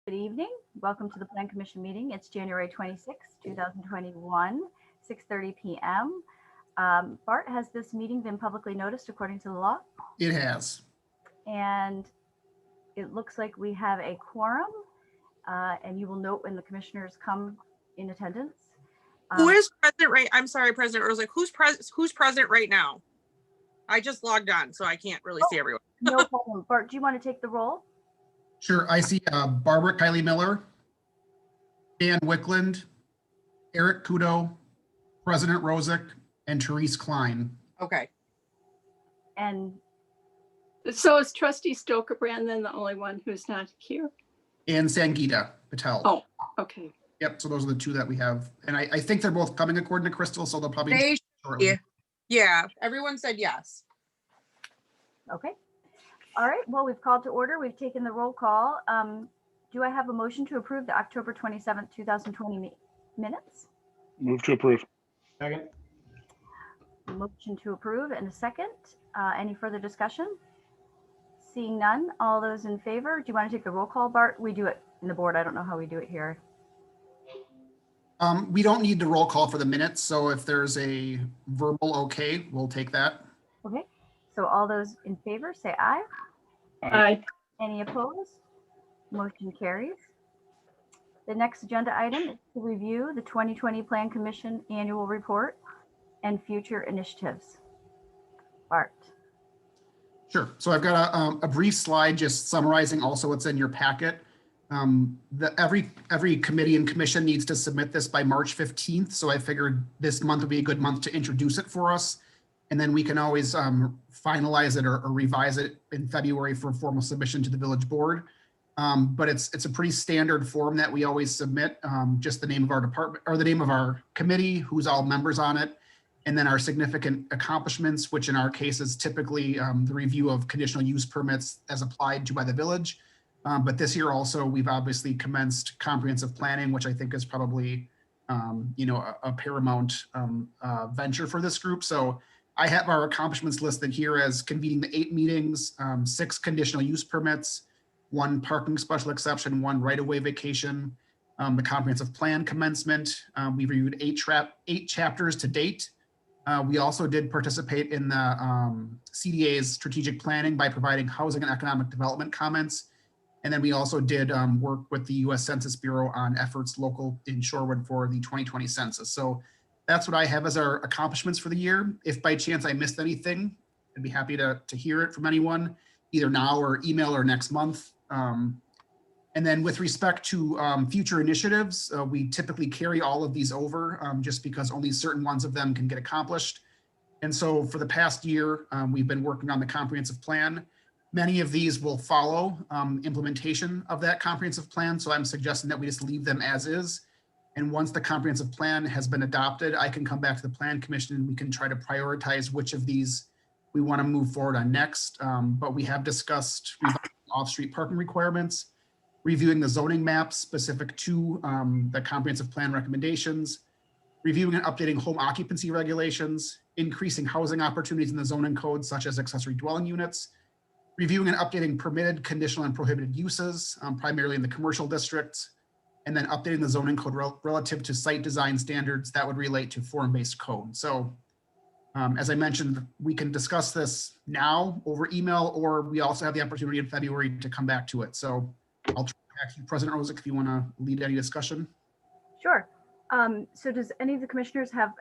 Good evening. Welcome to the Plan Commission meeting. It's January 26, 2021, 6:30 p.m. Bart, has this meeting been publicly noticed according to the law? It has. And it looks like we have a quorum, and you will note when the commissioners come in attendance. Who is present right? I'm sorry, President Rosick. Who's present right now? I just logged on, so I can't really see everyone. No problem. Bart, do you want to take the roll? Sure. I see Barbara Kylie Miller, Dan Wickland, Eric Kudo, President Rosick, and Therese Klein. Okay. And so is Trustee Stokerbrand then the only one who's not here? And Sangeeta Patel. Oh, okay. Yep. So those are the two that we have. And I think they're both coming according to Crystal, so they'll probably shortly. Yeah, everyone said yes. okay. All right. Well, we've called to order. We've taken the roll call. Do I have a motion to approve the October 27th, 2020 minutes? Move to approve. Second. Motion to approve and a second. Any further discussion? Seeing none, all those in favor. Do you want to take the roll call, Bart? We do it in the board. I don't know how we do it here. We don't need the roll call for the minutes. So if there's a verbal okay, we'll take that. Okay. So all those in favor say aye. Aye. Any opposed? Motion carries. The next agenda item is to review the 2020 Plan Commission annual report and future initiatives. Bart. Sure. So I've got a brief slide just summarizing also what's in your packet. Every committee and commission needs to submit this by March 15th. So I figured this month would be a good month to introduce it for us. And then we can always finalize it or revise it in February for formal submission to the village board. But it's a pretty standard form that we always submit, just the name of our department or the name of our committee, who's all members on it, and then our significant accomplishments, which in our case is typically the review of conditional use permits as applied to by the village. But this year also, we've obviously commenced comprehensive planning, which I think is probably a paramount venture for this group. So I have our accomplishments listed here as convening the 8 meetings, 6 conditional use permits, 1 parking special exception, 1 right-of-way vacation, the comprehensive plan commencement. We've reviewed 8 chapters to date. We also did participate in the CDA's strategic planning by providing housing and economic development comments. And then we also did work with the U.S. Census Bureau on efforts local in Shorewood for the 2020 census. So that's what I have as our accomplishments for the year. If by chance I missed anything, I'd be happy to hear it from anyone, either now or email or next month. And then with respect to future initiatives, we typically carry all of these over just because only certain ones of them can get accomplished. And so for the past year, we've been working on the comprehensive plan. Many of these will follow implementation of that comprehensive plan. So I'm suggesting that we just leave them as is. And once the comprehensive plan has been adopted, I can come back to the Plan Commission and we can try to prioritize which of these we want to move forward on next. But we have discussed off-street parking requirements, reviewing the zoning maps specific to the comprehensive plan recommendations, reviewing and updating home occupancy regulations, increasing housing opportunities in the zoning code, such as accessory dwelling units, reviewing and updating permitted, conditional, and prohibited uses, primarily in the commercial districts, and then updating the zoning code relative to site design standards that would relate to form-based code. So as I mentioned, we can discuss this now over email, or we also have the opportunity in February to come back to it. So I'll turn it back to you, President Rosick, if you want to lead any discussion. Sure. So does any of the commissioners have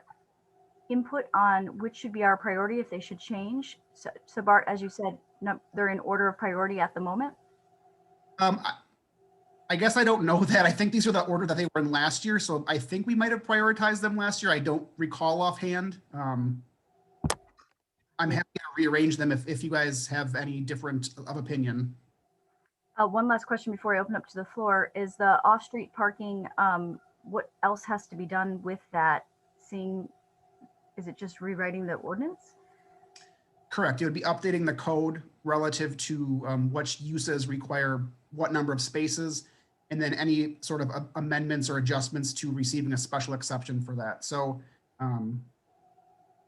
input on which should be our priority if they should change? So Bart, as you said, no, they're in order of priority at the moment. I guess I don't know that. I think these are the order that they were in last year. So I think we might have prioritized them last year. I don't recall offhand. I'm happy to rearrange them if you guys have any different of opinion. One last question before I open up to the floor is the off-street parking. What else has to be done with that? Is it just rewriting the ordinance? Correct. It would be updating the code relative to which uses require what number of spaces, and then any sort of amendments or adjustments to receiving a special exception for that. So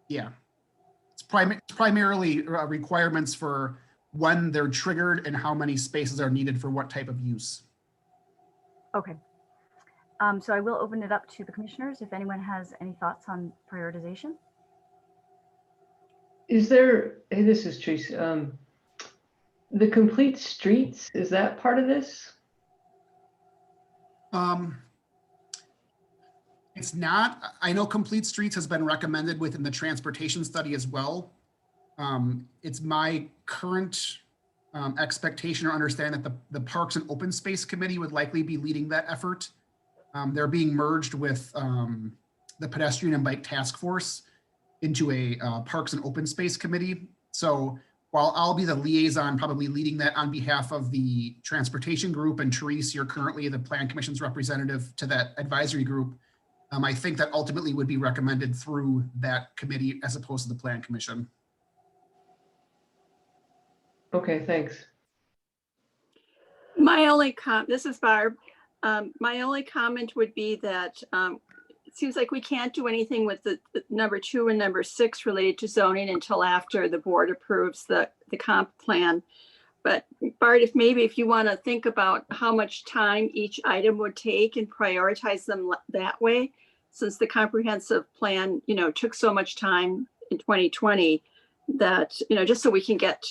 yeah, it's primarily requirements for when they're triggered and how many spaces are needed for what type of use. Okay. So I will open it up to the commissioners if anyone has any thoughts on prioritization. Is there, hey, this is Tracy. The complete streets, is that part of this? It's not. I know Complete Streets has been recommended within the transportation study as well. It's my current expectation or understanding that the Parks and Open Space Committee would likely be leading that effort. They're being merged with the Pedestrian and Bike Task Force into a Parks and Open Space Committee. So while I'll be the liaison, probably leading that on behalf of the Transportation Group, and Therese, you're currently the Plan Commission's representative to that advisory group, I think that ultimately would be recommended through that committee as opposed to the Plan Commission. Okay, thanks. My only this is Barb. My only comment would be that it seems like we can't do anything with the number 2 and number 6 related to zoning until after the board approves the comp plan. But Bart, if you want to think about how much time each item would take and prioritize them that way, since the comprehensive plan, took so much time in 2020, that, just so we can get,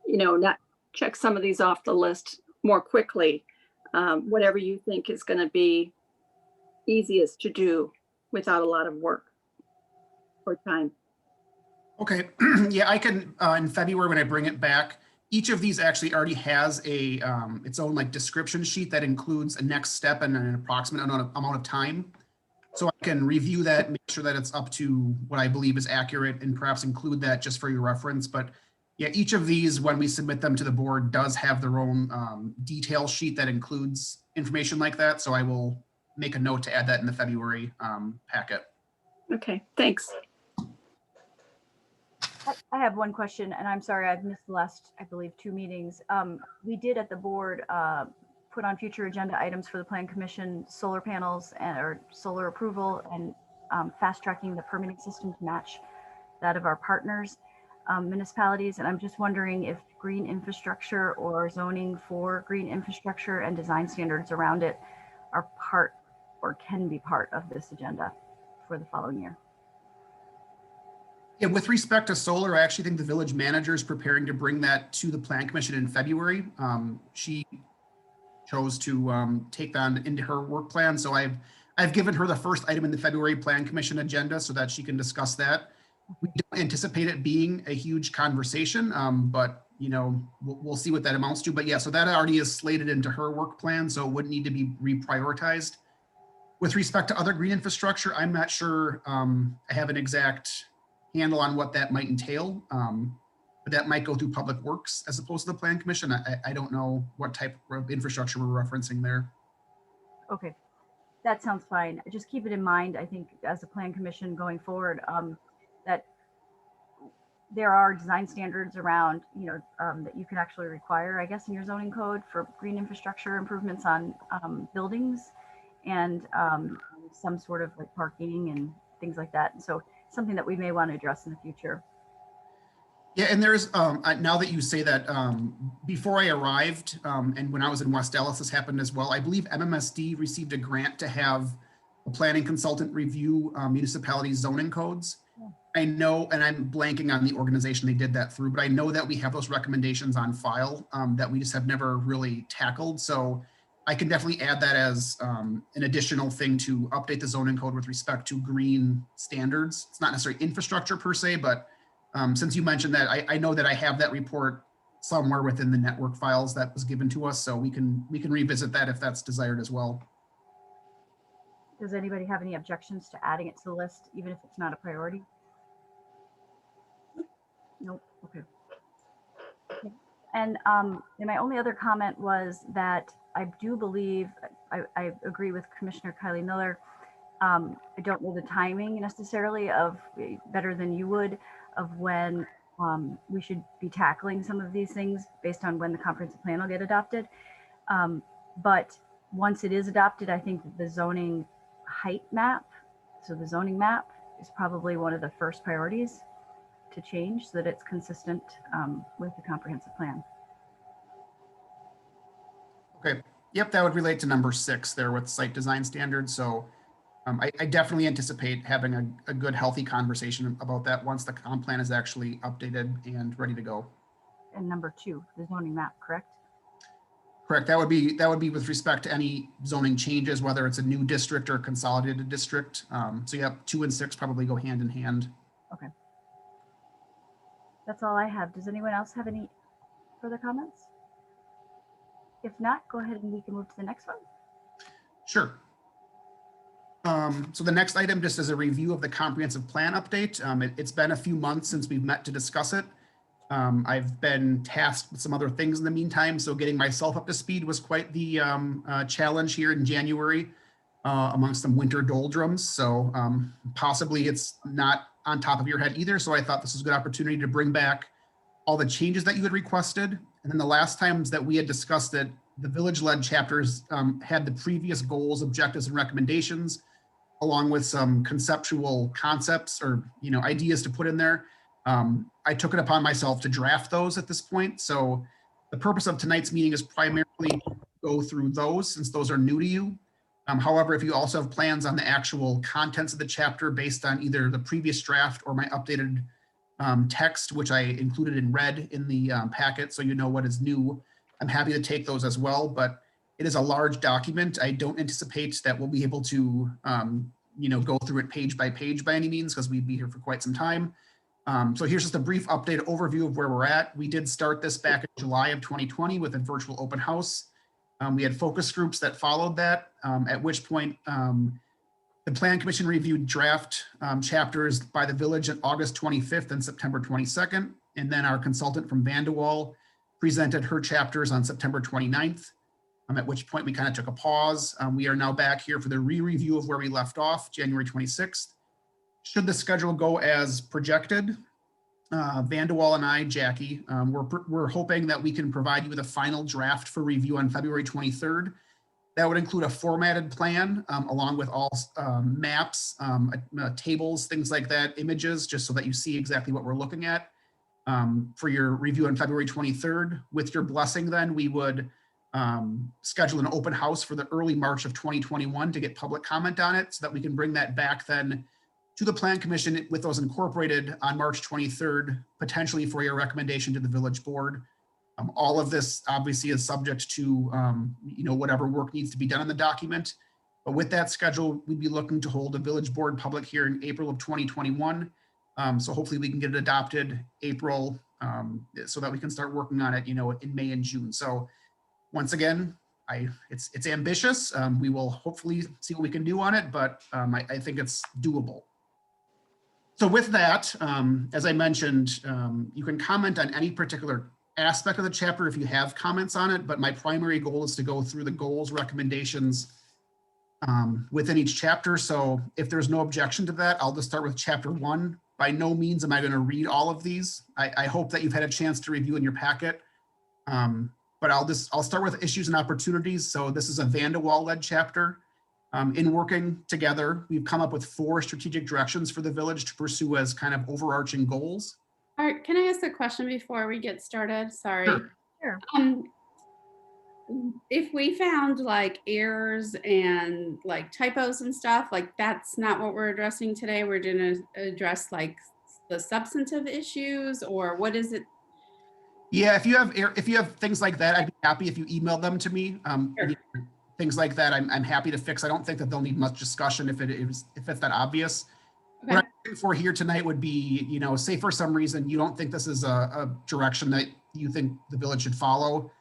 not check some of these off the list more quickly, whatever you think is going to be easiest to do without a lot of work or time. Okay, yeah, I can, in February when I bring it back, each of these actually already has a its own like description sheet that includes a next step and an approximate amount of time. So I can review that, make sure that it's up to what I believe is accurate, and perhaps include that just for your reference. But yeah, each of these, when we submit them to the board, does have their own detail sheet that includes information like that. So I will make a note to add that in the February packet. Okay, thanks. I have one question, and I'm sorry I've missed the last, I believe, 2 meetings. We did at the board put on future agenda items for the Plan Commission solar panels or solar approval, and fast tracking the permitting system to match that of our partners municipalities. And I'm just wondering if green infrastructure or zoning for green infrastructure and design standards around it are part or can be part of this agenda for the following year. Yeah, with respect to solar, I actually think the village manager is preparing to bring that to the Plan Commission in February. She chose to take that into her work plan. So I've given her the first item in the February Plan Commission agenda so that she can discuss that. We don't anticipate it being a huge conversation, but we'll see what that amounts to. But yeah, so that already is slated into her work plan, so it wouldn't need to be reprioritized. With respect to other green infrastructure, I'm not sure I have an exact handle on what that might entail, but that might go through Public Works as opposed to the Plan Commission. I don't know what type of infrastructure we're referencing there. Okay, that sounds fine. Just keep it in mind, I think, as a Plan Commission going forward, that there are design standards around, that you can actually require, I guess, in your zoning code for green infrastructure improvements on buildings and some sort of like parking and things like that. And so something that we may want to address in the future. Yeah, and there's, now that you say that, before I arrived, and when I was in West Dallas, this happened as well. I believe MMSD received a grant to have a planning consultant review municipalities' zoning codes. I know, and I'm blanking on the organization they did that through, but I know that we have those recommendations on file that we just have never really tackled. So I can definitely add that as an additional thing to update the zoning code with respect to green standards. It's not necessarily infrastructure per se, but since you mentioned that, I know that I have that report somewhere within the network files that was given to us, so we can revisit that if that's desired as well. Does anybody have any objections to adding it to the list, even if it's not a priority? Nope. Okay. And my only other comment was that I do believe, I agree with Commissioner Kylie Miller. I don't know the timing necessarily of, better than you would, of when we should be tackling some of these things based on when the comprehensive plan will get adopted. But once it is adopted, I think the zoning height map, so the zoning map, is probably one of the first priorities to change so that it's consistent with the comprehensive plan. Okay, Yep, that would relate to number 6 there with site design standards. So I definitely anticipate having a good, healthy conversation about that once the comp plan is actually updated and ready to go. And number 2, the zoning map, correct? Correct. That would be with respect to any zoning changes, whether it's a new district or consolidated district. So yep, 2 and 6 probably go hand in hand. Okay. That's all I have. Does anyone else have any further comments? If not, go ahead and we can move to the next one. Sure. So the next item just is a review of the comprehensive plan update. It's been a few months since we've met to discuss it. I've been tasked with some other things in the meantime, so getting myself up to speed was quite the challenge here in January amongst some winter doldrums. So possibly it's not on top of your head either. So I thought this was a good opportunity to bring back all the changes that you had requested. And then the last times that we had discussed it, the village-led chapters had the previous goals, objectives, and recommendations, along with some conceptual concepts or ideas to put in there. I took it upon myself to draft those at this point. So the purpose of tonight's meeting is primarily to go through those since those are new to you. However, if you also have plans on the actual contents of the chapter based on either the previous draft or my updated text, which I included in red in the packet so you know what is new, I'm happy to take those as well. But it is a large document. I don't anticipate that we'll be able to go through it page by page by any means because we'd be here for quite some time. So here's just a brief update overview of where we're at. We did start this back in July of 2020 with a virtual open house. We had focus groups that followed that, at which point the Plan Commission reviewed draft chapters by the village on August 25th and September 22nd. And then our consultant from Vanderwall presented her chapters on September 29th, at which point we kind of took a pause. We are now back here for the re-review of where we left off, January 26th. Should the schedule go as projected, Vanderwall and I, Jackie, we're hoping that we can provide you with a final draft for review on February 23rd. That would include a formatted plan along with all maps, tables, things like that, images, just so that you see exactly what we're looking at for your review on February 23rd. With your blessing, then we would schedule an open house for the early March of 2021 to get public comment on it so that we can bring that back then to the Plan Commission with those incorporated on March 23rd, potentially for your recommendation to the village board. All of this obviously is subject to whatever work needs to be done on the document. But with that schedule, we'd be looking to hold a village board public hearing April of 2021. So hopefully we can get it adopted April so that we can start working on it, in May and June. So once again, it's ambitious. We will hopefully see what we can do on it, but I think it's doable. So with that, as I mentioned, you can comment on any particular aspect of the chapter if you have comments on it, but my primary goal is to go through the goals, recommendations within each chapter. So if there's no objection to that, I'll just start with chapter 1. By no means am I going to read all of these. I hope that you've had a chance to review in your packet. But I'll start with issues and opportunities. So this is a Vanderwall-led chapter. In working together, we've come up with 4 strategic directions for the village to pursue as kind of overarching goals. Art, can I ask a question before we get started? Sorry. Sure. If we found like errors and like typos and stuff, like that's not what we're addressing today. We're going to address like the substantive issues, or what is it? Yeah, if you have things like that, I'd be happy if you email them to me. Sure. Things like that, I'm happy to fix. I don't think that they'll need much discussion if it's that obvious. Okay. What I'm looking for here tonight would be, say for some reason you don't think this is a direction that you think the village should follow.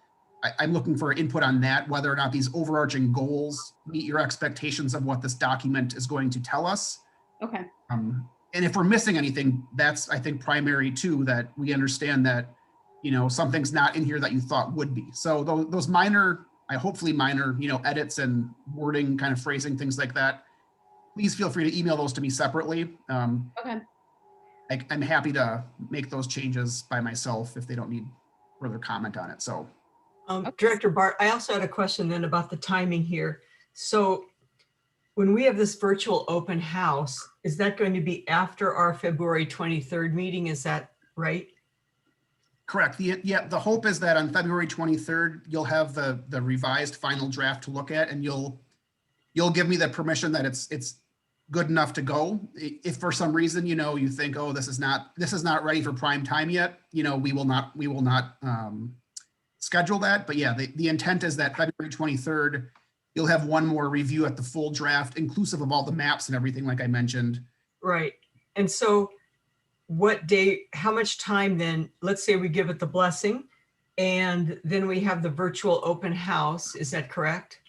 I'm looking for input on that, whether or not these overarching goals meet your expectations of what this document is going to tell us. Okay. And if we're missing anything, that's, I think, primary too, that we understand that, something's not in here that you thought would be. So those minor, hopefully minor, edits and wording, kind of phrasing, things like that, please feel free to email those to me separately. Okay. I'm happy to make those changes by myself if they don't need further comment on it. So. Okay. Director Bart, I also had a question then about the timing here. So when we have this virtual open house, is that going to be after our February 23rd meeting? Is that right? Correct. The hope is that on February 23rd, you'll have the revised final draft to look at, and you'll give me the permission that it's good enough to go. If for some reason, you think, oh, this is not ready for prime time yet, we will not schedule that. But yeah, the intent is that February 23rd, you'll have one more review at the full draft, inclusive of all the maps and everything, like I mentioned. Right. And so what day, how much time then, let's say we give it the blessing and then we have the virtual open house. Is that correct?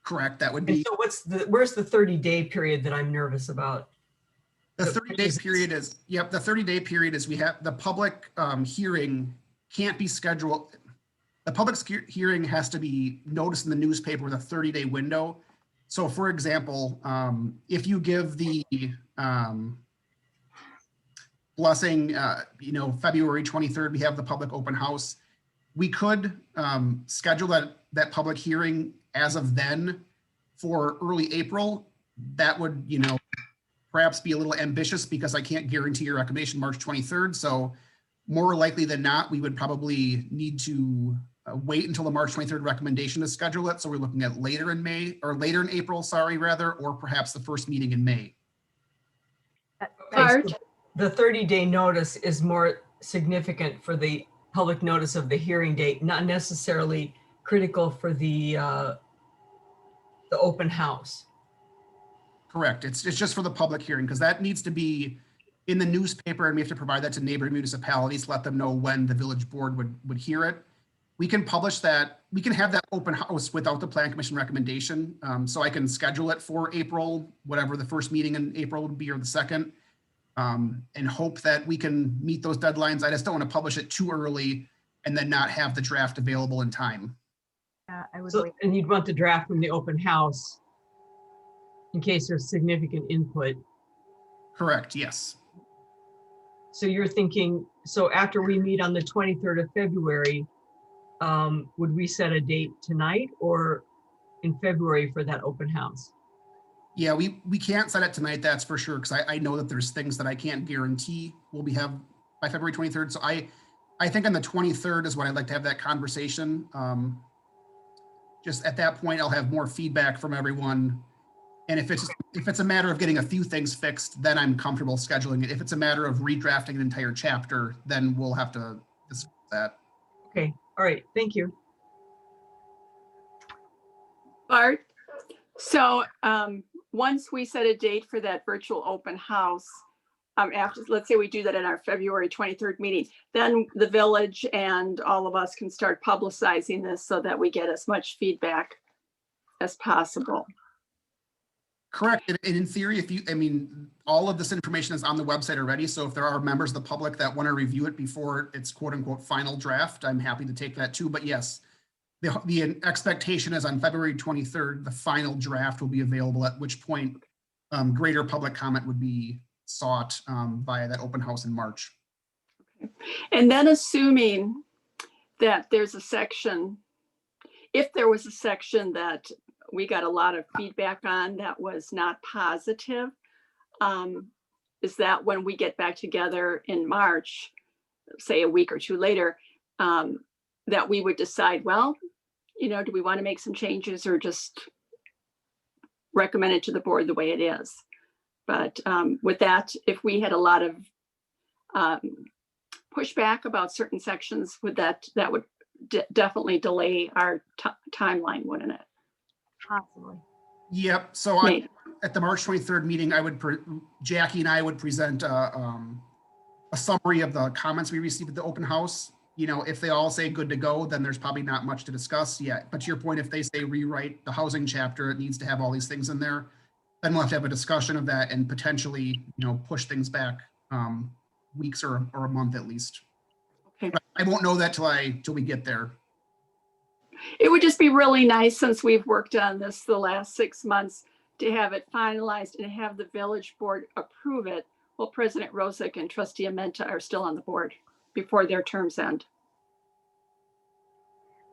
Correct. That would And be. so where's the 30-day period that I'm nervous about? The 30-day period is, the 30-day period is we have the public hearing can't be scheduled. The public hearing has to be noticed in the newspaper with a 30-day window. So for example, if you give the blessing, February 23rd, we have the public open house. We could schedule that public hearing as of then for early April. That would, perhaps be a little ambitious because I can't guarantee your recommendation March 23rd. So more likely than not, we would probably need to wait until the March 23rd recommendation to schedule it. So we're looking at later in April, or perhaps the first meeting in May. Art? The 30-day notice is more significant for the public notice of the hearing date, not necessarily critical for the open house. Correct. It's just for the public hearing, because that needs to be in the newspaper, and we have to provide that to neighboring municipalities, let them know when the village board would hear it. We can publish that. We can have that open house without the plan commission recommendation. So I can schedule it for April, whatever the first meeting in April would be, or the second, and hope that we can meet those deadlines. I just don't want to publish it too early and then not have the draft available in time. I would So, wait. and you'd want the draft from the open house in case there's significant input. Correct. Yes. So you're thinking, so after we meet on the 23rd of February, would we set a date tonight or in February for that open house? Yeah, we can't set it tonight, that's for sure, because I know that there's things that I can't guarantee will be have by February 23rd. So I think on the 23rd is when I'd like to have that conversation. Just at that point, I'll have more feedback from everyone. And if it's a matter of getting a few things fixed, then I'm comfortable scheduling it. If it's a matter of redrafting an entire chapter, then we'll have to discuss that. Okay, all right, thank you. Bart? So once we set a date for that virtual open house, after, let's say we do that in our February 23rd meeting, then the village and all of us can start publicizing this so that we get as much feedback as possible. Correct. And in theory, all of this information is on the website already. So if there are members of the public that want to review it before it's quote unquote final draft, I'm happy to take that too. But yes, the expectation is on February 23rd, the final draft will be available, at which point greater public comment would be sought via that open house in March. And then assuming that there's a section, if there was a section that we got a lot of feedback on that was not positive, is that when we get back together in March, say a week or two later, that we would decide, well, do we want to make some changes or just recommend it to the board the way it is? But with that, if we had a lot of pushback about certain sections, that would definitely delay our timeline, wouldn't it? Possibly. Yep. So at the March 23rd meeting, Jackie and I would present a summary of the comments we received at the open house. If they all say good to go, then there's probably not much to discuss yet. But to your point, if they say rewrite the housing chapter, it needs to have all these things in there, then we'll have to have a discussion of that and potentially, push things back weeks or a month at least. Okay. But I won't know that till we get there. It would just be really nice, since we've worked on this the last 6 months, to have it finalized and have the village board approve it while President Rosick and Trustee Amenta are still on the board before their terms end.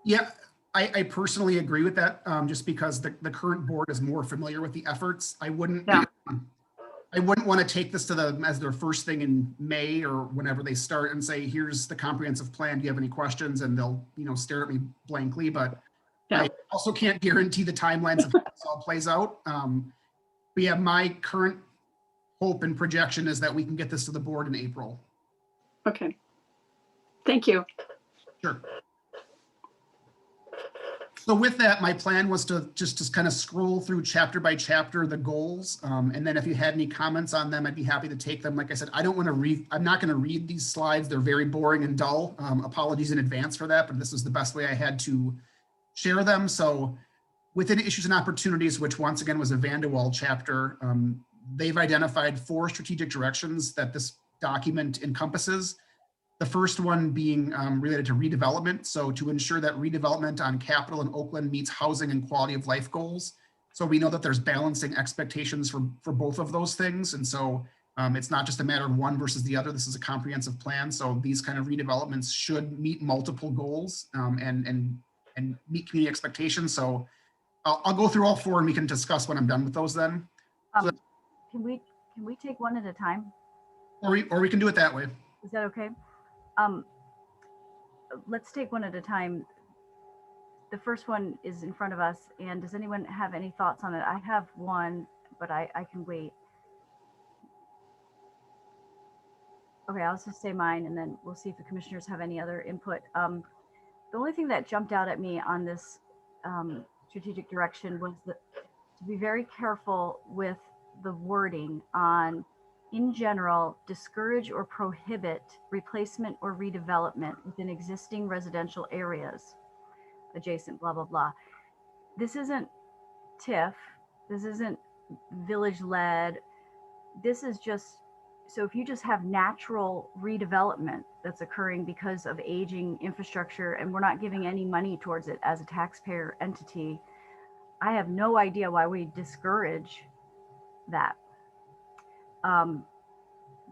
Yeah, I personally agree with that, just because the current board is more familiar with the efforts. I wouldn't, Yeah. I wouldn't want to take this to them as their first thing in May or whenever they start and say, here's the comprehensive plan. Do you have any questions? And they'll, stare at me blankly, but Yeah. I also can't guarantee the timelines of how this all plays out. But yeah, my current hope and projection is that we can get this to the board in April. Okay. Thank you. Sure. So with that, my plan was to just kind of scroll through chapter by chapter the goals. And then if you had any comments on them, I'd be happy to take them. Like I said, I'm not going to read these slides. They're very boring and dull. Apologies in advance for that, but this is the best way I had to share them. So within issues and opportunities, which once again was a Van de Waal chapter, they've identified 4 strategic directions that this document encompasses. The first one being related to redevelopment. So to ensure that redevelopment on Capitol and Oakland meets housing and quality of life goals. So we know that there's balancing expectations for both of those things. And so it's not just a matter of one versus the other. This is a comprehensive plan. So these kind of redevelopments should meet multiple goals and meet community expectations. So I'll go through all 4 and we can discuss when I'm done with those then. Can we take one at a time? Or we can do it that way. Is that okay? Let's take one at a time. The first one is in front of us, and does anyone have any thoughts on it? I have one, but I can wait. Okay, I'll just say mine, and then we'll see if the commissioners have any other input. The only thing that jumped out at me on this strategic direction was that to be very careful with the wording on, in general, discourage or prohibit replacement or redevelopment within existing residential areas adjacent, blah, blah, blah. This isn't TIF. This isn't village led. This is just, so if you just have natural redevelopment that's occurring because of aging infrastructure and we're not giving any money towards it as a taxpayer entity, I have no idea why we discourage that.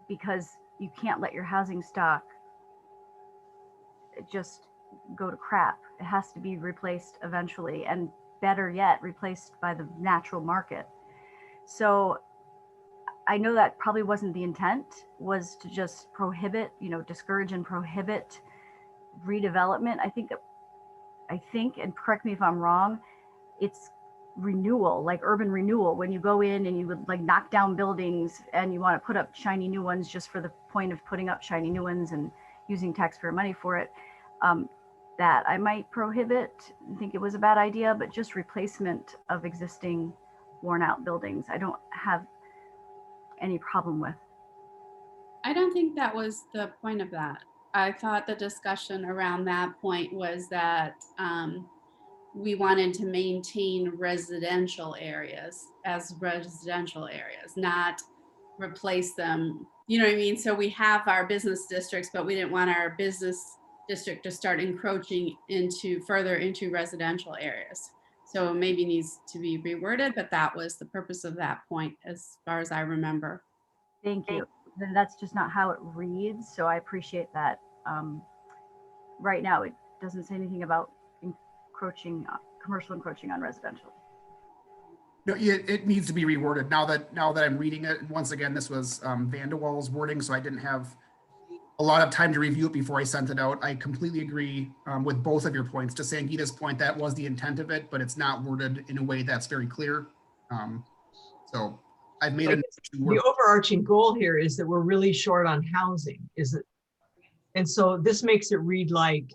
Because you can't let your housing stock just go to crap. It has to be replaced eventually, and better yet, replaced by the natural market. So I know that probably wasn't the intent, was to just prohibit, discourage and prohibit redevelopment. I think, and correct me if I'm wrong, it's renewal, like urban renewal, when you go in and you would like knock down buildings and you want to put up shiny new ones just for the point of putting up shiny new ones and using taxpayer money for it. That I might prohibit. I think it was a bad idea, but just replacement of existing worn out buildings, I don't have any problem with. I don't think that was the point of that. I thought the discussion around that point was that we wanted to maintain residential areas as residential areas, not replace them. You know what I mean? So we have our business districts, but we didn't want our business district to start encroaching further into residential areas. So it maybe needs to be reworded, but that was the purpose of that point as far as I remember. Thank you. Then that's just not how it reads. So I appreciate that. Right now, it doesn't say anything about commercial encroaching on residential. No, it needs to be reworded now that I'm reading it. Once again, this was Van de Waal's wording, so I didn't have a lot of time to review it before I sent it out. I completely agree with both of your points. To Sangeeta's point, that was the intent of it, but it's not worded in a way that's very clear. So I've made it. The overarching goal here is that we're really short on housing, is it? And so this makes it read like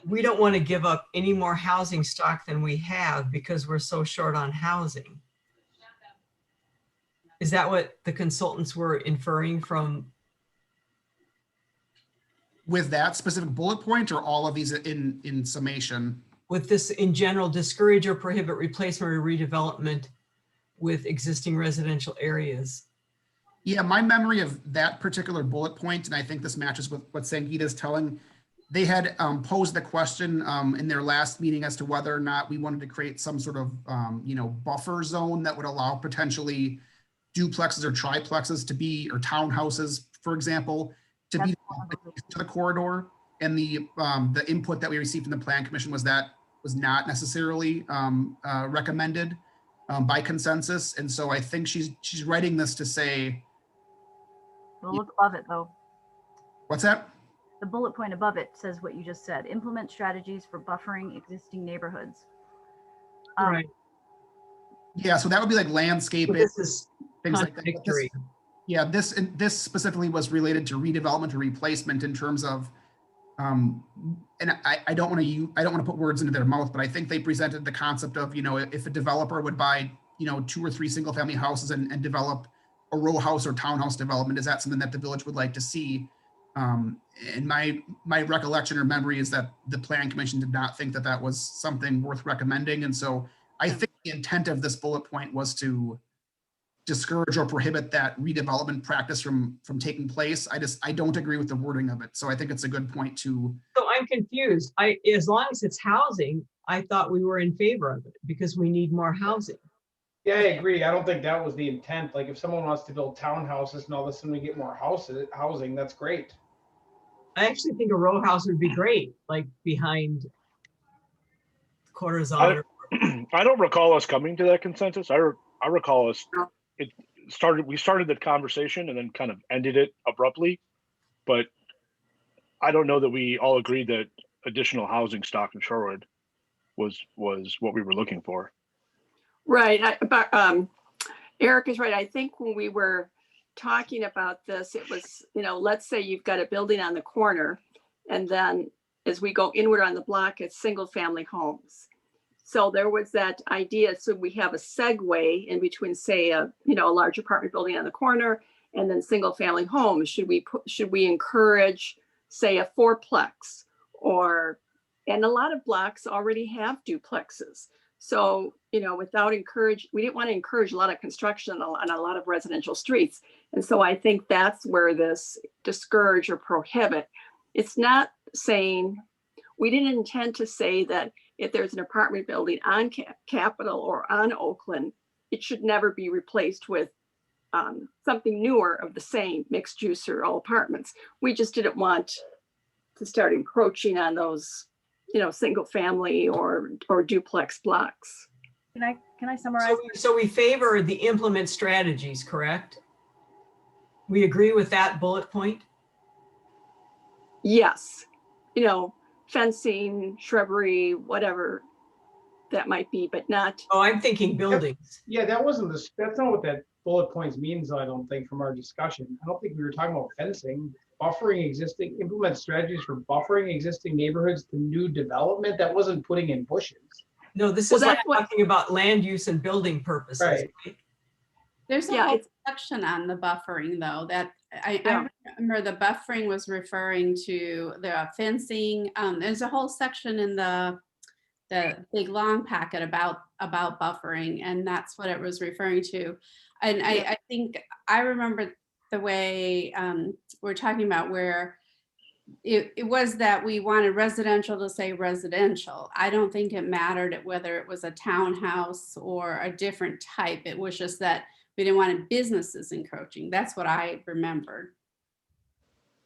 we don't want to give up any more housing stock than we have because we're so short on housing. Is that what the consultants were inferring from? With that specific bullet point, or all of these in summation? With this in general, discourage or prohibit replacement or redevelopment with existing residential areas. Yeah, my memory of that particular bullet point, and I think this matches with what Sangeeta is telling, they had posed the question in their last meeting as to whether or not we wanted to create some sort of buffer zone that would allow potentially duplexes or triplexes to be, or townhouses, for example, to be to the corridor. And the input that we received from the Plan Commission was that was not necessarily recommended. by consensus. And so I think she's writing this to say, Well, look above it though. what's that? The bullet point above it says what you just said. Implement strategies for buffering existing neighborhoods. Right. Yeah, so that would be like But landscaping, this is things like that. But this- contradictory. Yeah, this specifically was related to redevelopment or replacement in terms of, and I don't want to put words into their mouth, but I think they presented the concept of, if a developer would buy, 2 or 3 single family houses and develop a row house or townhouse development, is that something that the village would like to see? And my recollection or memory is that the plan commission did not think that that was something worth recommending. And so I think the intent of this bullet point was to discourage or prohibit that redevelopment practice from taking place. I don't agree with the wording of it. So I think it's a good point to. So I'm confused. As long as it's housing, I thought we were in favor of it because we need more housing. Yeah, I agree. I don't think that was the intent. Like if someone wants to build townhouses and all of a sudden we get more housing, that's great. I actually think a row house would be great, like behind Corazon. I don't recall us coming to that consensus. I recall us, we started the conversation and then kind of ended it abruptly, but I don't know that we all agreed that additional housing stock in Shorewood was what we were looking for. Right. Eric is right. I think when we were talking about this, it was, let's say you've got a building on the corner, and then as we go inward on the block, it's single family homes. So there was that idea. So we have a segue in between, say, a large apartment building on the corner and then single family homes. Should we encourage, say, a fourplex and a lot of blocks already have duplexes. So, we didn't want to encourage a lot of construction on a lot of residential streets. And so I think that's where this discourage or prohibit, it's not saying, we didn't intend to say that if there's an apartment building on Capitol or on Oakland, it should never be replaced with something newer of the same mixed use or all apartments. We just didn't want to start encroaching on those, single family or duplex blocks. Can I summarize? So we favor the implement strategies, correct? We agree with that bullet point? Yes. Fencing, shrubbery, whatever that might be, but not. Oh, I'm thinking buildings. Yeah, that's not what that bullet points means, I don't think, from our discussion. I don't think we were talking about fencing. Implement strategies for buffering existing neighborhoods to new development. That wasn't putting in bushes. No, this Well, is like that's what- talking about land use and building purposes. Right. There's a Yeah, whole section on the buffering though, that I remember the buffering was referring to the fencing. There's a whole section in the big long packet about buffering, and that's what it was referring to. And I think I remember the way we're talking about where it was that we wanted residential to say residential. I don't think it mattered whether it was a townhouse or a different type. It was just that we didn't want businesses encroaching. That's what I remembered.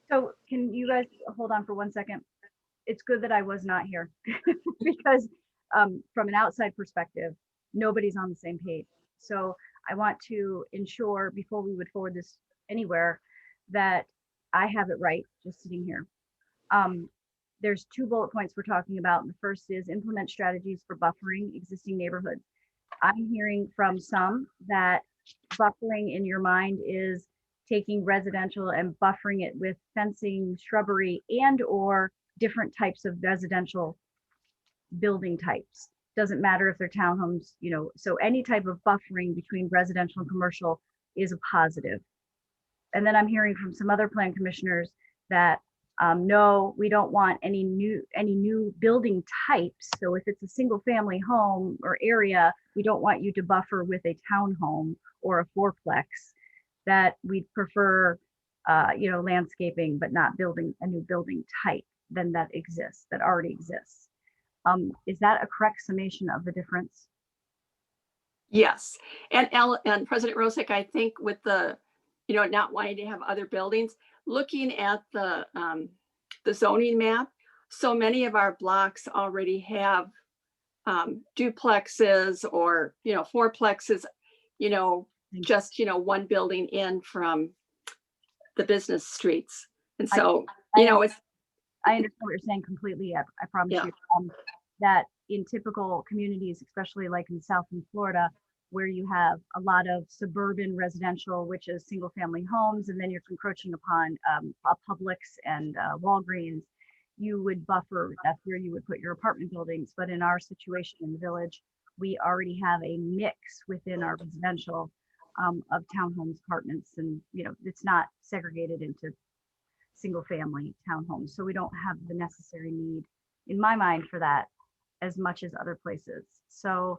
So can you guys hold on for 1 second? It's good that I was not here because from an outside perspective, nobody's on the same page. So I want to ensure before we would forward this anywhere that I have it right, just sitting here. There's 2 bullet points we're talking about. And the first is implement strategies for buffering existing neighborhoods. I'm hearing from some that buffering in your mind is taking residential and buffering it with fencing, shrubbery, and or different types of residential building types. Doesn't matter if they're townhomes, so any type of buffering between residential and commercial is a positive. And then I'm hearing from some other plan commissioners that no, we don't want any new building types. So if it's a single family home or area, we don't want you to buffer with a townhome or a fourplex. That we'd prefer, landscaping, but not building a new building type than that already exists. Is that a correct summation of the difference? Yes. And President Rosick, I think with the, not wanting to have other buildings, looking at the zoning map, so many of our blocks already have duplexes or, fourplexes, just, one building in from the business streets. And so, it's, I understand what you're saying completely. I promise Yeah. you that in typical communities, especially like in South in Florida, where you have a lot of suburban residential, which is single family homes, and then you're encroaching upon a Publix and Walgreens, you would buffer, that's where you would put your apartment buildings. But in our situation in the village, we already have a mix within our residential of townhomes, apartments, and it's not segregated into single family townhomes. So we don't have the necessary need, in my mind, for that as much as other places. So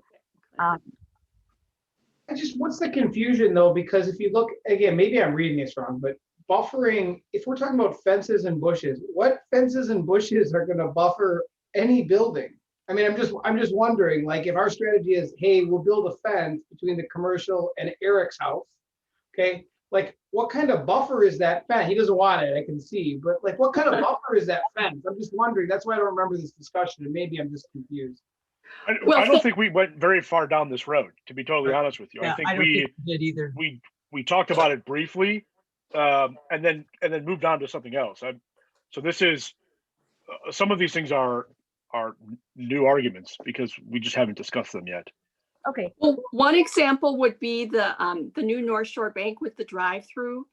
what's the confusion though? Because if you look, again, maybe I'm reading this wrong, but buffering, if we're talking about fences and bushes, what fences and bushes are gonna buffer any building? I mean, I'm just wondering, like, if our strategy is, hey, we'll build a fence between the commercial and Eric's house, okay? Like, what kind of buffer is that fence? He doesn't want it, I can see, but like, what kind of buffer is that fence? I'm just wondering. That's why I don't remember this discussion, and maybe I'm just confused. I don't think we went very far down this road, to be totally honest with you. Yeah, I think don't we think we did either. we talked about it briefly, and then moved on to something else. So this is some of these things are new arguments because we just haven't discussed them yet. okay, Well, one example would be the new North Shore Bank with the drive-through.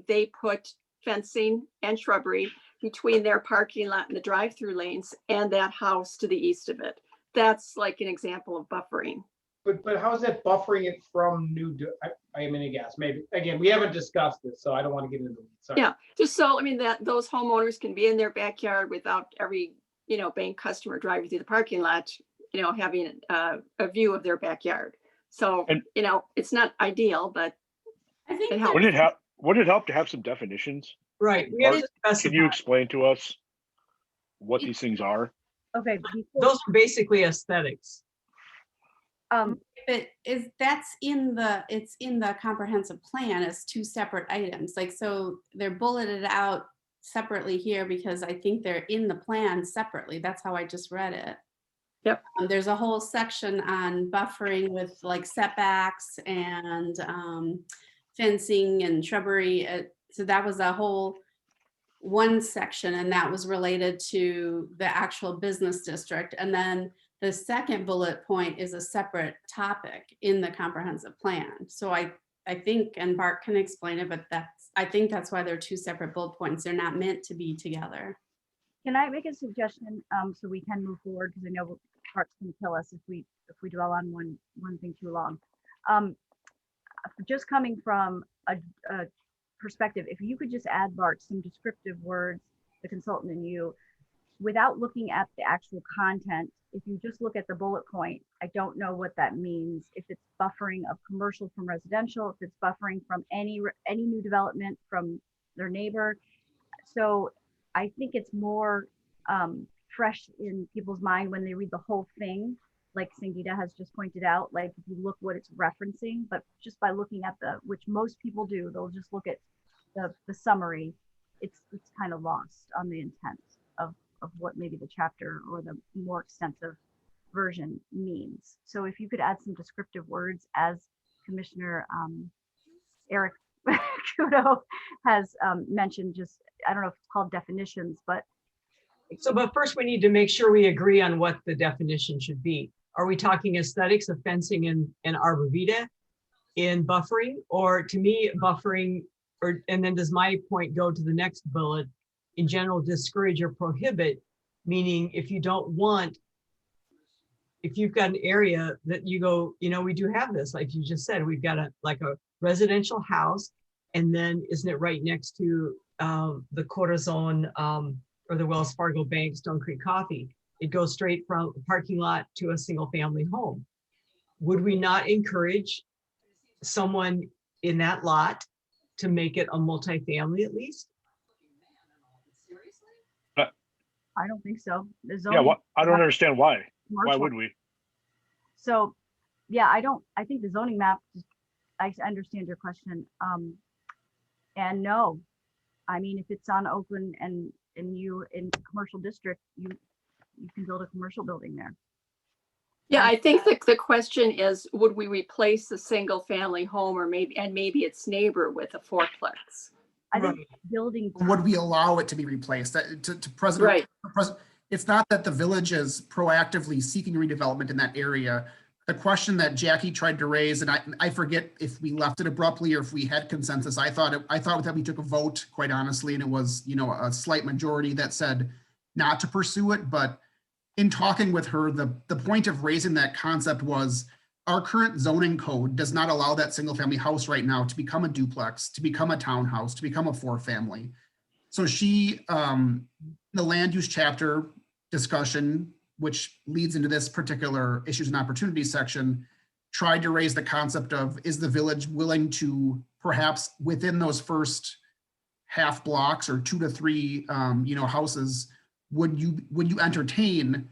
They put fencing and shrubbery between their parking lot and the drive-through lanes and that house to the east of it. That's like an example of buffering. But how is that buffering it from I mean, I guess maybe, again, we haven't discussed this, so I don't want to get into it. Sorry. Yeah, just so, I mean, that those homeowners can be in their backyard without every, bank customer driving through the parking lot, having a view of their backyard. So, And- it's not ideal, but I think it that- helps. Would it help to have some definitions? Right. We have to Can you specify. explain to us what these things are? okay. Those are basically aesthetics. But it's in the comprehensive plan as two separate items. Like, so they're bulleted out separately here because I think they're in the plan separately. That's how I just read it. Yep. There's a whole section on buffering with like setbacks and fencing and shrubbery. So that was a whole one section, and that was related to the actual business district. And then the second bullet point is a separate topic in the comprehensive plan. So I think, and Bart can explain it, but I think that's why they're two separate bullet points. They're not meant to be together. Can I make a suggestion so we can move forward? Because I know Bart's going to kill us if we dwell on one thing too long. Just coming from a perspective, if you could just add, Bart, some descriptive words, the consultant and you, without looking at the actual content. If you just look at the bullet point, I don't know what that means. If it's buffering of commercial from residential, if it's buffering from any new development from their neighbor. So I think it's more fresh in people's mind when they read the whole thing, like Sangeeta has just pointed out, like if you look what it's referencing, but just by looking at which most people do, they'll just look at the summary. It's kind of lost on the intent of what maybe the chapter or the more extensive version means. So if you could add some descriptive words, as Commissioner Eric Kudo has mentioned, just, I don't know if it's called definitions, but. But first we need to make sure we agree on what the definition should be. Are we talking aesthetics of fencing and arborvitae in buffering? Or to me, buffering, and then does my point go to the next bullet? In general, discourage or prohibit, meaning if you don't want, if you've got an area that you go, we do have this, like you just said, we've got a residential house, and then isn't it right next to the Corazon or the Wells Fargo Bank, Stone Creek Coffee? It goes straight from a parking lot to a single family home. Would we not encourage someone in that lot to make it a multifamily at least? I don't think so. Yeah, I don't understand why. Why Commercial. would we? So, yeah, I think the zoning map, I understand your question. And no, I mean, if it's on Oakland and you in commercial district, you can build a commercial building there. Yeah, I think the question is, would we replace the single family home or maybe its neighbor with a fourplex? I think Right. building. Would we allow it to be replaced? To President, Right. it's not that the village is proactively seeking redevelopment in that area. The question that Jackie tried to raise, and I forget if we left it abruptly or if we had consensus. I thought that we took a vote, quite honestly, and it was, you know, a slight majority that said not to pursue it. But in talking with her, the point of raising that concept was our current zoning code does not allow that single family house right now to become a duplex, to become a townhouse, to become a four family. So she, the land use chapter discussion, which leads into this particular issues and opportunities section, tried to raise the concept of, is the village willing to perhaps within those first half blocks or 2 to 3, you know, houses, would you entertain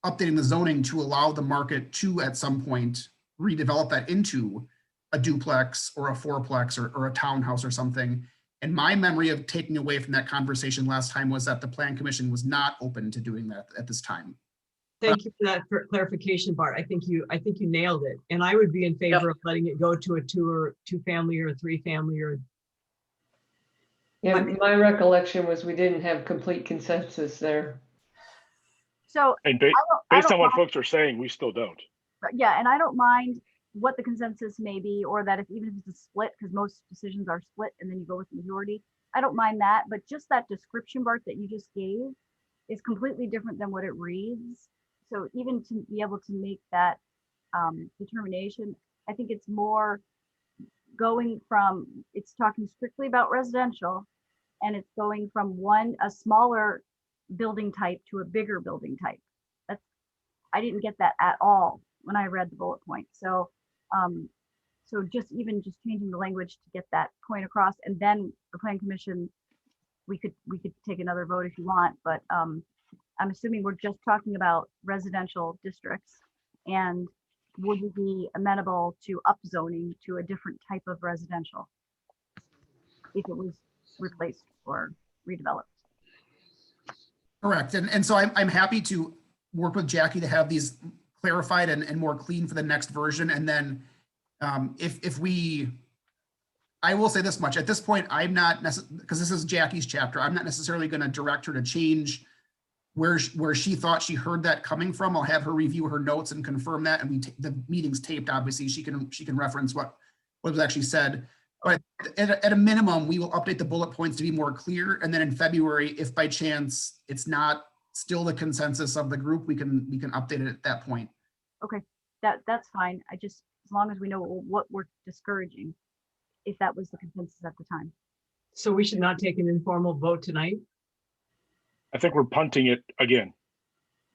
updating the zoning to allow the market to at some point redevelop that into a duplex or a fourplex or a townhouse or something? And my memory of taking away from that conversation last time was that the Plan Commission was not open to doing that at this time. Thank you for that clarification, Bart. I think you nailed it. And I would be in favor of letting it go to a two family or a 3 family or. Yeah, my recollection was we didn't have complete consensus there. So And I based don't on what mind- folks are saying, we still don't. yeah, and I don't mind what the consensus may be, or that if even if it's a split, because most decisions are split and then you go with the majority. I don't mind that, but just that description, Bart, that you just gave is completely different than what it reads. So even to be able to make that determination, I think it's more going from, it's talking strictly about residential, and it's going from a smaller building type to a bigger building type. I didn't get that at all when I read the bullet point. So so just changing the language to get that point across, and then the Plan Commission, we could take another vote if you want, but I'm assuming we're just talking about residential districts, and would you be amenable to upzoning to a different type of residential if it was replaced or redeveloped? Correct. And so I'm happy to work with Jackie to have these clarified and more clean for the next version. And then I will say this much, at this point, I'm not necessarily, because this is Jackie's chapter, I'm not necessarily going to direct her to change where she thought she heard that coming from. I'll have her review her notes and confirm that. And the meeting's taped, obviously, she can reference what was actually said. But at a minimum, we will update the bullet points to be more clear. And then in February, if by chance it's not still the consensus of the group, we can update it at that point. Okay, that's fine. I just, as long as we know what we're discouraging, if that was the consensus at the time. So we should not take an informal vote tonight? I think we're punting it again.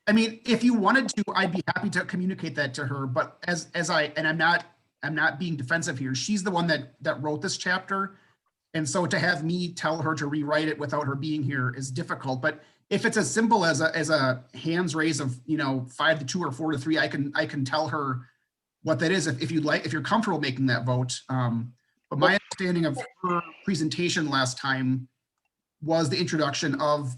I mean, if you wanted to, I'd be happy to communicate that to her, but I'm not being defensive here. She's the one that wrote this chapter. And so to have me tell her to rewrite it without her being here is difficult. But if it's as simple as a hands raise of, 5 to 2 or 4 to 3, I can tell her what that is if you'd like, if you're comfortable making that vote. But my understanding of her presentation last time was the introduction of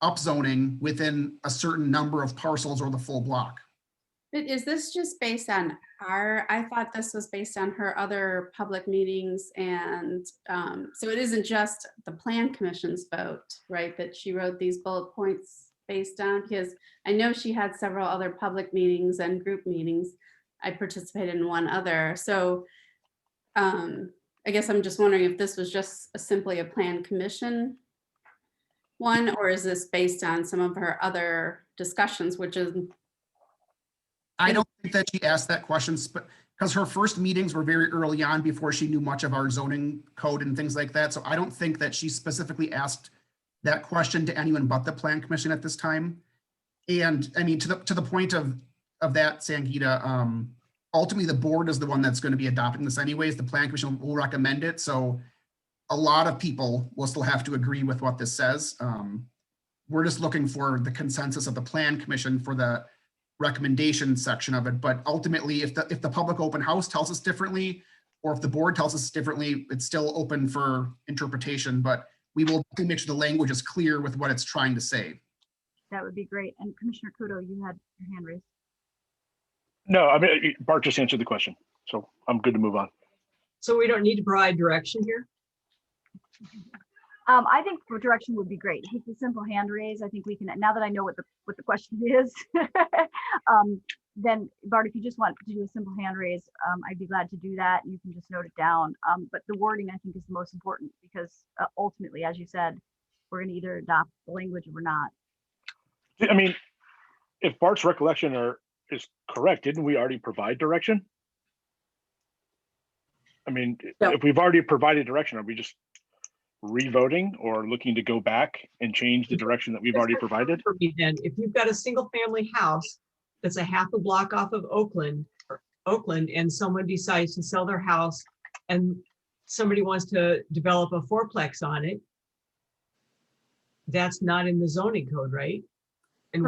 upzoning within a certain number of parcels or the full block. But is this just based on I thought this was based on her other public meetings, and so it isn't just the Plan Commission's vote, right, that she wrote these bullet points based on? Because I know she had several other public meetings and group meetings. I participated in one other. So I guess I'm just wondering if this was just simply a Plan Commission one, or is this based on some of her other discussions, which is. I don't think that she asked that question, because her first meetings were very early on before she knew much of our zoning code and things like that. So I don't think that she specifically asked that question to anyone but the Plan Commission at this time. And I mean, to the point of that, Sangita, ultimately the board is the one that's going to be adopting this anyways. The Plan Commission will recommend it. So a lot of people will still have to agree with what this says. We're just looking for the consensus of the Plan Commission for the recommendation section of it. But ultimately, if the public open house tells us differently, or if the board tells us differently, it's still open for interpretation, but we will make sure the language is clear with what it's trying to say. That would be great. And Commissioner Kudo, you had your hand raised. No, I mean, Bart just answered the question, so I'm good to move on. So we don't need to provide direction here? I think for direction would be great. If it's a simple hand raise, I think we can, now that I know what the question is, then Bart, if you just want to do a simple hand raise, I'd be glad to do that. You can just note it down. But the wording, I think, is the most important because ultimately, as you said, we're going to either adopt the language or we're not. I mean, if Bart's recollection is correct, didn't we already provide direction? I mean, Yeah. if we've already provided direction, are we just re-voting or looking to go back and change the direction that we've already provided? For me then, if you've got a single family house that's a half a block off of Oakland, and someone decides to sell their house and somebody wants to develop a fourplex on it, that's not in the zoning code, right? And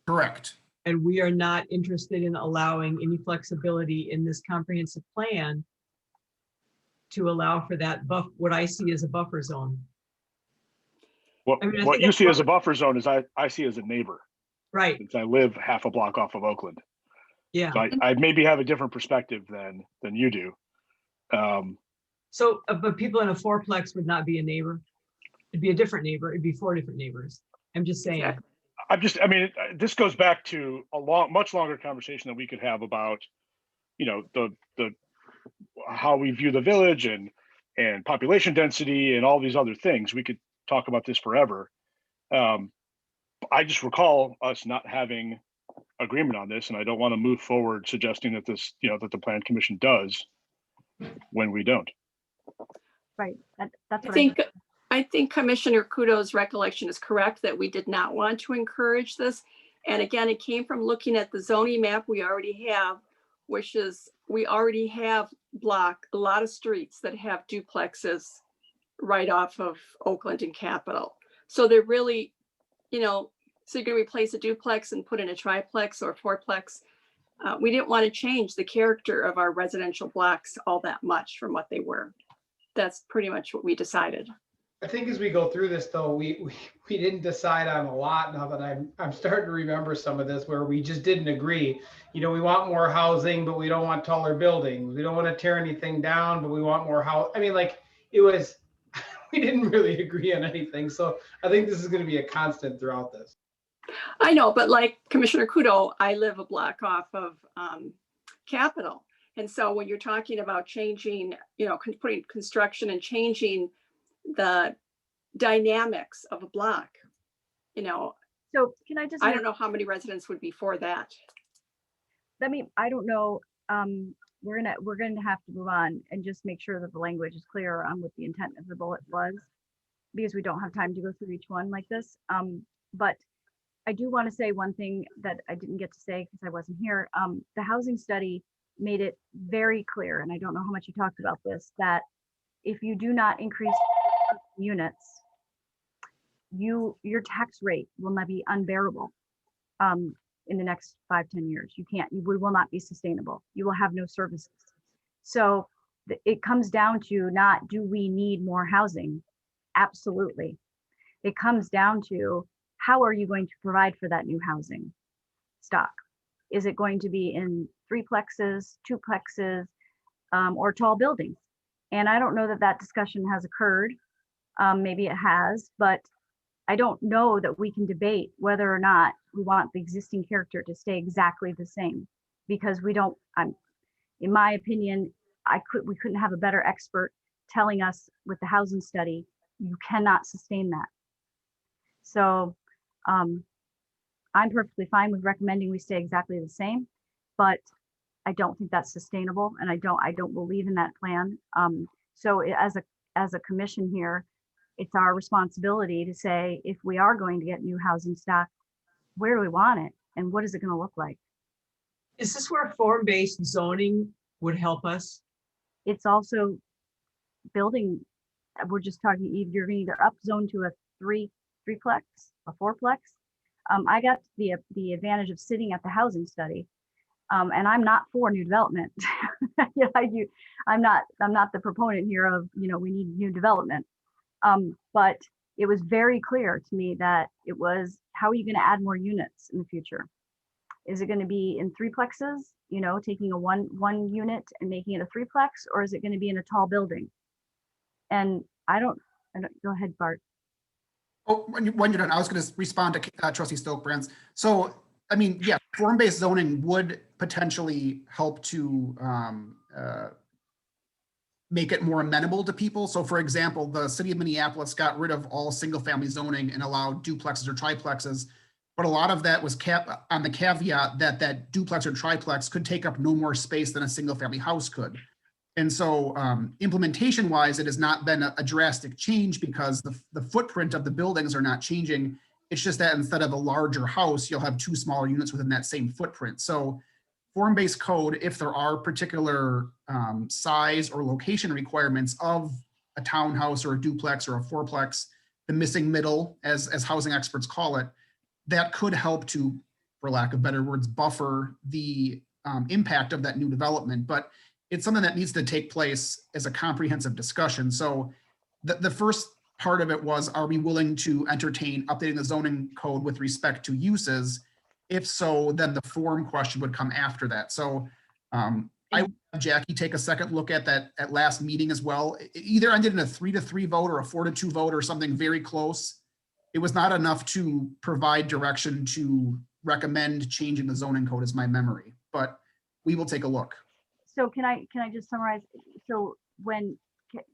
Correct. we are not interested in allowing any flexibility in this comprehensive plan to allow for that what I see as a buffer zone. What, I mean, I what think you that's see as a buffer zone is I see as a neighbor, Right, since I live half a block off of Oakland. yeah. So I maybe have a different perspective than you do. So, but people in a fourplex would not be a neighbor. It'd be a different neighbor. It'd be 4 different neighbors. I'm just saying. Exactly. I mean, this goes back to a much longer conversation that we could have about, the how we view the village and population density and all these other things. We could talk about this forever. I just recall us not having agreement on this, and I don't want to move forward suggesting that this, that the Plan Commission does when we don't. Right. That's what I think Commissioner Kudo's recollection is correct that we did not want to encourage this. And again, it came from looking at the zoning map we already have, which is we already have a lot of streets that have duplexes right off of Oakland and Capitol. So they're really, so you're going to replace a duplex and put in a triplex or fourplex. We didn't want to change the character of our residential blocks all that much from what they were. That's pretty much what we decided. I think as we go through this, though, we didn't decide on a lot. Now that I'm starting to remember some of this, where we just didn't agree. We want more housing, but we don't want taller buildings. We don't want to tear anything down, but we want more house. I mean, it was, we didn't really agree on anything. So I think this is going to be a constant throughout this. I know, but like Commissioner Kudo, I live a block off of Capitol. And so when you're talking about changing, putting construction and changing the dynamics of a block, So can I just? I don't know how many residents would be for that. I don't know. We're gonna have to move on and just make sure that the language is clear on what the intent of the bullet was, because we don't have time to go through each one like this. But I do want to say one thing that I didn't get to say because I wasn't here. The housing study made it very clear, and I don't know how much you talked about this, that if you do not increase units, your tax rate will not be unbearable in the next 5-10 years. We will not be sustainable. You will have no services. So it comes down to not, do we need more housing? Absolutely. It comes down to, how are you going to provide for that new housing stock? Is it going to be in 3plexes, 2plexes, or tall buildings? And I don't know that discussion has occurred. Maybe it has, but I don't know that we can debate whether or not we want the existing character to stay exactly the same, because we don't. In my opinion, we couldn't have a better expert telling us with the housing study, you cannot sustain that. So I'm perfectly fine with recommending we stay exactly the same, but I don't think that's sustainable, and I don't believe in that plan. So as a commission here, it's our responsibility to say, if we are going to get new housing stock, where do we want it, and what is it going to look like? Is this where form-based zoning would help us? It's also building. We're just talking, you're going to either up zone to a threeplex, a fourplex. I got the advantage of sitting at the housing study, and I'm not for new development. I'm not the proponent here of, we need new development. But it was very clear to me that it was, how are you going to add more units in the future? Is it going to be in threeplexes, you know, taking a one unit and making it a threeplex, or is it going to be in a tall building? And I don't, go ahead, Bart. Oh, when you're done, I was going to respond to Trustee Stokebrands. So, I mean, yeah, form-based zoning would potentially help to make it more amenable to people. So, for example, the city of Minneapolis got rid of all single-family zoning and allowed duplexes or triplexes. But a lot of that was on the caveat that that duplex or triplex could take up no more space than a single-family house could. And so implementation wise, it has not been a drastic change because the footprint of the buildings are not changing. It's just that instead of a larger house, you'll have 2 smaller units within that same footprint. So form-based code, if there are particular size or location requirements of a townhouse or a duplex or a fourplex, the missing middle, as housing experts call it, that could help to, for lack of better words, buffer the impact of that new development. But it's something that needs to take place as a comprehensive discussion. So the first part of it was, are we willing to entertain updating the zoning code with respect to uses? If so, then the form question would come after that. So I would have Jackie take a second look at that at last meeting as well. It either ended in a 3-3 vote or a 4-2 vote or something very close. It was not enough to provide direction to recommend changing the zoning code, is my memory, but we will take a look. So can I just summarize? So when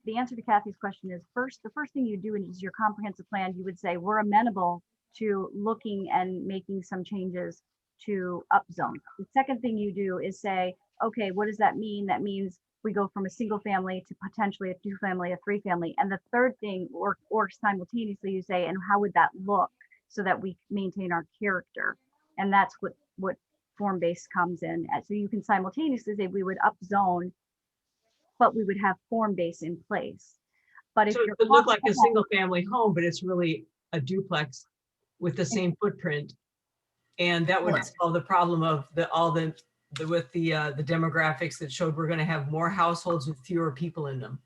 the answer to Kathy's question is the first thing you do is your comprehensive plan, you would say we're amenable to looking and making some changes to upzone. The second thing you do is say, okay, what does that mean? That means we go from a single family to potentially a 2-family, a 3-family. And the third thing, or simultaneously you say, and how would that look so that we maintain our character? And that's what form-based comes in. So you can simultaneously say we would upzone, but we would have form-based in place. But if So it you're would look like a single family home, but it's really a duplex with the same footprint. And that would solve the problem of the demographics that showed we're going to have more households with fewer people in them.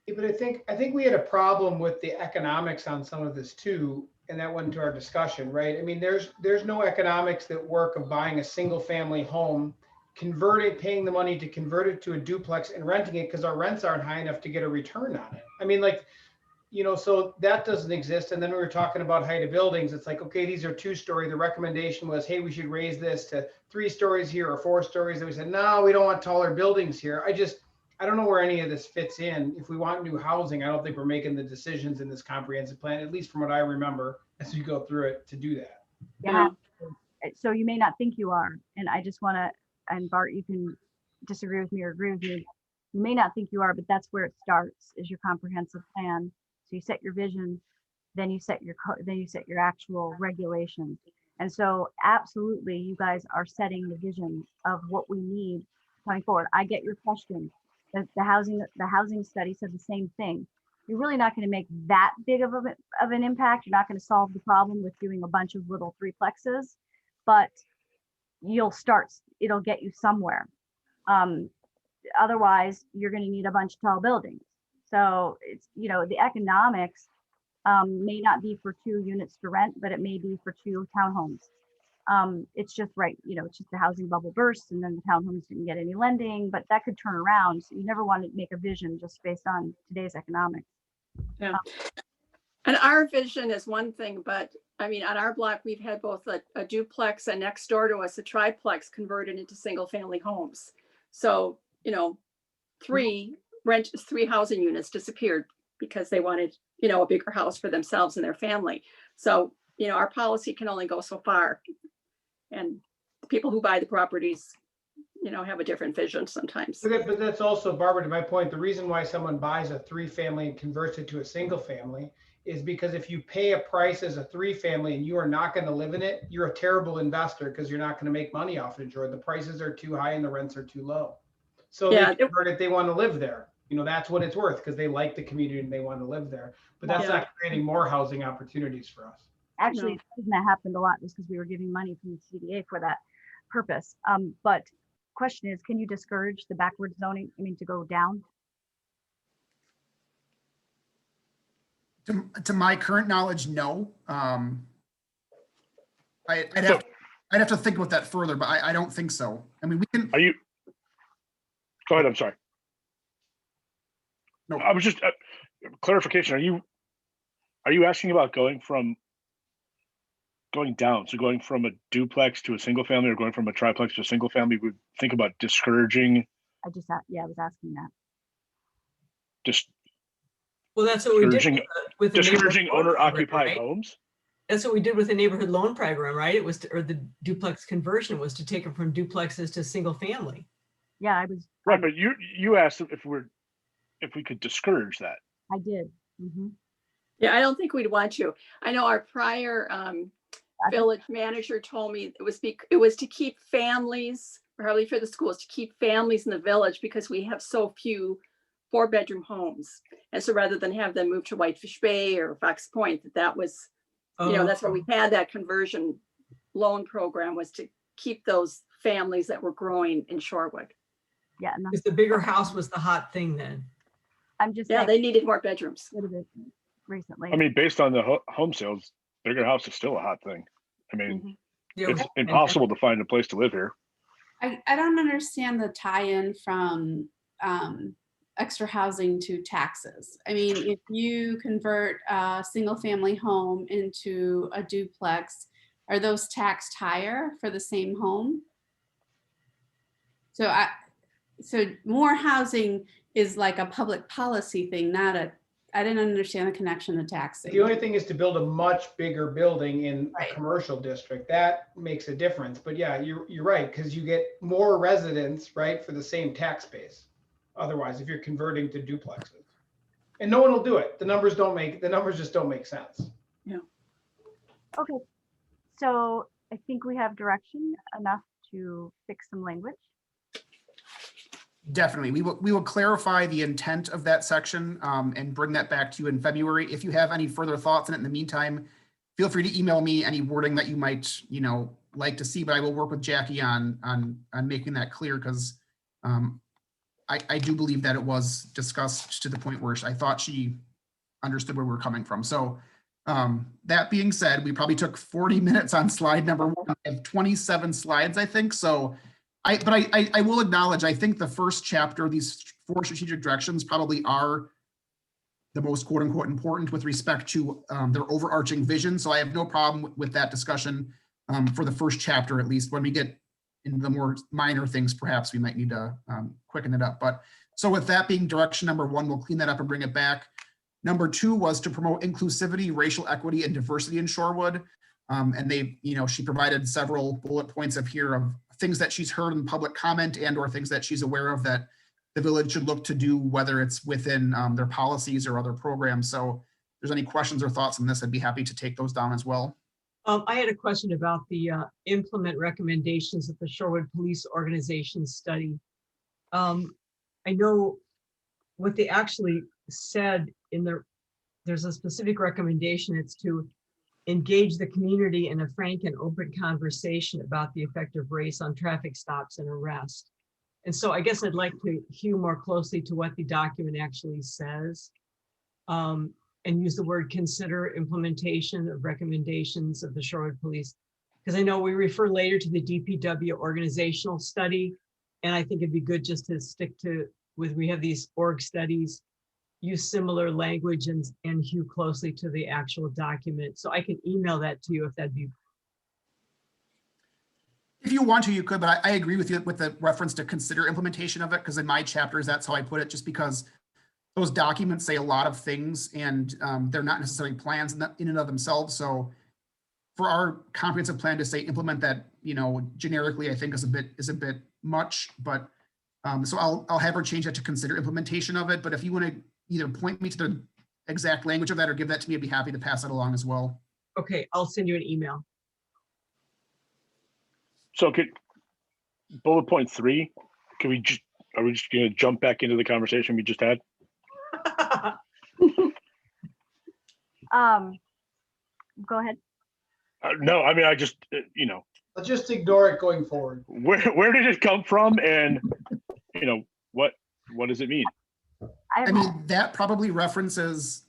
Yeah, but I think we had a problem with the economics on some of this too, and that went into our discussion, right? I mean, there's no economics that work of buying a single family home, paying the money to convert it to a duplex and renting it because our rents aren't high enough to get a return on it. I mean, like, you know, so that doesn't exist. And then we were talking about height of buildings. It's like, okay, these are 2-story. The recommendation was, hey, we should raise this to 3 stories here or 4 stories. And we said, no, we don't want taller buildings here. I don't know where any of this fits in. If we want new housing, I don't think we're making the decisions in this comprehensive plan, at least from what I remember as you go through it, to do that. Yeah. So you may not think you are. And I just want to, and Bart, you can disagree with me or agree with me. You may not think you are, but that's where it starts, is your comprehensive plan. So you set your vision, then you set your actual regulations. And so absolutely, you guys are setting the vision of what we need going forward. I get your question. The housing study said the same thing. You're really not going to make that big of an impact. You're not going to solve the problem with doing a bunch of little threeplexes, but it'll get you somewhere. Otherwise, you're going to need a bunch of tall buildings. So it's, you know, the economics may not be for 2 units to rent, but it may be for 2 townhomes. It's just right, you know, it's just the housing bubble bursts and then the townhomes didn't get any lending, but that could turn around. So you never want to make a vision just based on today's economics. Yeah. And our vision is one thing, but I mean, on our block, we've had both a duplex and next door to us, a triplex converted into single family homes. So, you know, 3 housing units disappeared because they wanted, you know, a bigger house for themselves and their family. So, you know, our policy can only go so far. And people who buy the properties, you know, have a different vision sometimes. But that's also, Barbara, to my point, the reason why someone buys a 3-family and converts it to a single family is because if you pay a price as a 3-family and you are not going to live in it, you're a terrible investor because you're not going to make money off it, or the prices are too high and the rents are too low. So they convert it, they want to live there. You know, that's what it's worth because they like the community and they want to live there. But that's not creating more housing opportunities for us. Actually, that happened a lot was because we were giving money from the CDA for that purpose. But question is, can you discourage the backward zoning? I mean, to go down? To my current knowledge, no. I'd I'd have to think about that further, but I don't think so. I mean, we can, Are you? Go ahead, I'm sorry. No. I was just, clarification, are you asking about going down, so going from a duplex to a single family or going from a triplex to a single family? We think about discouraging, I was asking that. just Well, that's what we did discouraging, with the discouraging neighborhood loan owner program, occupied right? homes. That's what we did with the neighborhood loan program, right? It was, or the duplex conversion was to take it from duplexes to single family. Yeah, I was. Right, but you asked if we could discourage that. I did. Mhm. Yeah, I don't think we'd want to. I know our prior village manager told me it was to keep families, probably for the schools, to keep families in the village because we have so few 4-bedroom homes. And so rather than have them move to Whitefish Bay or Fox Point, that was, that's why we had that conversion loan program, was to keep those families that were growing in Shorewood. Yeah. Because the bigger house was the hot thing then. I'm just Yeah, saying they needed more bedrooms. a little bit recently. I mean, based on the home sales, bigger house is still a hot thing. I mean, Mhm. Yeah, it's impossible to find a place to live here. I don't understand the tie-in from extra housing to taxes. I mean, if you convert a single-family home into a duplex, are those taxed higher for the same home? So more housing is like a public policy thing, I didn't understand the connection to taxing. The only thing is to build a much bigger building in Right. a commercial district. That makes a difference. But yeah, you're right, because you get more residents, right, for the same tax base. Otherwise, if you're converting to duplexes. And no one will do it. The numbers just don't make sense. Okay. So I think we have direction enough to fix some language. definitely, we will clarify the intent of that section and bring that back to you in February. If you have any further thoughts in it in the meantime, feel free to email me any wording that you might, like to see, but I will work with Jackie on making that clear, because I do believe that it was discussed to the point where I thought she understood where we're coming from. So that being said, we probably took 40 minutes on slide number 1. I have 27 slides, I think. So I will acknowledge, I think the first chapter, these 4 strategic directions, probably are the most quote unquote important with respect to their overarching vision. So I have no problem with that discussion for the first chapter, at least. When we get into the more minor things, perhaps we might need to quicken it up. But so with that being direction number 1, we'll clean that up and bring it back. Number 2 was to promote inclusivity, racial equity, and diversity in Shorewood. And she provided several bullet points of things that she's heard in public comment and or things that she's aware of that the village should look to do, whether it's within their policies or other programs. So if there's any questions or thoughts on this, I'd be happy to take those down as well. I had a question about the implement recommendations of the Shorewood Police Organization study. I know what they actually said there's a specific recommendation. It's to engage the community in a frank and open conversation about the effect of race on traffic stops and arrests. And so I guess I'd like to hew more closely to what the document actually says, and use the word consider implementation of recommendations of the Shorewood Police. Because I know we refer later to the DPW organizational study, and I think it'd be good just to stick to we have these org studies, use similar language and hew closely to the actual document. So I can email that to you if that'd be. If you want to, you could, but I agree with you with the reference to consider implementation of it, because in my chapters, that's how I put it, just because those documents say a lot of things and they're not necessarily plans in and of themselves. So for our comprehensive plan to say implement that, generically, I think is a bit much, but so I'll have her change that to consider implementation of it. But if you want to either point me to the exact language of that or give that to me, I'd be happy to pass it along as well. Okay, I'll send you an email. So bullet point 3, are we just going to jump back into the conversation we just had? Go ahead. No, I mean, I just, Let's just ignore it going forward. where did it come from, and what does it mean? I mean, that probably references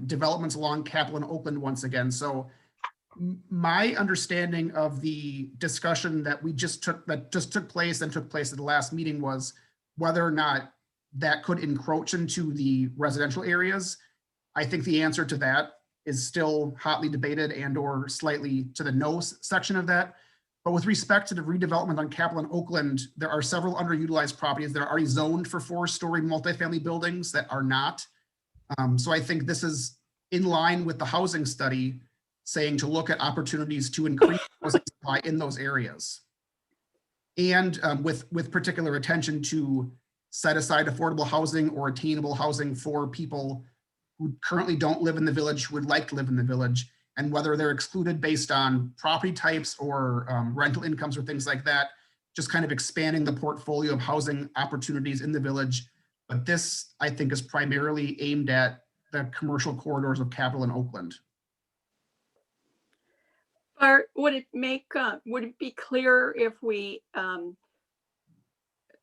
developments along Capitol and Oakland once again. So My understanding of the discussion that took place at the last meeting was whether or not that could encroach into the residential areas. I think the answer to that is still hotly debated and or slightly to the no section of that. But with respect to the redevelopment on Capitol and Oakland, there are several underutilized properties that are already zoned for 4-story multifamily buildings that are not. So I think this is in line with the housing study saying to look at opportunities to increase housing supply in those areas. And with particular attention to set aside affordable housing or attainable housing for people who currently don't live in the village, who would like to live in the village, and whether they're excluded based on property types or rental incomes or things like that, just kind of expanding the portfolio of housing opportunities in the village. But this, I think, is primarily aimed at the commercial corridors of Capitol and Oakland. Bart, would it be clearer if we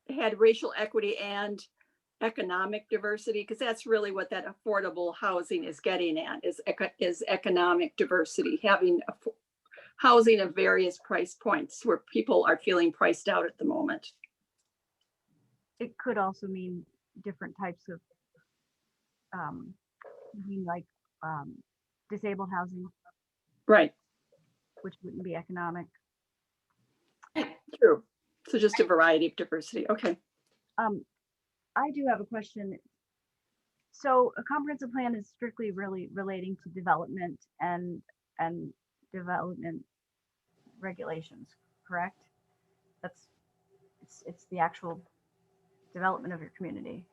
had racial equity and economic diversity? Because that's really what that affordable housing is getting at, is economic diversity, having housing of various price points where people are feeling priced out at the moment. It could also mean different types of, disabled housing, Right. which wouldn't be economic. True. So just a variety of diversity. Okay. I do have a question. So a comprehensive plan is strictly really relating to development and development regulations, correct? It's the actual development of your community.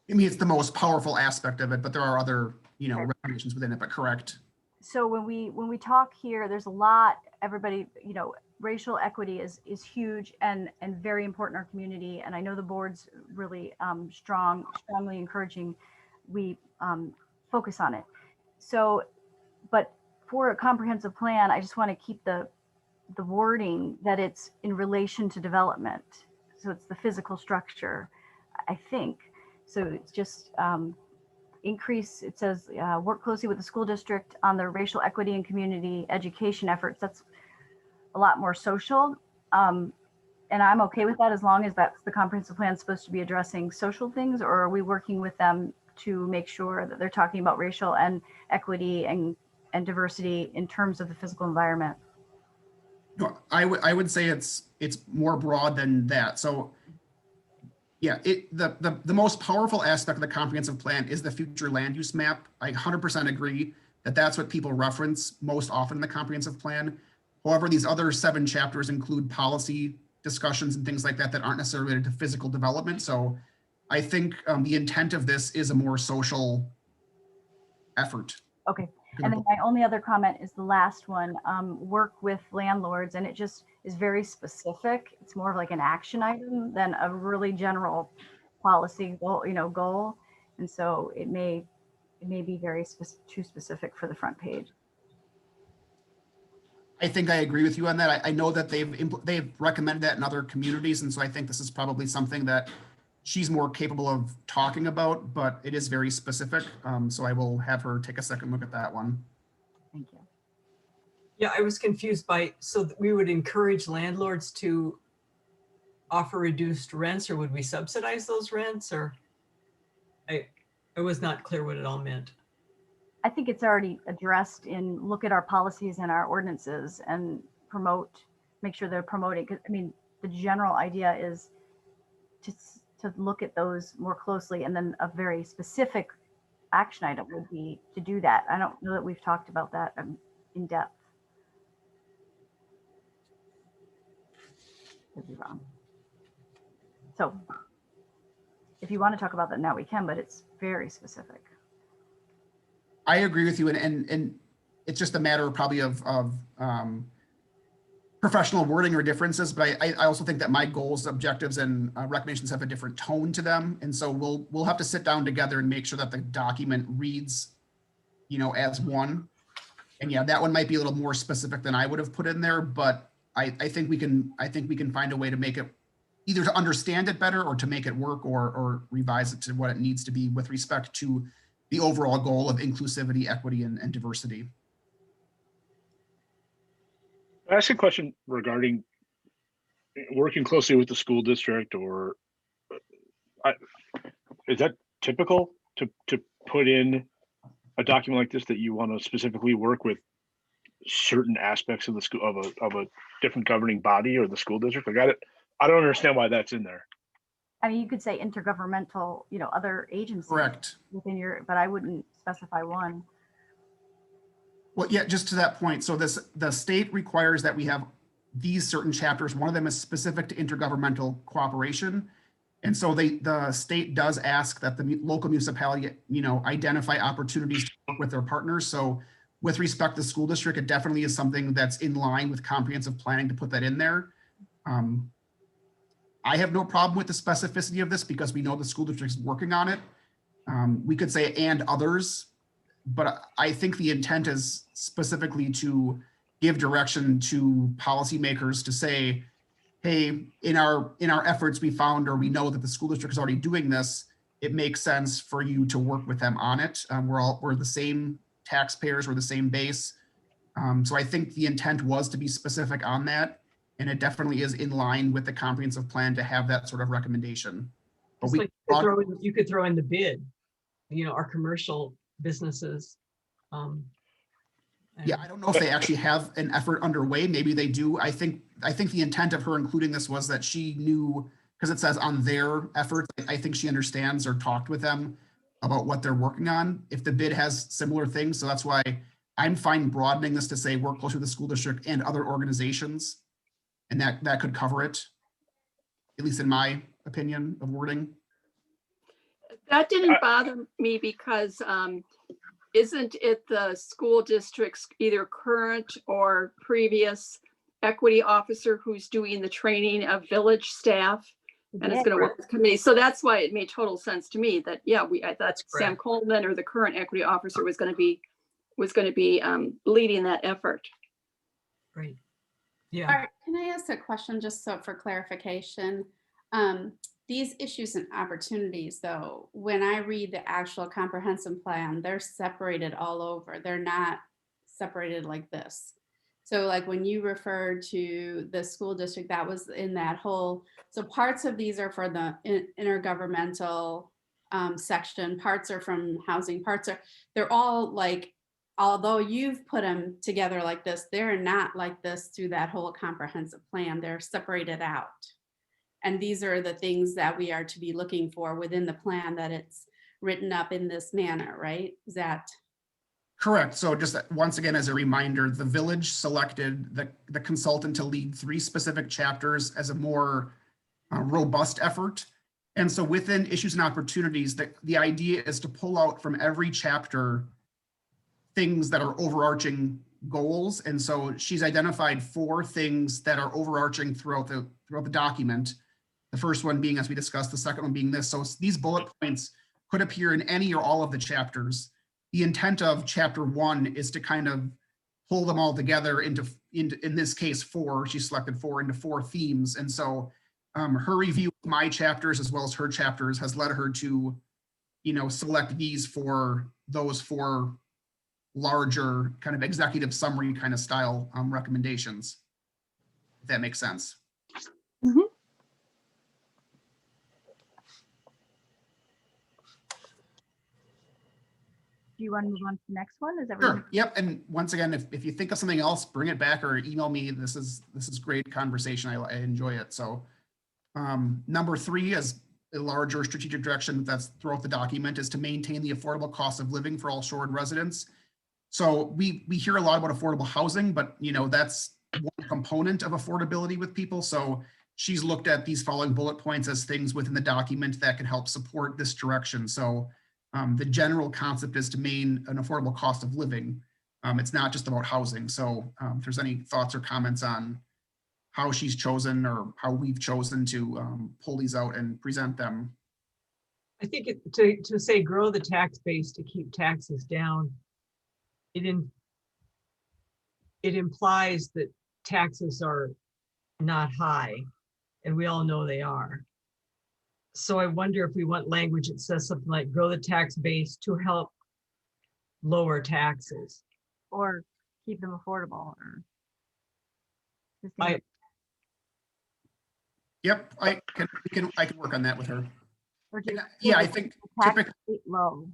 I mean, it's the most powerful aspect of it, but there are other, regulations within it, but correct. So when we talk here, there's a lot, everybody, racial equity is huge and very important in our community. And I know the board's really strongly encouraging we focus on it. So, but for a comprehensive plan, I just want to keep the wording that it's in relation to development. So it's the physical structure, I think. So it's just increase, it says work closely with the school district on the racial equity and community education efforts. That's a lot more social. And I'm okay with that as long as that's the comprehensive plan is supposed to be addressing social things, or are we working with them to make sure that they're talking about racial and equity and diversity in terms of the physical environment? No, I would say it's more broad than that. So yeah, the most powerful aspect of the comprehensive plan is the future land use map. I 100% agree that that's what people reference most often in the comprehensive plan. However, these other 7 chapters include policy discussions and things like that that aren't necessarily related to physical development. So I think the intent of this is a more social effort. Okay. And then my only other comment is the last one, work with landlords, and it just is very specific. It's more of like an action item than a really general policy goal. And so it may be very too specific for the front page. I think I agree with you on that. I know that they've recommended that in other communities, and so I think this is probably something that she's more capable of talking about, but it is very specific. So I will have her take a second look at that one. Thank you. Yeah, I was confused so that we would encourage landlords to offer reduced rents, or would we subsidize those rents? Or I was not clear what it all meant. I think it's already addressed in look at our policies and our ordinances and make sure they're promoting. I mean, the general idea is to look at those more closely, and then a very specific action item would be to do that. I don't know that we've talked about that in depth. Could be wrong. So if you want to talk about that now, we can, but it's very specific. I agree with you, and it's just a matter probably of professional wording or differences, but I also think that my goals, objectives, and recommendations have a different tone to them, and so we'll have to sit down together and make sure that the document reads, as one. And yeah, that one might be a little more specific than I would have put in there, but I think we can find a way to make it either to understand it better or to make it work or revise it to what it needs to be with respect to the overall goal of inclusivity, equity, and diversity. I ask a question regarding working closely with the school district, or is that typical to put in a document like this, that you want to specifically work with certain aspects of the school of a different governing body or the school district? I don't understand why that's in there. I mean, you could say intergovernmental, other agencies. Correct. Within but I wouldn't specify one. Well, yeah, just to that point. So the state requires that we have these certain chapters. One of them is specific to intergovernmental cooperation. And so the state does ask that the local municipality, identify opportunities to work with their partners. So with respect to the school district, it definitely is something that's in line with comprehensive planning to put that in there. I have no problem with the specificity of this because we know the school district is working on it. We could say and others, but I think the intent is specifically to give direction to policymakers to say, hey, in our efforts, we found, or we know that the school district is already doing this. It makes sense for you to work with them on it. We're the same taxpayers, we're the same base. So I think the intent was to be specific on that. And it definitely is in line with the comprehensive plan to have that sort of recommendation. But It's like you could throw in the bid, our commercial businesses. Yeah, I don't know if they actually have an effort underway. Maybe they do. I think the intent of her including this was that she knew, because it says on their efforts, I think she understands or talked with them about what they're working on. If the bid has similar things, so that's why I'm fine broadening this to say work close with the school district and other organizations. And that could cover it, at least in my opinion of wording. That didn't bother me because isn't it the school district's either current or previous equity officer who's doing the training of village staff and it's going to work with committee? So that's why it made total sense to me that, I thought Sam Coleman or the current equity officer was going to be leading that effort. Right. Yeah. Art, can I ask a question just for clarification? These issues and opportunities, though, when I read the actual comprehensive plan, they're separated all over. They're not separated like this. So like when you referred to the school district, that was in that whole, so parts of these are for the intergovernmental section, parts are from housing, they're all like, although you've put them together like this, they're not like this through that whole comprehensive plan. They're separated out. And these are the things that we are to be looking for within the plan, that it's written up in this manner, right? Is that? Correct. So just once again, as a reminder, the village selected the consultant to lead 3 specific chapters as a more robust effort. And so within issues and opportunities, the idea is to pull out from every chapter things that are overarching goals. And so she's identified 4 things that are overarching throughout the document. The first one being, as we discussed, the second one being this. So these bullet points could appear in any or all of the chapters. The intent of chapter 1 is to kind of pull them all together into in this case 4, she selected 4 into 4 themes. And so her review of my chapters as well as her chapters has led her to, select these for those 4 larger kind of executive summary kind of style recommendations, if that makes sense. Mm-hmm. Do you want to move on to the next one? Is everyone? Sure. Yep. And once again, if you think of something else, bring it back or email me. This is great conversation. I enjoy it. So number 3 is a larger strategic direction that's throughout the document, is to maintain the affordable cost of living for all Shorewood residents. So we hear a lot about affordable housing, but that's one component of affordability with people. So she's looked at these following bullet points as things within the document that can help support this direction. So the general concept is to maintain an affordable cost of living. It's not just about housing. So if there's any thoughts or comments on how she's chosen or how we've chosen to pull these out and present them. I think to say grow the tax base to keep taxes down, it implies that taxes are not high, and we all know they are. So I wonder if we want language that says something like grow the tax base to help lower taxes. Or keep them affordable. Or I- Yep, I can work on that with her. Or just Yeah, I keep think the tax typically, rate low,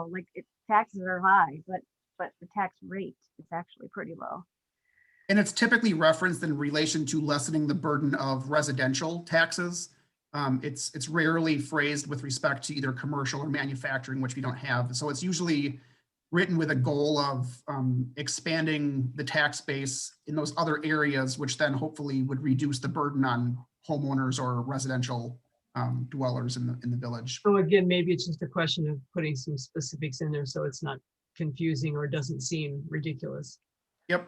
like taxes are high, but the tax rate is actually pretty low. and it's typically referenced in relation to lessening the burden of residential taxes. It's rarely phrased with respect to either commercial or manufacturing, which we don't have. So it's usually written with a goal of expanding the tax base in those other areas, which then hopefully would reduce the burden on homeowners or residential dwellers in the village. So again, maybe it's just a question of putting some specifics in there so it's not confusing or doesn't seem ridiculous. Yep.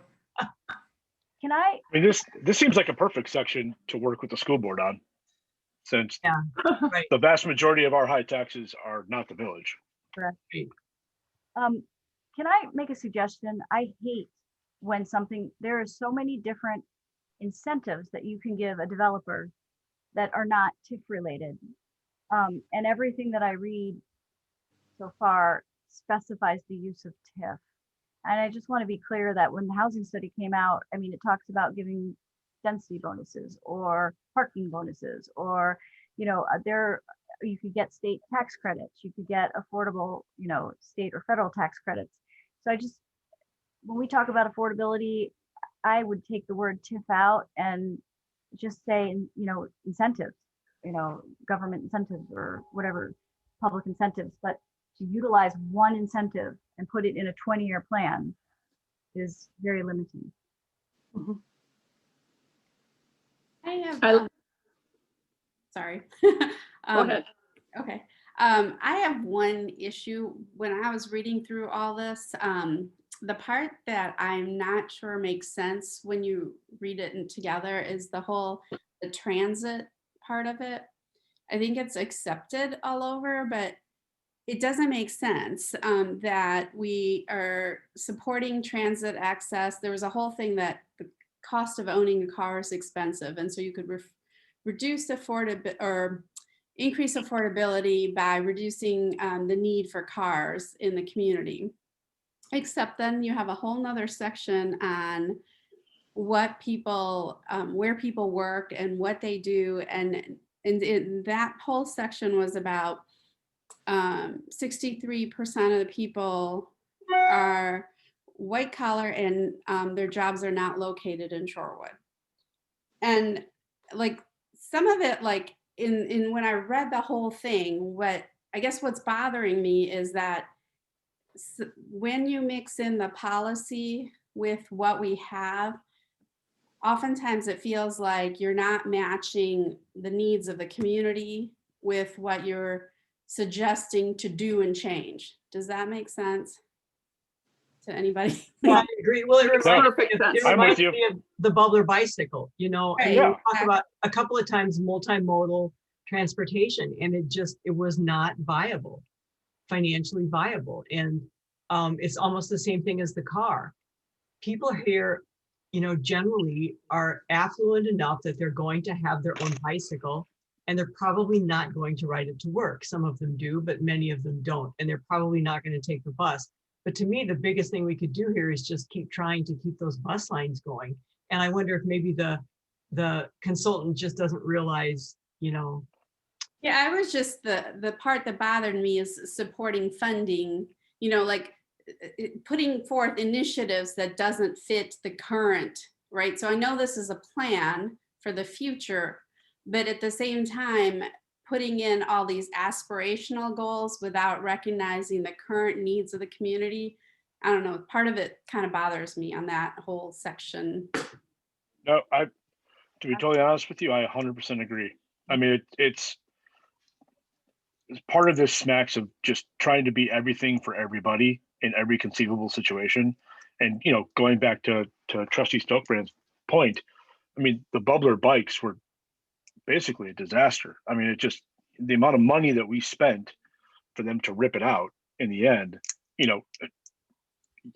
Can I, I mean, this seems like a perfect section to work with the school board on, since Yeah, right. the vast majority of our high taxes are not the village. can I make a suggestion? I hate when there are so many different incentives that you can give a developer that are not TIF related. And everything that I read so far specifies the use of TIF. And I just want to be clear that when the housing study came out, I mean, it talks about giving density bonuses or parking bonuses, or, you could get state tax credits, you could get affordable, state or federal tax credits. So when we talk about affordability, I would take the word TIF out and just say, incentives, government incentives or whatever, public incentives, but to utilize one incentive and put it in a 20-year plan is very limiting. I have, I- sorry. Go ahead. Okay. I have one issue when I was reading through all this. The part that I'm not sure makes sense when you read it together is the transit part of it. I think it's accepted all over, but it doesn't make sense that we are supporting transit access. There was a whole thing that the cost of owning a car is expensive, and so you could reduce affordability or increase affordability by reducing the need for cars in the community. Except then you have a whole nother section on what people, where people work and what they do. And that whole section was about 63% of the people are white collar and their jobs are not located in Shorewood. And like some of it, like in when I read the whole thing, what's bothering me is that when you mix in the policy with what we have, oftentimes it feels like you're not matching the needs of the community with what you're suggesting to do and change. Does that make sense to anybody? Yeah, I agree. Well, it I'm reminds with you. me of the bubbler bicycle, and Right. we Yeah. talk about a couple of times multimodal transportation, and it was not viable, financially viable. And it's almost the same thing as the car. People here, generally are affluent enough that they're going to have their own bicycle, and they're probably not going to ride it to work. Some of them do, but many of them don't. And they're probably not going to take the bus. But to me, the biggest thing we could do here is just keep trying to keep those bus lines going. And I wonder if maybe the consultant just doesn't realize, Yeah, I was just the part that bothered me is supporting funding, like putting forth initiatives that doesn't fit the current, right? So I know this is a plan for the future, but at the same time, putting in all these aspirational goals without recognizing the current needs of the community. I don't know, part of it kind of bothers me on that whole section. No, to be totally honest with you, I 100% agree. I mean, it's part of this smacks of just trying to be everything for everybody in every conceivable situation. And, going back to Trustee Stokebrand's point, I mean, the bubbler bikes were basically a disaster. I mean, the amount of money that we spent for them to rip it out in the end,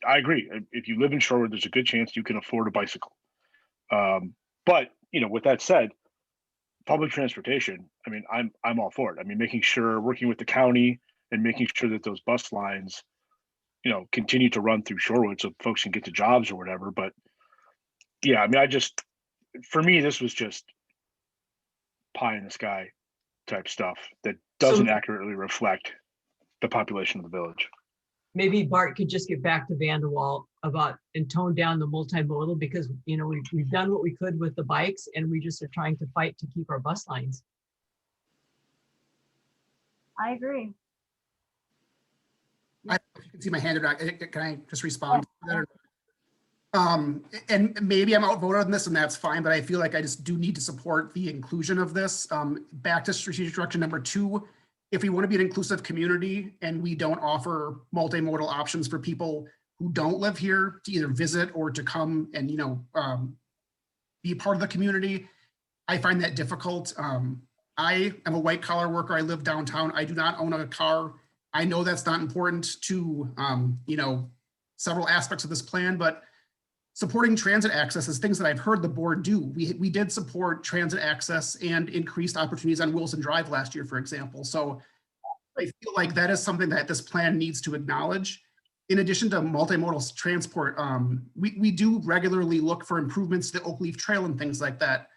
I agree. If you live in Shorewood, there's a good chance you can afford a bicycle. But, with that said, public transportation, I mean, I'm all for it. I mean, making sure, working with the county and making sure that those bus lines, continue to run through Shorewood so folks can get to jobs or whatever. But yeah, I mean, for me, this was just pie in the sky type stuff that doesn't accurately reflect the population of the village. Maybe Bart could just get back to Vanderwall about and tone down the multimodal, because we've done what we could with the bikes, and we just are trying to fight to keep our bus lines. I agree. If you can see my hand, or not, can I just respond to that? And maybe I'm outvoted on this, and that's fine, but I feel like I just do need to support the inclusion of this. Back to strategic direction number 2, if we want to be an inclusive community and we don't offer multimodal options for people who don't live here to either visit or to come and be part of the community, I find that difficult. I am a white collar worker. I live downtown. I do not own a car. I know that's not important to several aspects of this plan, but supporting transit access is things that I've heard the board do. We did support transit access and increased opportunities on Wilson Drive last year, for example. So I feel like that is something that this plan needs to acknowledge. In addition to multimodal transport, we do regularly look for improvements to the Oak Leaf Trail and things like that.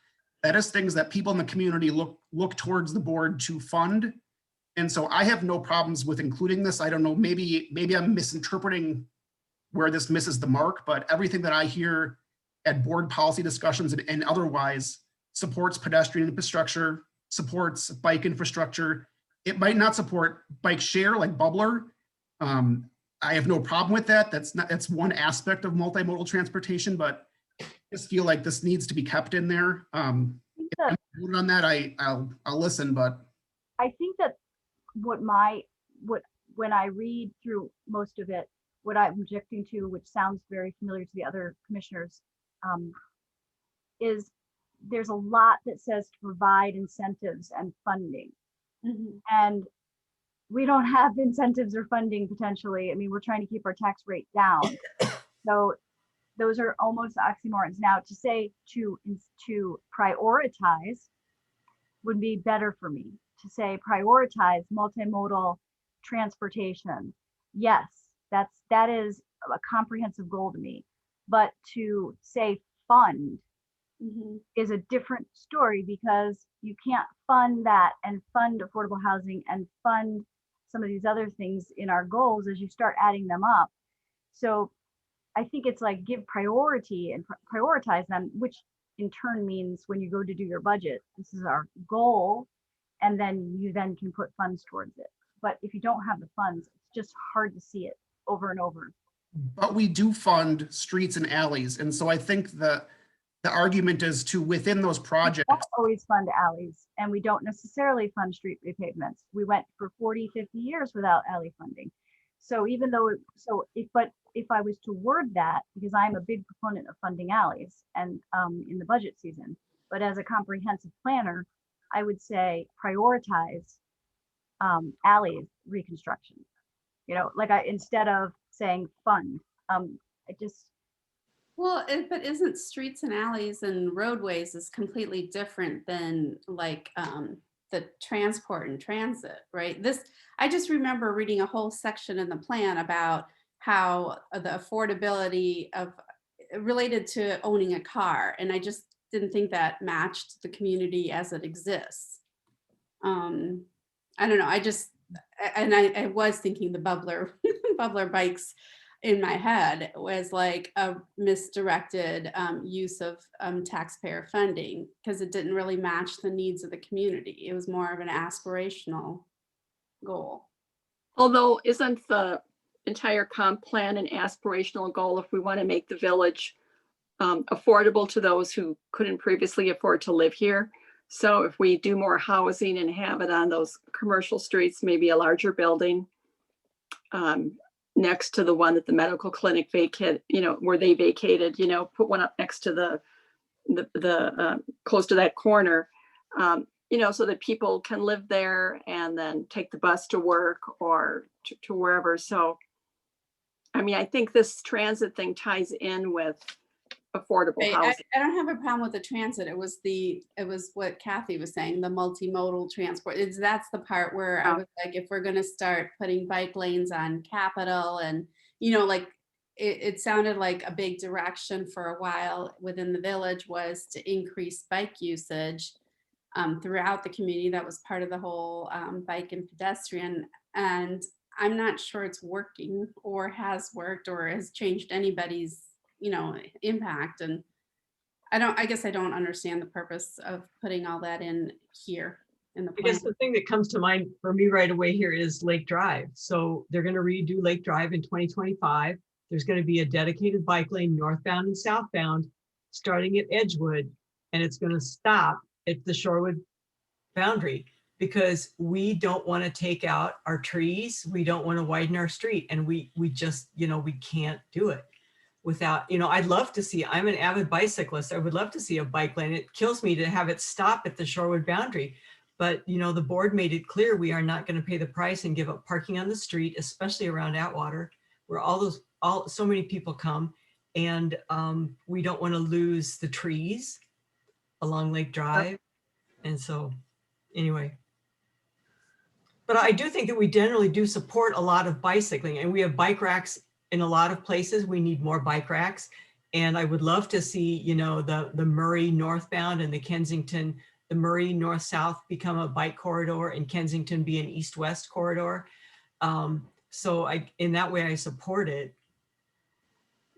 That is things that people in the community look towards the board to fund. And so I have no problems with including this. I don't know, maybe I'm misinterpreting where this misses the mark, but everything that I hear at board policy discussions and otherwise supports pedestrian infrastructure, supports bike infrastructure. It might not support bike share like Bubbler. I have no problem with that. That's one aspect of multimodal transportation, but I just feel like this needs to be kept in there. If I'm voted on that, I'll listen, but I think that when I read through most of it, what I'm objecting to, which sounds very familiar to the other commissioners, is there's a lot that says to provide incentives and funding. Mhm. And we don't have incentives or funding potentially. I mean, we're trying to keep our tax rate down. So those are almost oxymorons. Now to say to prioritize would be better for me. To say prioritize multimodal transportation. Yes, that is a comprehensive goal to me. But to say fund is a different story, because you can't fund that and fund affordable housing and fund some of these other things in our goals as you start adding them up. So I think it's like give priority and prioritize them, which in turn means when you go to do your budget, this is our goal, and then you then can put funds towards it. But if you don't have the funds, it's just hard to see it over and over. But we do fund streets and alleys. And so I think the argument is to, within those projects. We don't always fund alleys, and we don't necessarily fund street repavements. We went for 40, 50 years without alley funding. So even though, if I was to word that, because I'm a big proponent of funding alleys and in the budget season, but as a comprehensive planner, I would say prioritize alley reconstruction. Instead of saying fund, but isn't streets and alleys and roadways is completely different than like the transport and transit, right? I just remember reading a whole section in the plan about how the affordability of related to owning a car, and I just didn't think that matched the community as it exists. I don't know. I was thinking the bubbler bikes in my head was like a misdirected use of taxpayer funding, because it didn't really match the needs of the community. It was more of an aspirational goal. Although isn't the entire comp plan an aspirational goal if we want to make the village affordable to those who couldn't previously afford to live here? So if we do more housing and have it on those commercial streets, maybe a larger building next to the one that the medical clinic vacated, where they vacated, put one up next to the close to that corner, so that people can live there and then take the bus to work or to wherever. So, I think this transit thing ties in with affordable housing. I don't have a problem with the transit. It was what Kathy was saying, the multimodal transport. That's the part where I was like, if we're going to start putting bike lanes on Capitol and, like it sounded like a big direction for a while within the village was to increase bike usage throughout the community. That was part of the whole bike and pedestrian. And I'm not sure it's working or has worked or has changed anybody's, impact. And I guess I don't understand the purpose of putting all that in here in the I plan. guess the thing that comes to mind for me right away here is Lake Drive. So they're going to redo Lake Drive in 2025. There's going to be a dedicated bike lane northbound and southbound starting at Edgewood, and it's going to stop at the Shorewood boundary because we don't want to take out our trees. We don't want to widen our street, and we just, we can't do it without, I'd love to see, I'm an avid bicyclist. I would love to see a bike lane. It kills me to have it stop at the Shorewood boundary. But, the board made it clear we are not going to pay the price and give up parking on the street, especially around Atwater, where so many people come. And we don't want to lose the trees along Lake Drive. And so anyway. But I do think that we generally do support a lot of bicycling, and we have bike racks in a lot of places. We need more bike racks. And I would love to see, the Murray northbound and the Murray north-south become a bike corridor and Kensington be an east-west corridor. So in that way, I support it.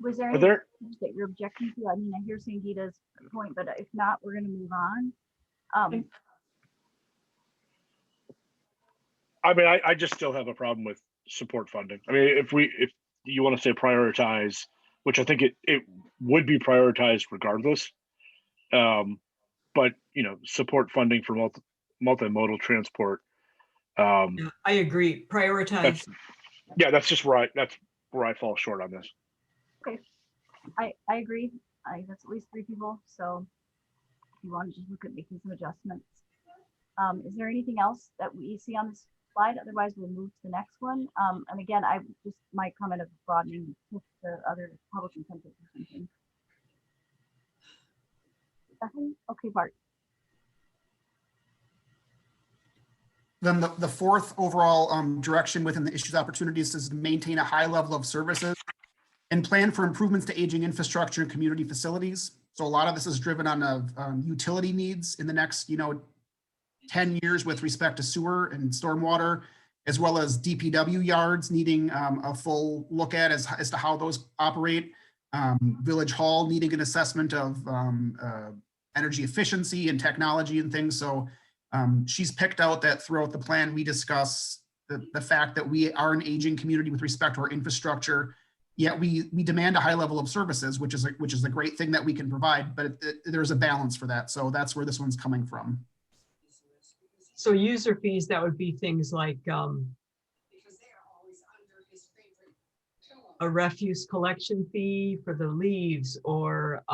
Was there anything that you're objecting to? I mean, I hear Sangeeta's point, but if not, we're going to move on. I just still have a problem with support funding. I mean, if you want to say prioritize, which I think it would be prioritized regardless. But support funding for multimodal transport. Yeah, I agree. Prioritize. That's just where I fall short on this. Okay, I agree. That's at least 3 people. So if you want to just look at making some adjustments. Is there anything else that we see on this slide? Otherwise, we'll move to the next one. And again, I just my comment of broadening to other public incentives or something. Okay, Bart. Then the fourth overall direction within the issues opportunities is to maintain a high level of services and plan for improvements to aging infrastructure and community facilities. So a lot of this is driven on utility needs in the next 10 years with respect to sewer and stormwater, as well as DPW yards needing a full look at as to how those operate. Village Hall needing an assessment of energy efficiency and technology and things. So she's picked out that throughout the plan, we discuss the fact that we are an aging community with respect to our infrastructure, yet we demand a high level of services, which is a great thing that we can provide, but there's a balance for that. So that's where this one's coming from. So user fees, that would be things like a refuse collection fee for the leaves or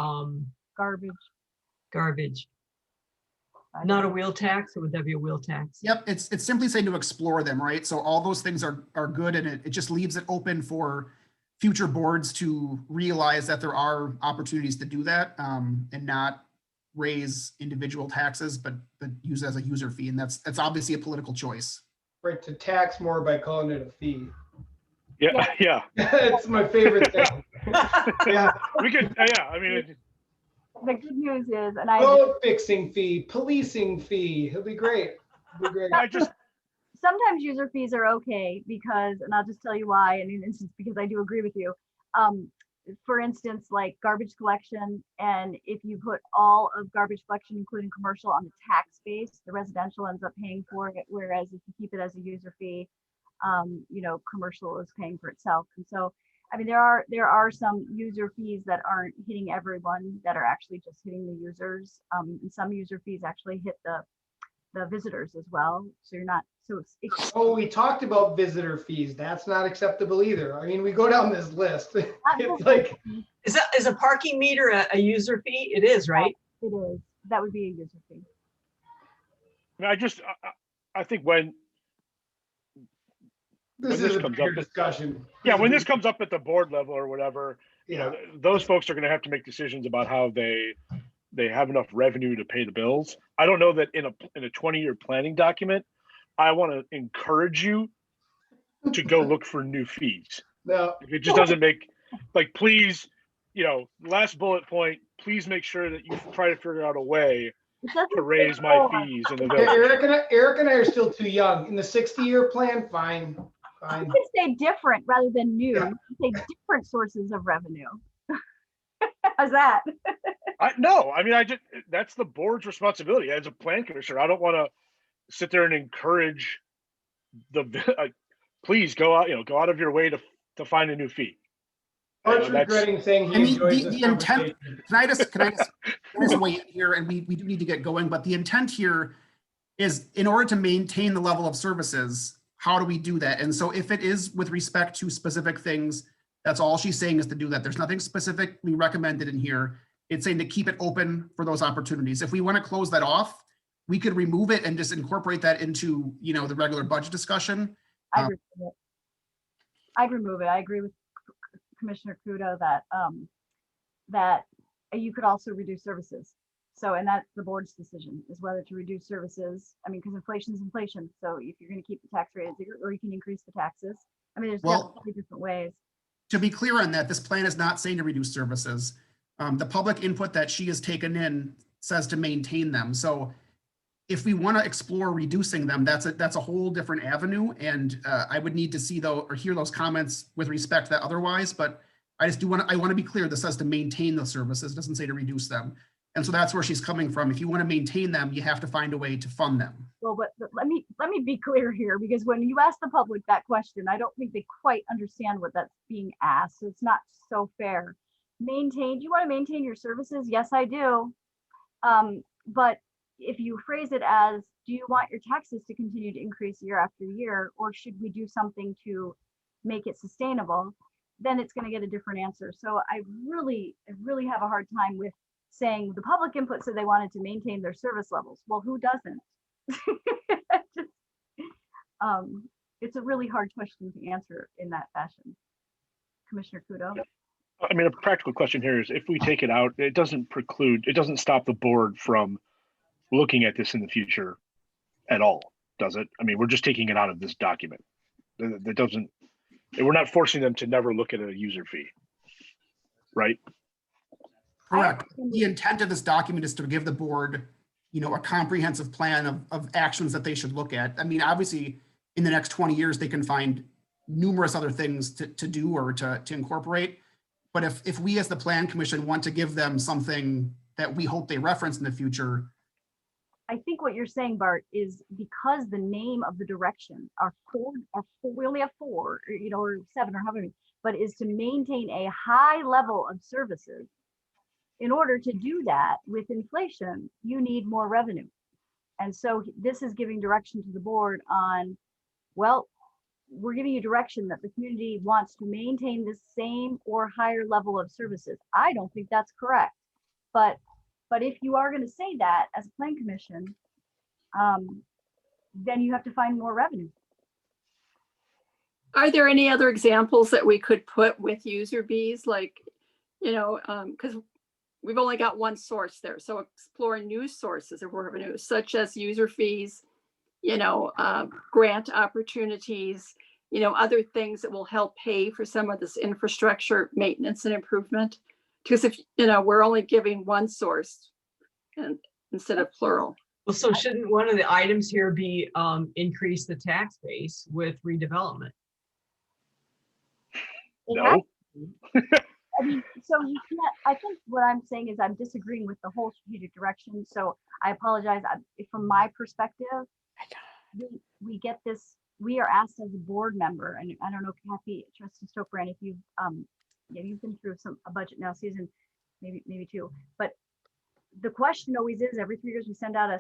garbage. Not a wheel tax, or would that be a wheel tax? Yep, it's simply saying to explore them, right? So all those things are good, and it just leaves it open for future boards to realize that there are opportunities to do that and not raise individual taxes, but use it as a user fee, and that's obviously a political choice. Right, to tax more by calling it a fee. Yeah. It's my favorite thing. Yeah. We could, I mean. The good news is, and road fixing fee, policing fee. It'll be great. It'll be great. Sometimes user fees are okay because, and I'll just tell you why, in an instance, because I do agree with you. For instance, like garbage collection, and if you put all of garbage collection, including commercial, on the tax base, the residential ends up paying for it, whereas if you keep it as a user fee, commercial is paying for itself. And so, I mean, there are some user fees that aren't hitting everyone, that are actually just hitting the users. And some user fees actually hit the visitors as well. So you're not, oh, we talked about visitor fees. That's not acceptable either. I mean, we go down this list. It's like, is a parking meter a user fee? It is, right? It is. That would be a user fee. I think when this is a bigger discussion. Yeah, when this comes up at the board level or whatever, those folks are going to have to make decisions about how they have enough revenue to pay the bills. I don't know that in a 20-year planning document, I want to encourage you to go look for new fees. No, it just doesn't make like, please, last bullet point, please make sure that you try to figure out a way It doesn't to say raise my more. fees in the Yeah, village. Eric and I are still too young. In the 60-year plan, fine. You could say different rather than new. Yeah. You could say different sources of revenue. How's that? No, I mean, that's the board's responsibility as a plan commissioner. I don't want to sit there and encourage please go out of your way to find a new fee. Art's regretting saying he I mean, enjoys the this intent, conversation. can I just wait here, and we do need to get going, but the intent here is in order to maintain the level of services, how do we do that? And so if it is with respect to specific things, that's all she's saying is to do that. There's nothing specifically recommended in here. It's saying to keep it open for those opportunities. If we want to close that off, we could remove it and just incorporate that into, the regular budget discussion. I'd remove it. I'd remove it. I agree with Commissioner Kudo that you could also reduce services. So, and that's the board's decision is whether to reduce services. I mean, because inflation is inflation. So if you're going to keep the tax rate, or you can increase the taxes. I mean, there's definitely different ways. To be clear on that, this plan is not saying to reduce services. The public input that she has taken in says to maintain them. So if we want to explore reducing them, that's a whole different avenue. And I would need to see or hear those comments with respect to that otherwise, but I want to be clear, this says to maintain the services, it doesn't say to reduce them. And so that's where she's coming from. If you want to maintain them, you have to find a way to fund them. Well, but let me be clear here, because when you ask the public that question, I don't think they quite understand what that's being asked. So it's not so fair. Do you want to maintain your services? Yes, I do. But if you phrase it as, do you want your taxes to continue to increase year after year, or should we do something to make it sustainable? Then it's going to get a different answer. So I really have a hard time with saying the public input said they wanted to maintain their service levels. Well, who doesn't? It's a really hard question to answer in that fashion. Commissioner Kudo? I mean, a practical question here is if we take it out, it doesn't stop the board from looking at this in the future at all, does it? I mean, we're just taking it out of this document. We're not forcing them to never look at a user fee, right? Correct. The intent of this document is to give the board, a comprehensive plan of actions that they should look at. I mean, obviously, in the next 20 years, they can find numerous other things to do or to incorporate. But if we as the Plan Commission want to give them something that we hope they reference in the future. I think what you're saying, Bart, is because the name of the direction we only have 4, or 7 or however many, but is to maintain a high level of services. In order to do that with inflation, you need more revenue. And so this is giving direction to the board on, well, we're giving you direction that the community wants to maintain the same or higher level of services. I don't think that's correct. But if you are going to say that as a plan commission, then you have to find more revenue. Are there any other examples that we could put with user fees? Like, because we've only got one source there. So explore new sources of revenue, such as user fees, grant opportunities, other things that will help pay for some of this infrastructure maintenance and improvement. Because if, we're only giving one source instead of plural. Well, so shouldn't one of the items here be increase the tax base with redevelopment? No. I mean, so you can't, I think what I'm saying is I'm disagreeing with the whole strategic direction. So I apologize. From my perspective, we get this, we are asked as a board member, and I don't know, Kathy, Trustee Stokebrand, if you've been through a budget now season, maybe 2, but the question always is every 3 years we send out a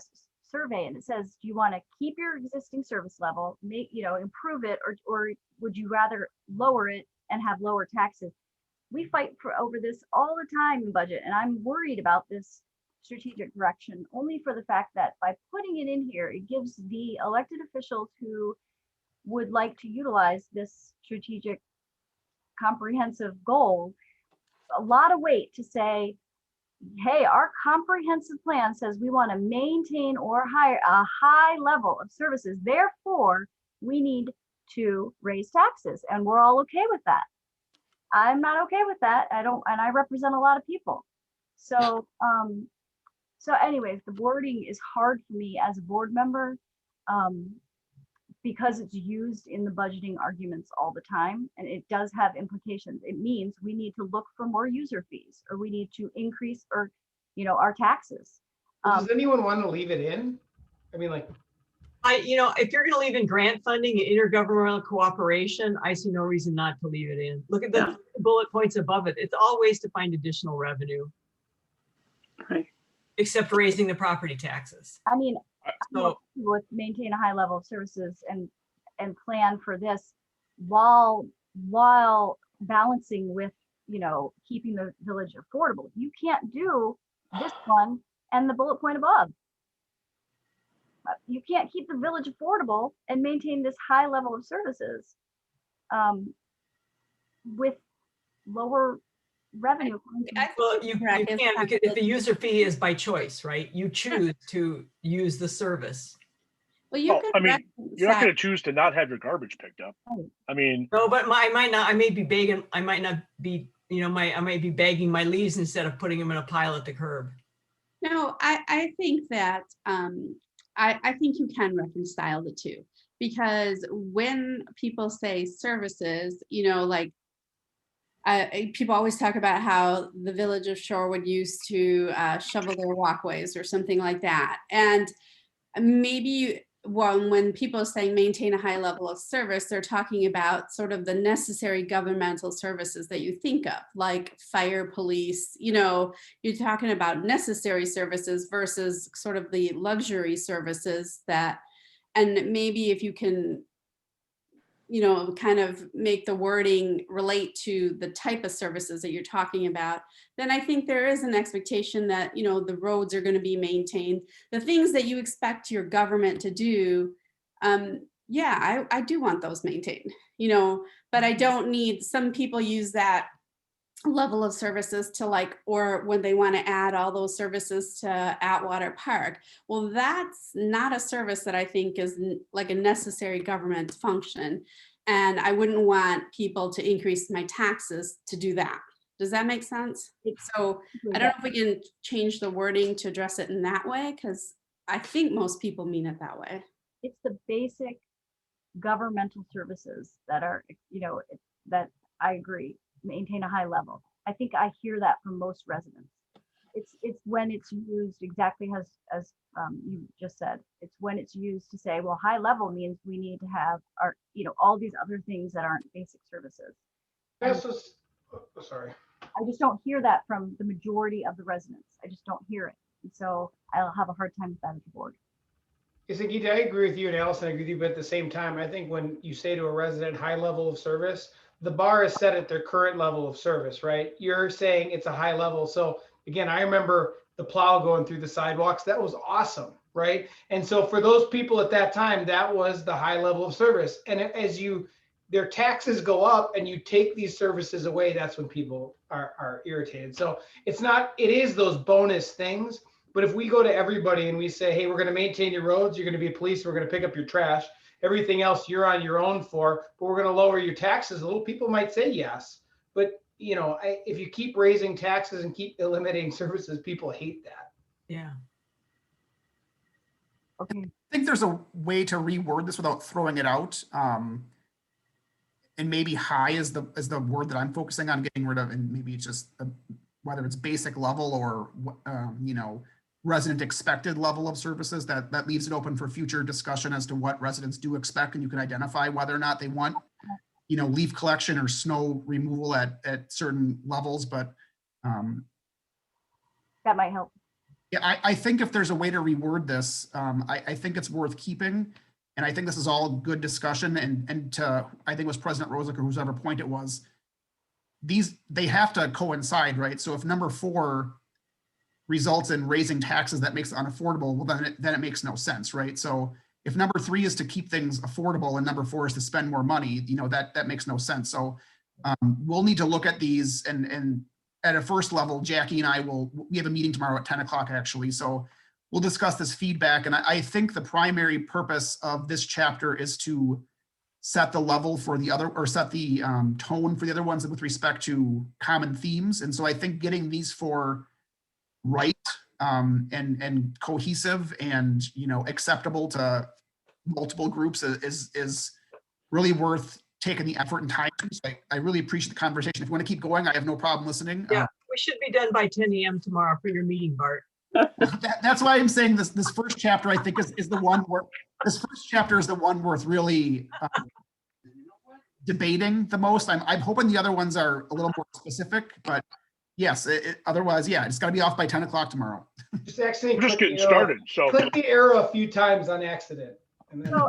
survey and it says, do you want to keep your existing service level, improve it, or would you rather lower it and have lower taxes? We fight over this all the time in budget, and I'm worried about this strategic direction only for the fact that by putting it in here, it gives the elected officials who would like to utilize this strategic comprehensive goal a lot of weight to say, hey, our comprehensive plan says we want to maintain or hire a high level of services. Therefore, we need to raise taxes, and we're all okay with that. I'm not okay with that. I don't, and I represent a lot of people. So, so anyways, the wording is hard for me as a board member, because it's used in the budgeting arguments all the time, and it does have implications. It means we need to look for more user fees, or we need to increase, or, you know, our taxes. Does anyone want to leave it in? I mean, like, if you're going to leave in grant funding and intergovernmental cooperation, I see no reason not to leave it in. Look at the bullet points above it. It's all ways to find additional revenue. Right. Except raising the property taxes. I mean, So with maintain a high level of services and plan for this while balancing with, you know, keeping the village affordable. You can't do this one and the bullet point above. You can't keep the village affordable and maintain this high level of services with lower revenue. well, you can't, because if the user fee is by choice, right? You choose to use the service. Well, you Well, could I mean, you're not reconcile- going to choose to not have your garbage picked up. I mean, No, but I might not. I may be begging. I might not be. You know, I might be bagging my leaves instead of putting them in a pile at the curb. No, I think that I think you can reconcile the two, because when people say services, you know, like people always talk about how the village of Shorewood used to shovel their walkways or something like that. And maybe when people say maintain a high level of service, they're talking about sort of the necessary governmental services that you think of, like fire, police, you know, you're talking about necessary services versus sort of the luxury services that, and maybe if you can, you know, kind of make the wording relate to the type of services that you're talking about, then I think there is an expectation that, you know, the roads are going to be maintained. The things that you expect your government to do, yeah, I do want those maintained, you know, but I don't need, some people use that level of services to like, or when they want to add all those services to Atwater Park. Well, that's not a service that I think is like a necessary government function. And I wouldn't want people to increase my taxes to do that. Does that make sense? So I don't know if we can change the wording to address it in that way, because I think most people mean it that way. It's the basic governmental services that are, you know, that I agree, maintain a high level. I think I hear that from most residents. It's when it's used exactly as you just said. It's when it's used to say, well, high level means we need to have our, you know, all these other things that aren't basic services. that's just, sorry. I just don't hear that from the majority of the residents. I just don't hear it. And so I'll have a hard time with that as a board. I agree with you and Allison, I agree with you, but at the same time, I think when you say to a resident high level of service, the bar is set at their current level of service, right? You're saying it's a high level. So again, I remember the plow going through the sidewalks. That was awesome, right? And so for those people at that time, that was the high level of service. And as their taxes go up and you take these services away, that's when people are irritated. So it is those bonus things. But if we go to everybody and we say, hey, we're going to maintain your roads, you're going to be a police, we're going to pick up your trash, everything else you're on your own for, but we're going to lower your taxes a little, people might say yes. But, you know, if you keep raising taxes and keep eliminating services, people hate that. Yeah. Okay. I think there's a way to reword this without throwing it out. And maybe high is the word that I'm focusing on getting rid of, and maybe it's just whether it's basic level or you know, resident expected level of services. That leaves it open for future discussion as to what residents do expect, and you can identify whether or not they want, you know, leaf collection or snow removal at certain levels. But That might help. yeah, I think if there's a way to reword this, I think it's worth keeping. And I think this is all good discussion. And to, I think it was President Rosick or whoever point it was, they have to coincide, right? So if number 4 results in raising taxes that makes it unaffordable, well, then it makes no sense, right? So if number 3 is to keep things affordable and number 4 is to spend more money, you know, that makes no sense. So we'll need to look at these, and at a first level, Jackie and I we have a meeting tomorrow at 10 o'clock actually. So we'll discuss this feedback. And I think the primary purpose of this chapter is to set the level for the other, or set the tone for the other ones with respect to common themes. And so I think getting these four right and cohesive and, you know, acceptable to multiple groups is really worth taking the effort and time. So I really appreciate the conversation. If you want to keep going, I have no problem listening. Yeah, we should be done by 10 a.m. tomorrow for your meeting, Bart. That's why I'm saying this first chapter, I think is the one where, this first chapter is the one worth really debating the most. I'm hoping the other ones are a little more specific, but yes, otherwise, yeah, it's got to be off by 10 o'clock tomorrow. Just accidentally We're just click the getting arrow. started, so. Click the arrow a few times on accident. And then, So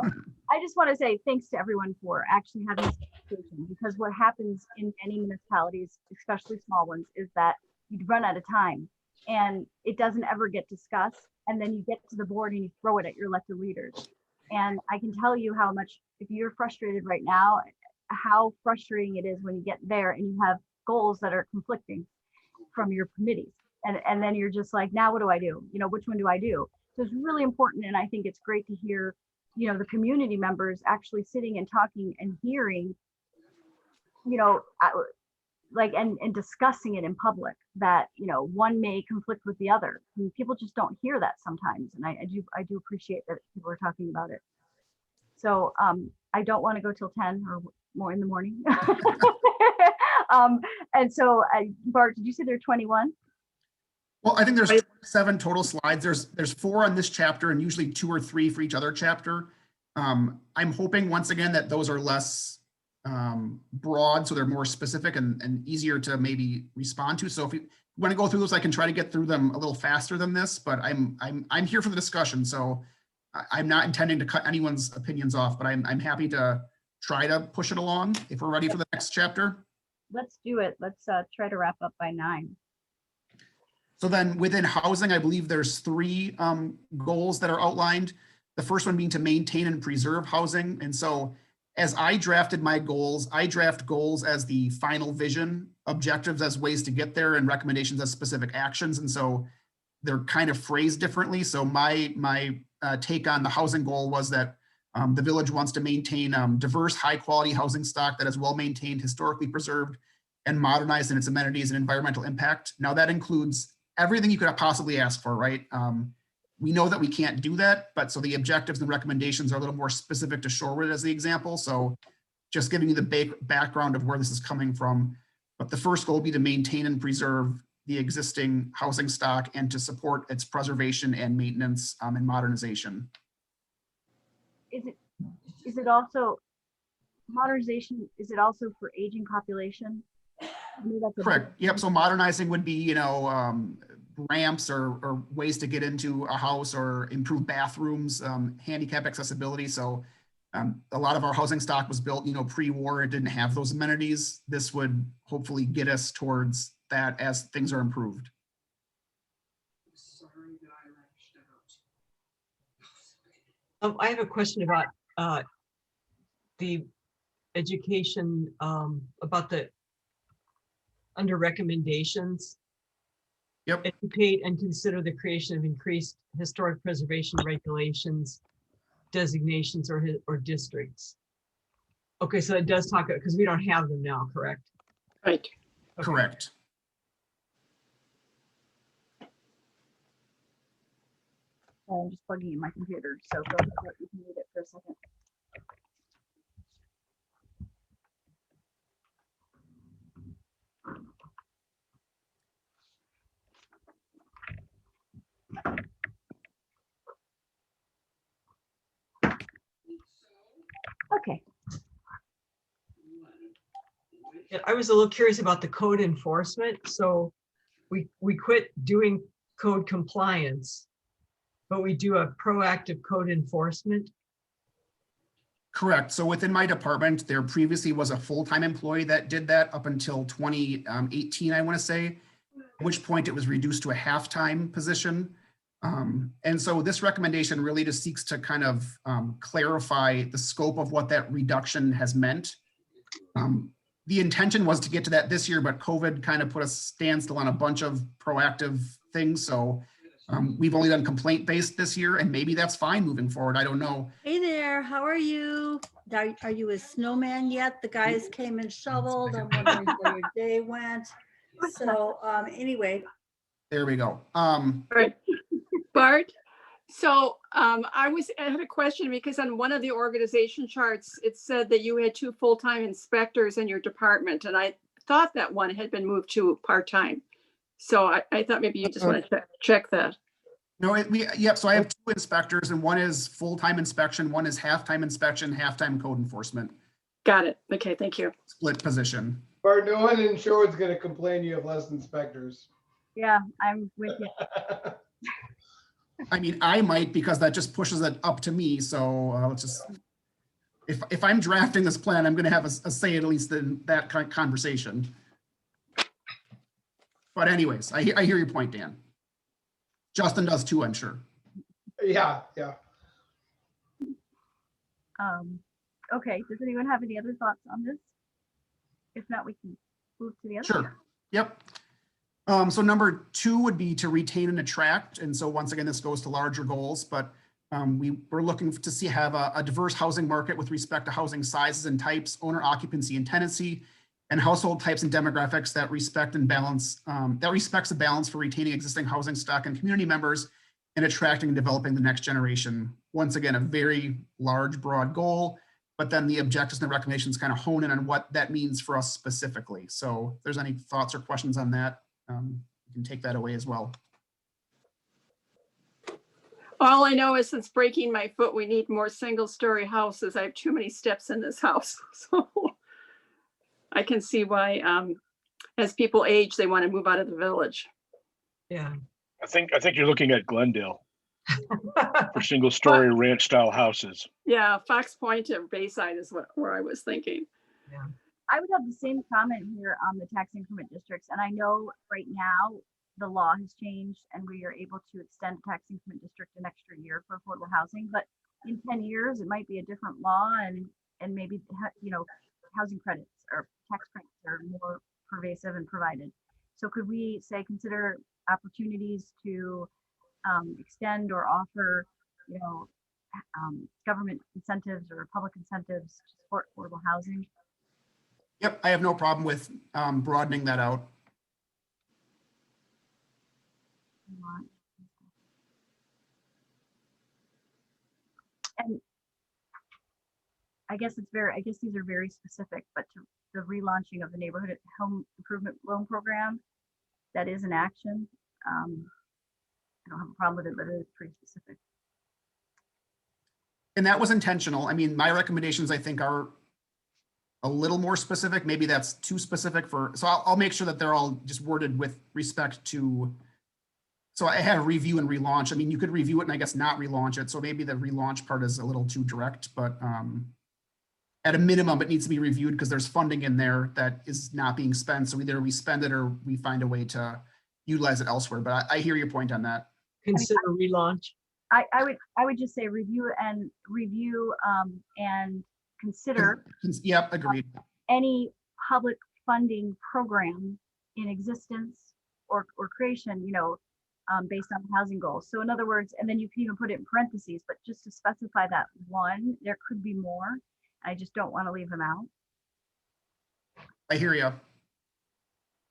I just want to say thanks to everyone for actually having this conversation, because what happens in any municipalities, especially small ones, is that you run out of time and it doesn't ever get discussed. And then you get to the board and you throw it at your elected leaders. And I can tell you how much, if you're frustrated right now, how frustrating it is when you get there and you have goals that are conflicting from your committees. And then you're just like, now what do I do? You know, which one do I do? So it's really important. And I think it's great to hear, you know, the community members actually sitting and talking and hearing, you know, like, and discussing it in public, that, you know, one may conflict with the other. And people just don't hear that sometimes. And I do appreciate that people are talking about it. So I don't want to go till 10 or more in the morning. And so Bart, did you say there are 21? Well, I think there's 7 total slides. There's 4 on this chapter and usually 2 or 3 for each other chapter. I'm hoping once again that those are less broad, so they're more specific and easier to maybe respond to. So if you want to go through those, I can try to get through them a little faster than this, but I'm here for the discussion. So I'm not intending to cut anyone's opinions off, but I'm happy to try to push it along if we're ready for the next chapter. Let's do it. Let's try to wrap up by 9. So then within housing, I believe there's 3 goals that are outlined. The first one being to maintain and preserve housing. And so as I drafted my goals, I draft goals as the final vision, objectives as ways to get there, and recommendations as specific actions. And so they're kind of phrased differently. So my take on the housing goal was that the village wants to maintain diverse, high quality housing stock that is well maintained, historically preserved, and modernized in its amenities and environmental impact. Now that includes everything you could possibly ask for, right? We know that we can't do that, but so the objectives and recommendations are a little more specific to Shorewood as the example. So just giving you the background of where this is coming from. But the first goal will be to maintain and preserve the existing housing stock and to support its preservation and maintenance and modernization. Is it also modernization? Is it also for aging population? Correct. Yep. So modernizing would be, you know, ramps or ways to get into a house, or improve bathrooms, handicap accessibility. So a lot of our housing stock was built, you know, pre-war. It didn't have those amenities. This would hopefully get us towards that as things are improved. I have a question about the education, about the under recommendations. Yep. Educate and consider the creation of increased historic preservation regulations, designations, or districts. Okay, so it does talk, because we don't have them now, correct? Right. Okay. Correct. I'm just plugging in my computer, so go ahead, you can read it for a second. Okay. Yeah, I was a little curious about the code enforcement. So we quit doing code compliance, but we do a proactive code enforcement. Correct. So within my department, there previously was a full-time employee that did that up until 2018, I want to say, at which point it was reduced to a half-time position. And so this recommendation really just seeks to kind of clarify the scope of what that reduction has meant. The intention was to get to that this year, but COVID kind of put a standstill on a bunch of proactive things. So we've only done complaint-based this year, and maybe that's fine moving forward. I don't know. Hey there, how are you? are you a snowman yet? The guys came and shoveled. I'm wondering where your day went. So anyway, There we go. Right. Bart, so I had a question because on one of the organization charts, it said that you had 2 full-time inspectors in your department, and I thought that one had been moved to part-time. So I thought maybe you just want to check that. No, yep. So I have 2 inspectors, and one is full-time inspection, one is half-time inspection, half-time code enforcement. Got it. Okay, thank you. Split position. Bart, no one in Shorewood's gonna complain you have less inspectors. Yeah, I'm with you. I mean, I might, because that just pushes it up to me. So let's just, if I'm drafting this plan, I'm going to have a say at least in that kind of conversation. But anyways, I hear your point, Dan. Justin does too, I'm sure. Yeah. Okay, does anyone have any other thoughts on this? If not, we can move to the other. Sure. Yep. So number 2 would be to retain and attract. And so once again, this goes to larger goals, but we're looking to have a diverse housing market with respect to housing sizes and types, owner occupancy and tenancy, and household types and demographics that respects a balance for retaining existing housing stock and community members and attracting and developing the next generation. Once again, a very large, broad goal, but then the objectives and the recommendations kind of hone in on what that means for us specifically. So if there's any thoughts or questions on that, you can take that away as well. All I know is since breaking my foot, we need more single-story houses. I have too many steps in this house. So I can see why as people age, they want to move out of the village. Yeah. I think you're looking at Glendale for single-story ranch-style houses. Yeah, Fox Point or Bayside is where I was thinking. Yeah. I would have the same comment here on the tax increment districts. And I know right now the law has changed and we are able to extend tax increment district an extra year for affordable housing. But in 10 years, it might be a different law and maybe, housing credits or tax credits are more pervasive and provided. So could we say consider opportunities to extend or offer, government incentives or public incentives to support affordable housing? Yep, I have no problem with broadening that out. And I guess these are very specific, but to the relaunching of the neighborhood home improvement loan program, that is an action. I don't have a problem with it, but it is pretty specific. And that was intentional. I mean, my recommendations, I think, are a little more specific. Maybe that's too specific so I'll make sure that they're all just worded with respect to, so I have review and relaunch. I mean, you could review it and I guess not relaunch it. So maybe the relaunch part is a little too direct, but at a minimum, it needs to be reviewed because there's funding in there that is not being spent. So either we spend it or we find a way to utilize it elsewhere. But I hear your point on that. Consider relaunch. I would just say review and consider. Yep, agreed. Any public funding program in existence or creation, based on housing goals. So in other words, and then you can even put it in parentheses, but just to specify that one, there could be more. I just don't want to leave them out. I hear you.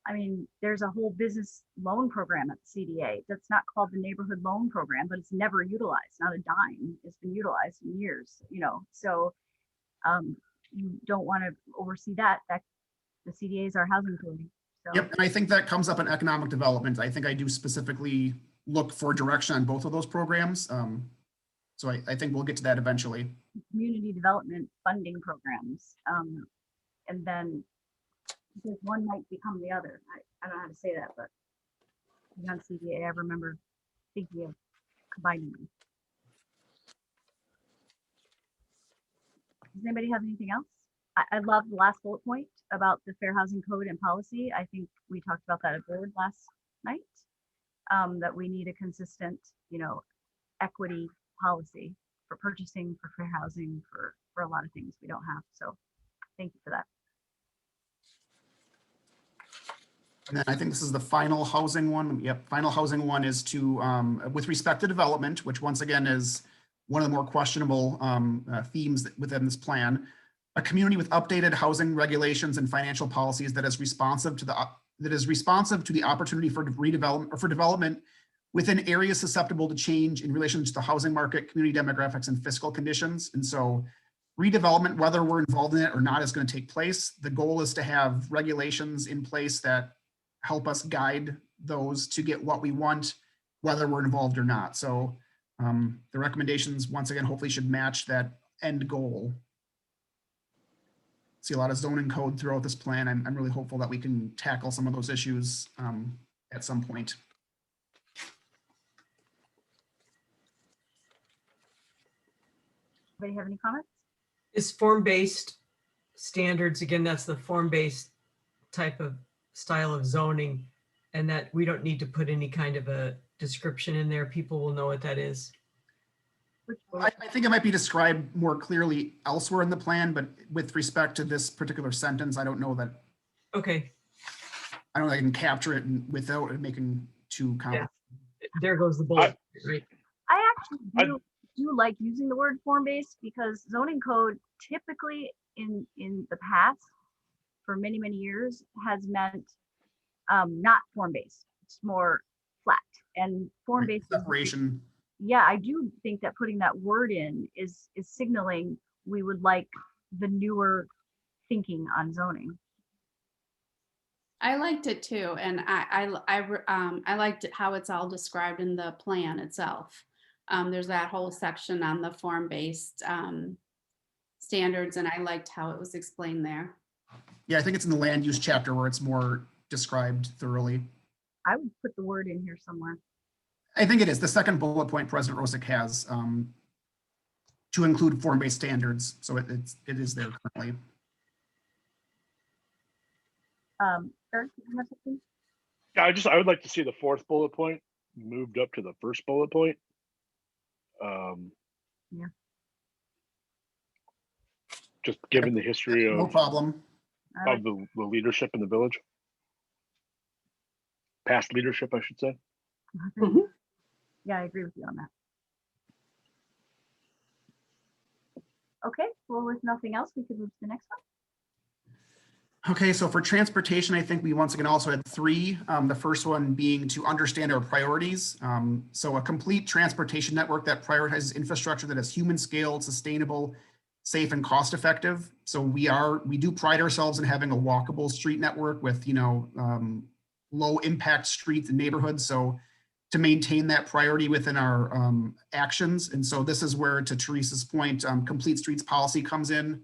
I mean, there's a whole business loan program at the CDA that's not called the neighborhood loan program, but it's never utilized, not a dime. It's been utilized in years, so you don't want to oversee that. The CDA is our housing authority. So. Yep, and I think that comes up in economic development. I think I do specifically look for direction on both of those programs. So I think we'll get to that eventually. Community development funding programs. And then because one might become the other. I don't know how to say that, but on CDA, I remember thinking of combining them. Does anybody have anything else? I love the last bullet point about the Fair Housing Code and policy. I think we talked about that at board last night, that we need a consistent, equity policy for purchasing, for fair housing, for a lot of things we don't have. So thank you for that. And then I think this is the final housing one. Yep, final housing one is to, with respect to development, which once again is one of the more questionable themes within this plan. A community with updated housing regulations and financial policies that is responsive to the opportunity for redevelopment or for development within areas susceptible to change in relation to the housing market, community demographics, and fiscal conditions. And so redevelopment, whether we're involved in it or not, is going to take place. The goal is to have regulations in place that help us guide those to get what we want, whether we're involved or not. So the recommendations, once again, hopefully should match that end goal. See a lot of zoning code throughout this plan. I'm really hopeful that we can tackle some of those issues at some point. Anybody have any comments? Is form-based standards, again, that's the form-based type of style of zoning, and that we don't need to put any kind of a description in there. People will know what that is. I think it might be described more clearly elsewhere in the plan, but with respect to this particular sentence, I don't know that. Okay. I don't know if I can capture it without it making too complicated. Yeah. There goes the bullet. Right. I actually do like using the word form-based because zoning code typically in the past for many, many years has meant not form-based. It's more flat and form-based. Separation. Yeah, I do think that putting that word in is signaling we would like the newer thinking on zoning. I liked it too, and I liked it how it's all described in the plan itself. There's that whole section on the form-based standards, and I liked how it was explained there. Yeah, I think it's in the land use chapter where it's more described thoroughly. I would put the word in here somewhere. I think it is. The second bullet point President Rosick has to include form-based standards. So it is there currently. Eric, do you have something? Yeah, I would like to see the fourth bullet point moved up to the first bullet point. Yeah. Just given the history No of problem. the leadership in the village. Past leadership, I should say. Mm-hmm. Yeah, I agree with you on that. Okay, well, with nothing else, we could move to the next one. Okay, so for transportation, I think we once again also had three. The first one being to understand our priorities. So a complete transportation network that prioritizes infrastructure that is human scaled, sustainable, safe, and cost effective. So we do pride ourselves in having a walkable street network with, low impact streets and neighborhoods. So to maintain that priority within our actions. And so this is where, to Teresa's point, complete streets policy comes in.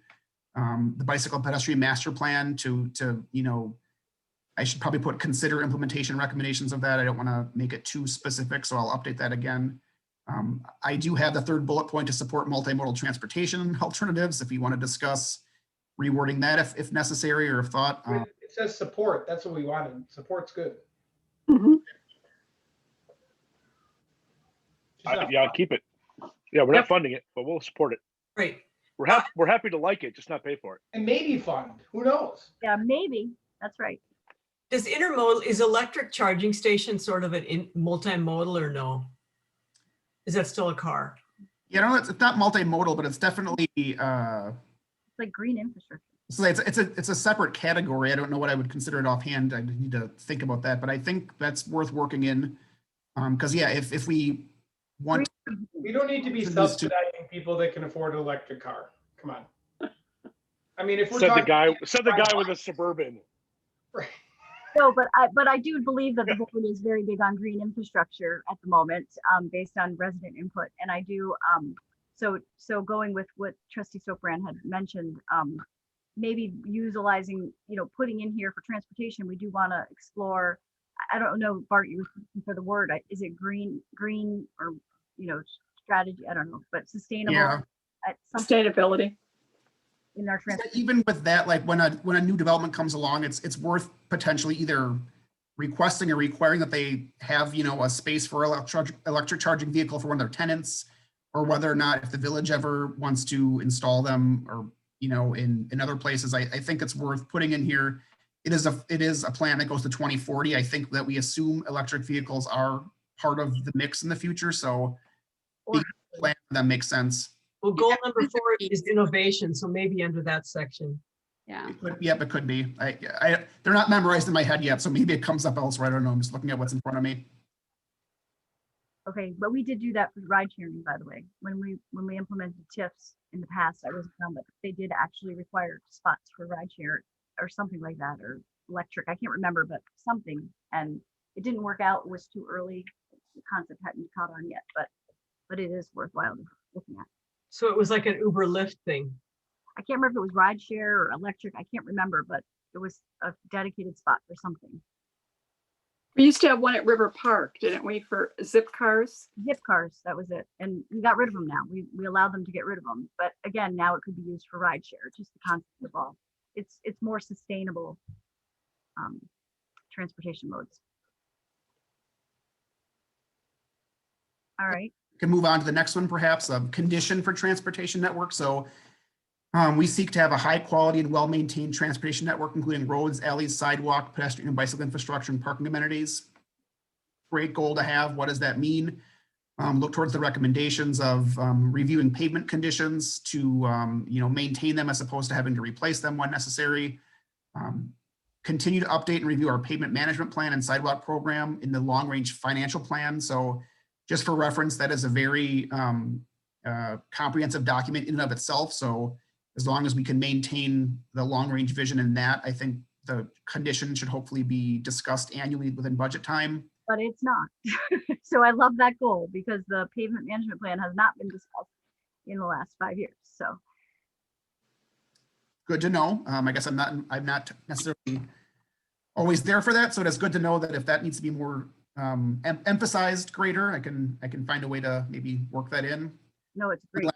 The bicycle pedestrian master plan to I should probably put consider implementation recommendations of that. I don't want to make it too specific, so I'll update that again. I do have the third bullet point to support multimodal transportation alternatives if you want to discuss rewording that if necessary or if thought. It says support. That's what we wanted. Support's good. Mhm. Yeah, keep it. Yeah, we're not funding it, but we'll support it. Right. We're happy to like it, just not pay for it. And maybe fund. Who knows? Yeah, maybe. That's right. Is electric charging station sort of multimodal or no? Is that still a car? Yeah, no, it's not multimodal, but it's definitely It's like green infrastructure. so it's a separate category. I don't know what I would consider it offhand. I need to think about that, but I think that's worth working in. Because yeah, if we want, We don't need to be subsidizing people that can afford an electric car. Come on. I mean, if we're Said the talking guy with a Suburban. Right. No, but I do believe that the board is very big on green infrastructure at the moment, based on resident input. And I do, so going with what Trustee Sopran had mentioned, maybe utilizing, putting in here for transportation, we do want to explore. I don't know, Bart, you were looking for the word. Is it green or strategy? I don't know, but sustainable. Yeah. Sustainability. In our transportation. even with that, like when a new development comes along, it's worth potentially either requesting or requiring that they have a space for electric charging vehicle for one of their tenants, or whether or not if the village ever wants to install them, or in other places. I think it's worth putting in here. It is a plan that goes to 2040. I think that we assume electric vehicles are part of the mix in the future. So plan, that makes sense. Well, goal number those are 4 keys. is innovation, so maybe under that section. Yeah. Yep, it could be. They're not memorized in my head yet, so maybe it comes up elsewhere. I don't know. I'm just looking at what's in front of me. Okay, but we did do that for ride sharing, by the way. When we implemented TIFs in the past, I wasn't around, but they did actually require spots for ride share or something like that, or electric. I can't remember, but something. And it didn't work out. It was too early. The concept hadn't caught on yet, but it is worthwhile looking at. So it was like an Uber Lyft thing. I can't remember if it was ride share or electric. I can't remember, but it was a dedicated spot for something. We used to have one at River Park, didn't we, for zip cars? Zip cars, that was it. And we got rid of them now. We allowed them to get rid of them. But again, now it could be used for ride share, just the concept of all. It's more sustainable transportation modes. All right. We can move on to the next one, perhaps, a condition for transportation network. So we seek to have a high quality and well-maintained transportation network, including roads, alleys, sidewalk, pedestrian and bicycle infrastructure, and parking amenities. Great goal to have. What does that mean? Look towards the recommendations of reviewing pavement conditions to maintain them as opposed to having to replace them when necessary. Continue to update and review our pavement management plan and sidewalk program in the long-range financial plan. So just for reference, that is a very comprehensive document in and of itself. So as long as we can maintain the long-range vision in that, I think the condition should hopefully be discussed annually within budget time. But it's not. So I love that goal because the pavement management plan has not been discussed in the last 5 years. So Good to know. I guess I'm not necessarily always there for that. So it is good to know that if that needs to be more emphasized greater, I can find a way to maybe work that in. no, it's great.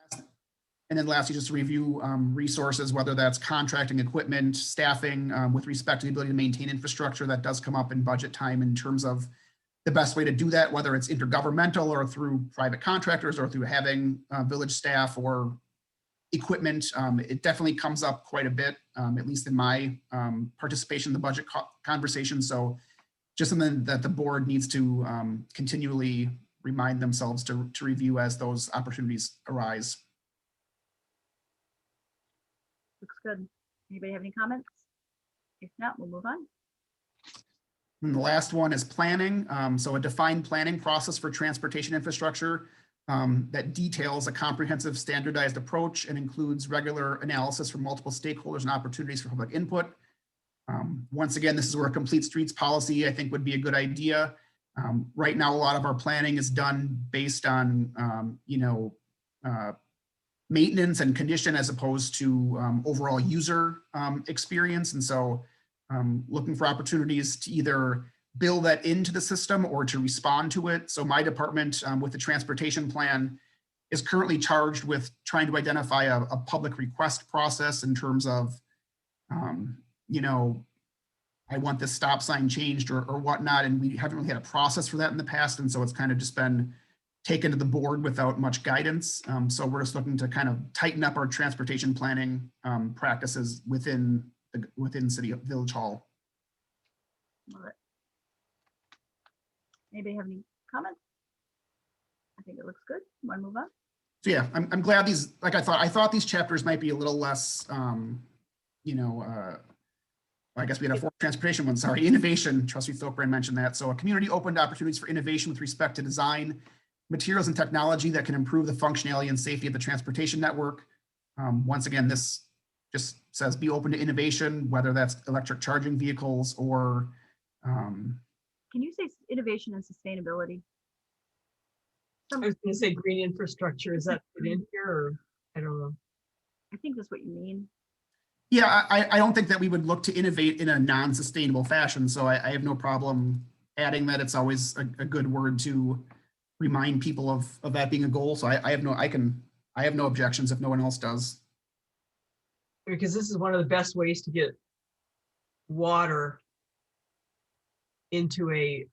And then lastly, just to review resources, whether that's contracting equipment, staffing, with respect to the ability to maintain infrastructure. That does come up in budget time in terms of the best way to do that, whether it's intergovernmental or through private contractors or through having village staff or equipment. It definitely comes up quite a bit, at least in my participation in the budget conversation. So just something that the board needs to continually remind themselves to review as those opportunities arise. Looks good. Anybody have any comments? If not, we'll move on. And the last one is planning. So a defined planning process for transportation infrastructure that details a comprehensive standardized approach and includes regular analysis from multiple stakeholders and opportunities for public input. Once again, this is where a complete streets policy, I think, would be a good idea. Right now, a lot of our planning is done based on, maintenance and condition as opposed to overall user experience. And so looking for opportunities to either build that into the system or to respond to it. So my department with the transportation plan is currently charged with trying to identify a public request process in terms of, I want this stop sign changed or whatnot. And we haven't really had a process for that in the past. And so it's kind of just been taken to the board without much guidance. So we're just looking to kind of tighten up our transportation planning practices within City Village Hall. Love it. Anybody have any comments? I think it looks good. Want to move on? So yeah, I'm glad these, like I thought these chapters might be a little less, I guess we had a fourth transportation one, sorry, innovation. Trustee Thokbrand mentioned that. So a community opened opportunities for innovation with respect to design, materials and technology that can improve the functionality and safety of the transportation network. Once again, this just says be open to innovation, whether that's electric charging vehicles or. Can you say innovation and sustainability? I was going to say green infrastructure. Is that put in here or I don't know. I think that's what you mean. Yeah, I don't think that we would look to innovate in a non-sustainable fashion. So I have no problem adding that. It's always a good word to remind people of that being a goal. So I have no objections if no one else does. Because this is one of the best ways to get water into a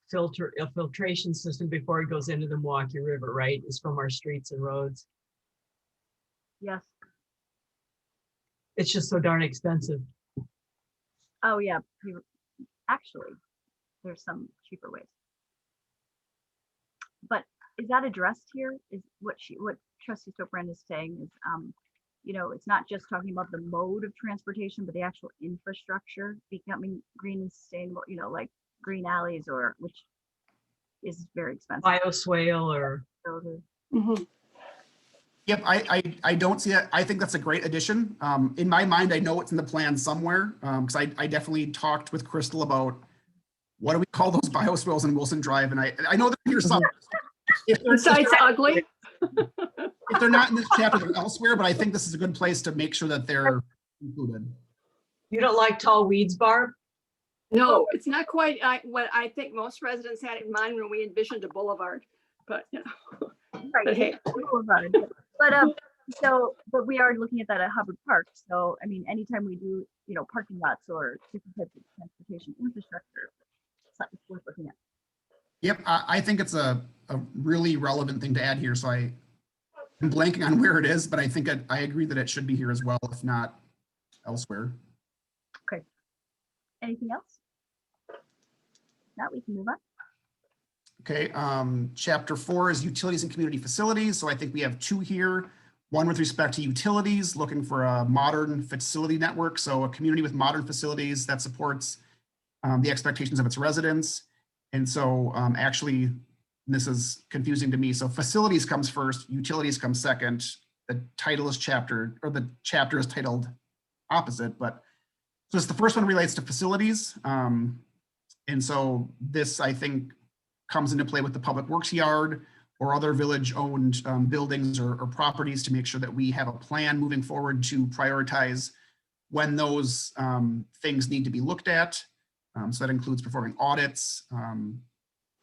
filtration system before it goes into the Milwaukee River, right? Is from our streets and roads. Yes. It's just so darn expensive. Oh yeah. Actually, there's some cheaper ways. But is that addressed here? Is what Trustee Stokbrand is saying is, it's not just talking about the mode of transportation, but the actual infrastructure becoming green and sustainable, like green alleys which is very expensive. Bioswale or. Mhm. Yep, I don't see that. I think that's a great addition. In my mind, I know it's in the plan somewhere, because I definitely talked with Crystal about what do we call those bioswales in Wilson Drive, and I know they're here somewhere. Besides ugly. If they're not in this chapter, they're elsewhere, but I think this is a good place to make sure that they're included. You don't like tall weeds, Barb? No, it's not quite what I think most residents had in mind when we envisioned a boulevard, but Right. But hey. Boulevard. But we are looking at that at Hubbard Park. So, I mean, anytime we do, parking lots or different types of transportation infrastructure, it's worth looking at. Yep, I think it's a really relevant thing to add here. So I'm blanking on where it is, but I think I agree that it should be here as well, if not elsewhere. Okay. Anything else? Now we can move on. Okay, chapter 4 is utilities and community facilities. So I think we have 2 here. One with respect to utilities, looking for a modern facility network. So a community with modern facilities that supports the expectations of its residents. And so actually, this is confusing to me. So facilities comes first, utilities comes second. The title is the chapter is titled opposite, but so it's the first one relates to facilities. And so this, I think, comes into play with the public works yard or other village-owned buildings or properties to make sure that we have a plan moving forward to prioritize when those things need to be looked at. So that includes performing audits. The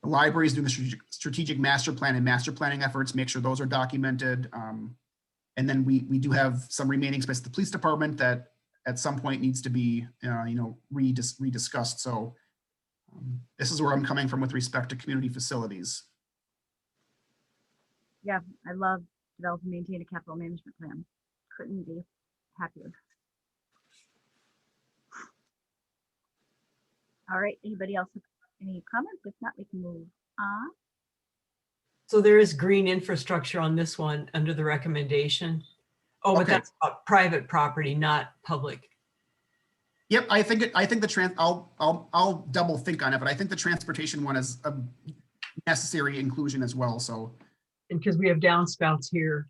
libraries doing the strategic master plan and master planning efforts, make sure those are documented. And then we do have some remaining space at the police department that at some point needs to be rediscussed. So this is where I'm coming from with respect to community facilities. Yeah, I love develop and maintain a capital management plan. Couldn't be happier. All right, anybody else have any comments? If not, we can move on. So there is green infrastructure on this one under the recommendation. Oh, but Okay. that's private property, not public. Yep, I think I'll double think on it, but I think the transportation one is a necessary inclusion as well. So, And because we have downspouts here.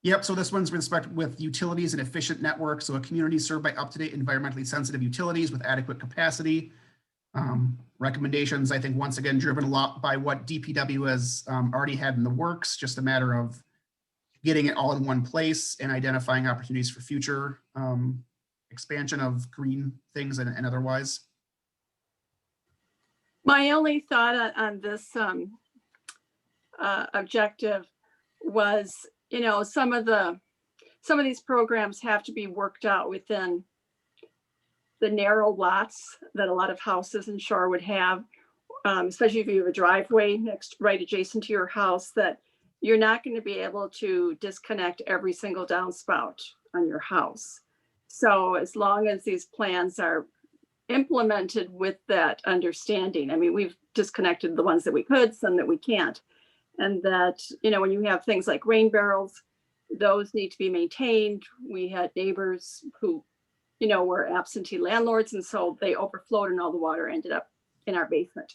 yep. So this one's respect with utilities and efficient networks. So a community served by up-to-date environmentally sensitive utilities with adequate capacity. Recommendations, I think, once again, driven a lot by what DPW has already had in the works. Just a matter of getting it all in one place and identifying opportunities for future expansion of green things and otherwise. my only thought on this objective was, some of these programs have to be worked out within the narrow lots that a lot of houses in Shorewood have, especially if you have a driveway right adjacent to your house, that you're not going to be able to disconnect every single downspout on your house. So as long as these plans are implemented with that understanding, I mean, we've disconnected the ones that we could, some that we can't. And that, when you have things like rain barrels, those need to be maintained. We had neighbors who, were absentee landlords, and so they overflowed and all the water ended up in our basement.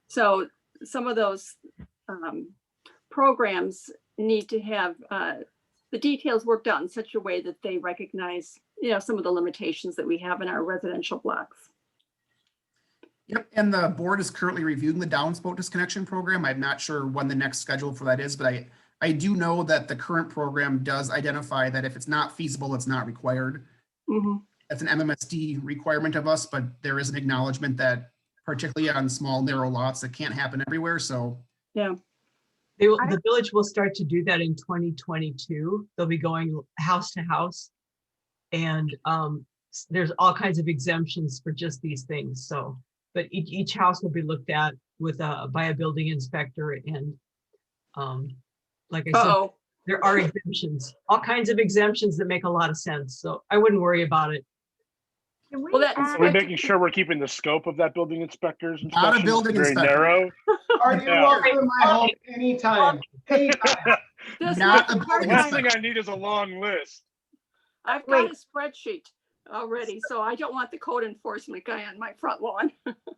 So some of those programs need to have the details worked out in such a way that they recognize, some of the limitations that we have in our residential blocks. Yep, and the board is currently reviewing the downspout disconnection program. I'm not sure when the next schedule for that is, but I do know that the current program does identify that if it's not feasible, it's not required. Mm-hmm. That's an MMSD requirement of us, but there is an acknowledgement that particularly on small, narrow lots, that can't happen everywhere. So yeah, The village will start to do that in 2022. They'll be going house to house. And there's all kinds of exemptions for just these things. So, but each house will be looked at by a building inspector. And like I said, there are exemptions, all kinds of exemptions that make a lot of sense. So I wouldn't worry about it. Can we Well, that add- Are we making sure we're keeping the scope of that building inspector's Not a inspection building very inspector. narrow? All right, you're Yeah. welcome in my home anytime. Anytime. This Not is a a building The last part-time- thing I need is a long list. I've got Wait. a spreadsheet already, so I don't want the code enforcement guy on my front lawn.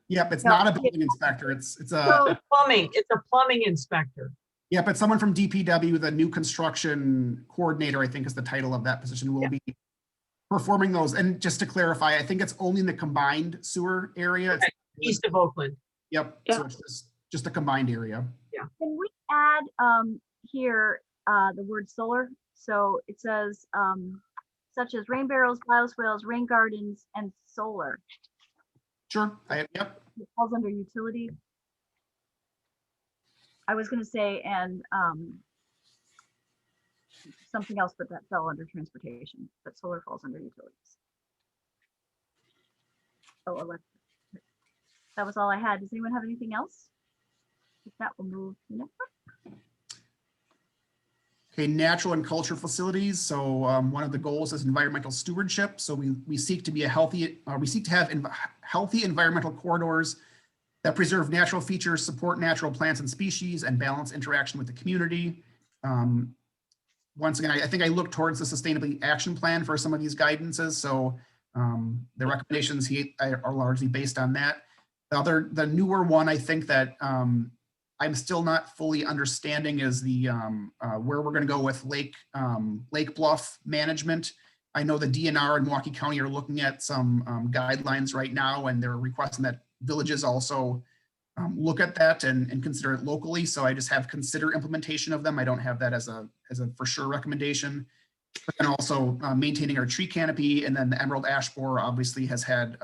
Yep, it's No. not a building inspector. It's a, So, Plumbing, it's a plumbing inspector. yep, it's someone from DPW, the new construction coordinator, I think is the title of that position, will be performing those. And just to clarify, I think it's only in the combined sewer area. It's- East of Oakland. Yep, Yeah. so it's just a combined area. can we add here the word solar? So it says such as rain barrels, bioswales, rain gardens, and solar. Sure, yep, It falls under utility. I was gonna say, and something else, but that fell under transportation, but solar falls under utilities. Oh, electric. That was all I had. Does anyone have anything else? If not, we'll move to the next one. Okay, natural and cultural facilities. So one of the goals is environmental stewardship. So we seek to be a healthy, we seek to have healthy environmental corridors that preserve natural features, support natural plants and species, and balance interaction with the community. Once again, I think I look towards the sustainability action plan for some of these guidances. So the recommendations here are largely based on that. The newer one, I think that I'm still not fully understanding is the where we're going to go with Lake Bluff management. I know the DNR in Milwaukee County are looking at some guidelines right now, and they're requesting that villages also look at that and consider it locally. So I just have consider implementation of them. I don't have that as a for sure recommendation. And also maintaining our tree canopy, and then the emerald ash borer obviously has had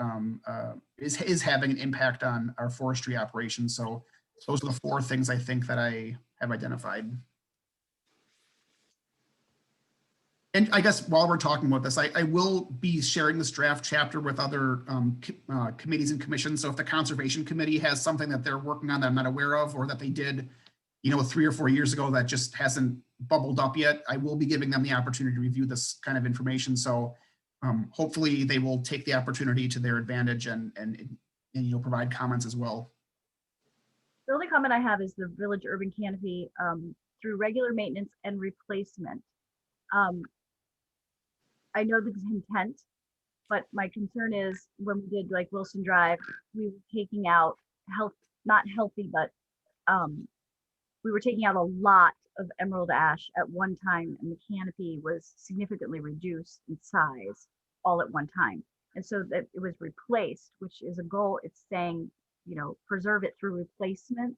is having an impact on our forestry operations. So those are the four things I think that I have identified. And I guess while we're talking about this, I will be sharing this draft chapter with other committees and commissions. So if the Conservation Committee has something that they're working on that I'm not aware of, or that they did, 3 or 4 years ago that just hasn't bubbled up yet, I will be giving them the opportunity to review this kind of information. So hopefully they will take the opportunity to their advantage and provide comments as well. The only comment I have is the village urban canopy through regular maintenance and replacement. I know the intent, but my concern is when we did like Wilson Drive, we were taking out not healthy, but we were taking out a lot of emerald ash at one time, and the canopy was significantly reduced in size all at one time. And so that it was replaced, which is a goal. It's saying, preserve it through replacement.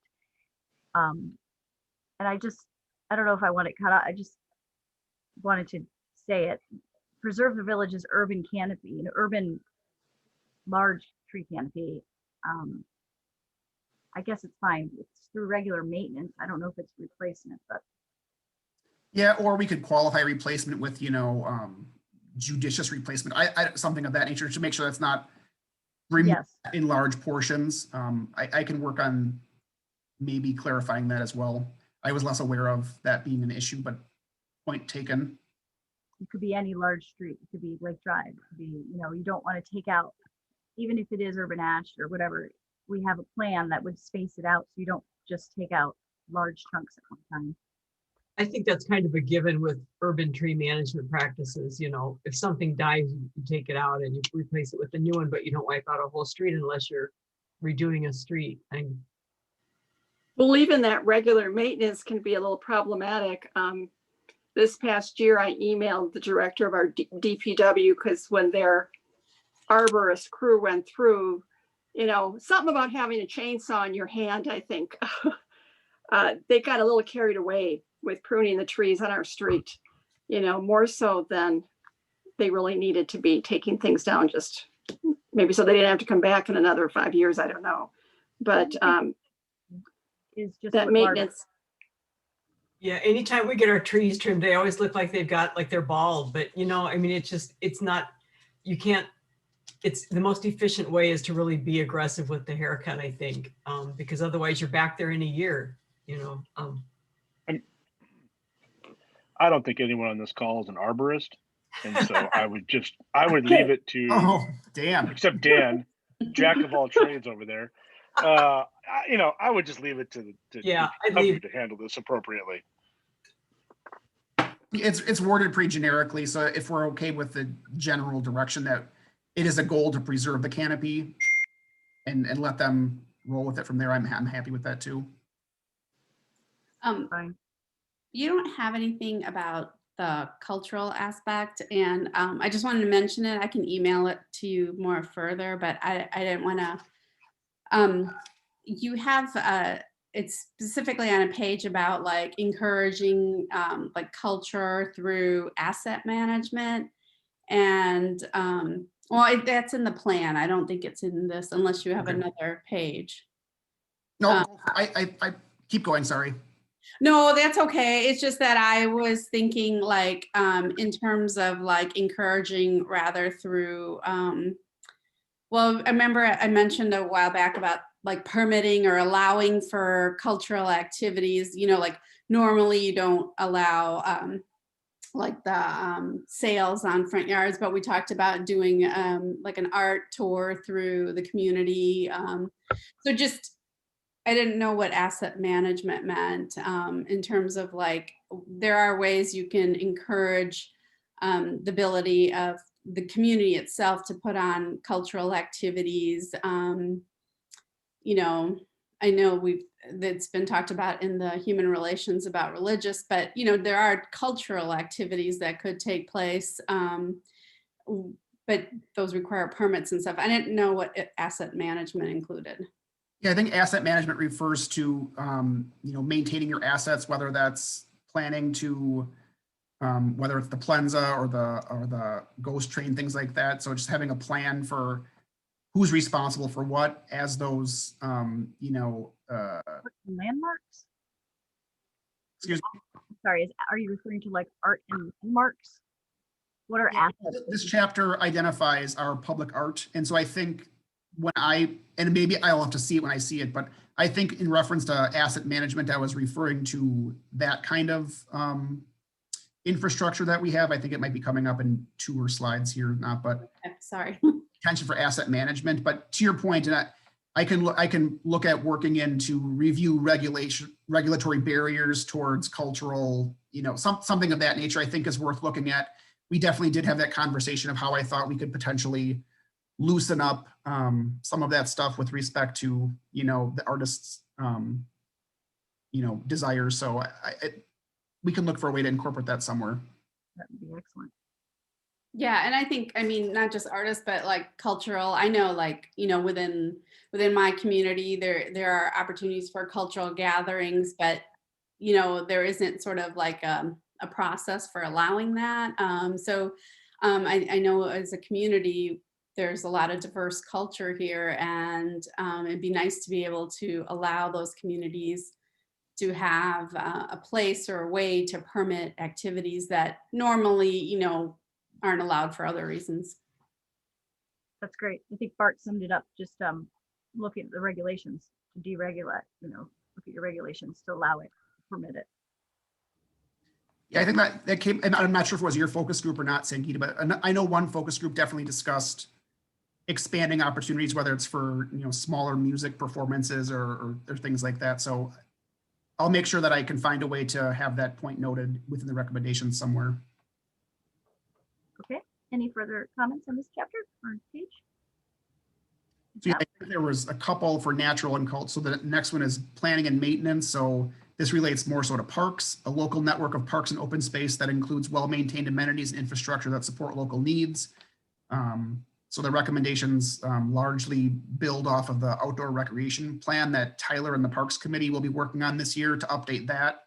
And I don't know if I want it cut out. I just wanted to say it. Preserve the village's urban canopy, an urban large tree canopy. I guess it's fine. It's through regular maintenance. I don't know if it's replacement, but. Yeah, or we could qualify replacement with, judicious replacement, something of that nature, to make sure that's not removed in large portions. I can work on maybe clarifying that as well. I was less aware of that being an issue, but point taken. It could be any large street. It could be Lake Drive. It could be, you don't want to take out, even if it is urban ash or whatever, we have a plan that would space it out so you don't just take out large chunks at one time. I think that's kind of a given with urban tree management practices. If something dies, you take it out and you replace it with a new one, but you don't wipe out a whole street unless you're redoing a street. Well, even that regular maintenance can be a little problematic. This past year, I emailed the director of our DPW because when their arborist crew went through, something about having a chainsaw in your hand, I think. They got a little carried away with pruning the trees on our street, more so than they really needed to be taking things down, just maybe so they didn't have to come back in another 5 years. I don't know. But is just that maintenance. Yeah, anytime we get our trees trimmed, they always look like they're bald. But it's not, you can't, it's the most efficient way is to really be aggressive with the haircut, I think, because otherwise you're back there in a year, I don't think anyone on this call is an arborist. And so I would leave it to, Oh, damn. except Dan, jack of all trades over there. I would just leave it to Yeah, I'd cover leave. to handle this appropriately. It's worded pretty generically, so if we're okay with the general direction that it is a goal to preserve the canopy and let them roll with it from there, I'm happy with that too. Fine. You don't have anything about the cultural aspect, and I just wanted to mention it. I can email it to you more further, but I didn't want to. You have it's specifically on a page about like encouraging like culture through asset management, and well, that's in the plan. I don't think it's in this unless you have Okay. another page. No, I keep going, sorry. No, that's okay. It's just that I was thinking like in terms of like encouraging rather through well, I remember I mentioned a while back about like permitting or allowing for cultural activities, like normally you don't allow like the sales on front yards, but we talked about doing like an art tour through the community. So just I didn't know what asset management meant in terms of like, there are ways you can encourage the ability of the community itself to put on cultural activities. I know that's been talked about in the human relations about religious, but there are cultural activities that could take place, but those require permits and stuff. I didn't know what asset management included. Yeah, I think asset management refers to, maintaining your assets, whether that's planning to, whether it's the Plenza or the ghost train, things like that. So just having a plan for who's responsible for what as those, Landmarks? excuse me. Sorry, are you referring to like art and landmarks? What are assets? This chapter identifies our public art. And so I think and maybe I'll have to see it when I see it, but I think in reference to asset management, I was referring to that kind of infrastructure that we have. I think it might be coming up in 2 or slides here, but Sorry. attention for asset management. But to your point, and I can look at working in to review regulatory barriers towards cultural, something of that nature. I think is worth looking at. We definitely did have that conversation of how I thought we could potentially loosen up some of that stuff with respect to, the artist's, desires. So we can look for a way to incorporate that somewhere. That would be excellent. Yeah, and I think, not just artists, but like cultural. I know, like, within my community, there are opportunities for cultural gatherings, but there isn't sort of like a process for allowing that. I know as a community, there's a lot of diverse culture here, and it'd be nice to be able to allow those communities to have a place or a way to permit activities that normally, aren't allowed for other reasons. That's great. I think Bart summed it up. Just looking at the regulations to deregulate, look at your regulations to allow it, permit it. Yeah, I think that came, and I'm not sure if it was your focus group or not, Sangeeta, but I know one focus group definitely discussed expanding opportunities, whether it's for, smaller music performances or things like that. So I'll make sure that I can find a way to have that point noted within the recommendations somewhere. Okay. Any further comments on this chapter or page? So yeah, I think there was a couple for natural and cult. So the next one is planning and maintenance. So this relates more so to parks, a local network of parks and open space that includes well-maintained amenities and infrastructure that support local needs. So the recommendations largely build off of the outdoor recreation plan that Tyler and the Parks Committee will be working on this year to update that.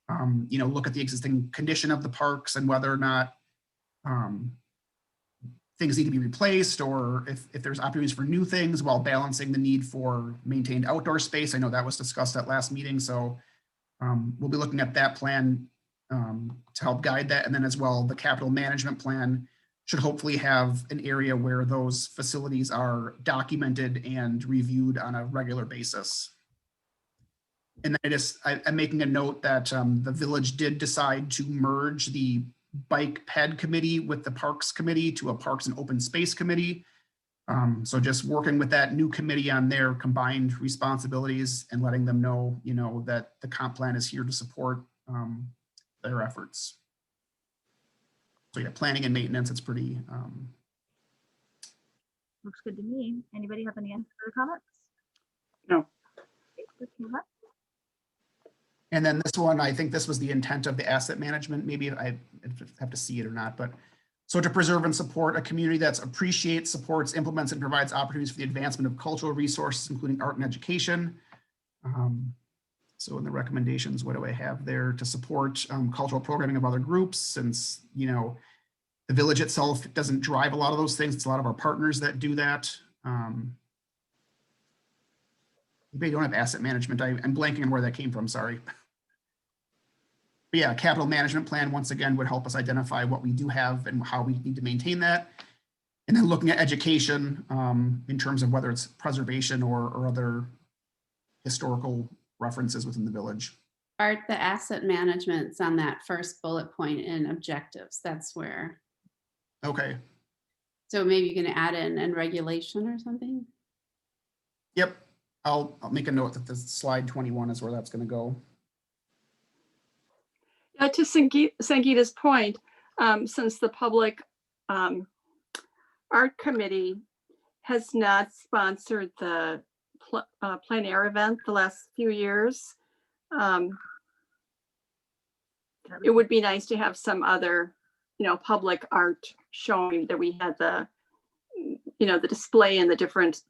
Look at the existing condition of the parks and whether or not things need to be replaced, or if there's opportunities for new things while balancing the need for maintained outdoor space. I know that was discussed at last meeting. So we'll be looking at that plan to help guide that. And then as well, the capital management plan should hopefully have an area where those facilities are documented and reviewed on a regular basis. And then I'm making a note that the village did decide to merge the bike ped committee with the Parks Committee to a Parks and Open Space Committee. So just working with that new committee on their combined responsibilities and letting them know, you know, that the comp plan is here to support their efforts. So yeah, planning and maintenance, it's pretty. Looks good to me. Anybody have any other comments? No. Okay, let's move on. And then this one, I think this was the intent of the asset management. Maybe I have to see it or not, but so to preserve and support a community that appreciates, supports, implements, and provides opportunities for the advancement of cultural resources, including art and education. So in the recommendations, what do I have there? To support cultural programming of other groups, since, you know, the village itself doesn't drive a lot of those things. It's a lot of our partners that do that. They don't have asset management. I'm blanking on where that came from, sorry. But yeah, capital management plan, once again, would help us identify what we do have and how we need to maintain that. And then looking at education in terms of whether it's preservation or other historical references within the village. Art, the asset management's on that first bullet point in objectives. That's where. Okay. So maybe you can add in regulation or something. Yep. I'll make a note that the slide 21 is where that's going to go. To Sangeeta's point, since the public art committee has not sponsored the plein air event the last few years, it would be nice to have some other, you know, public art showing that we had the, you know, the display in the different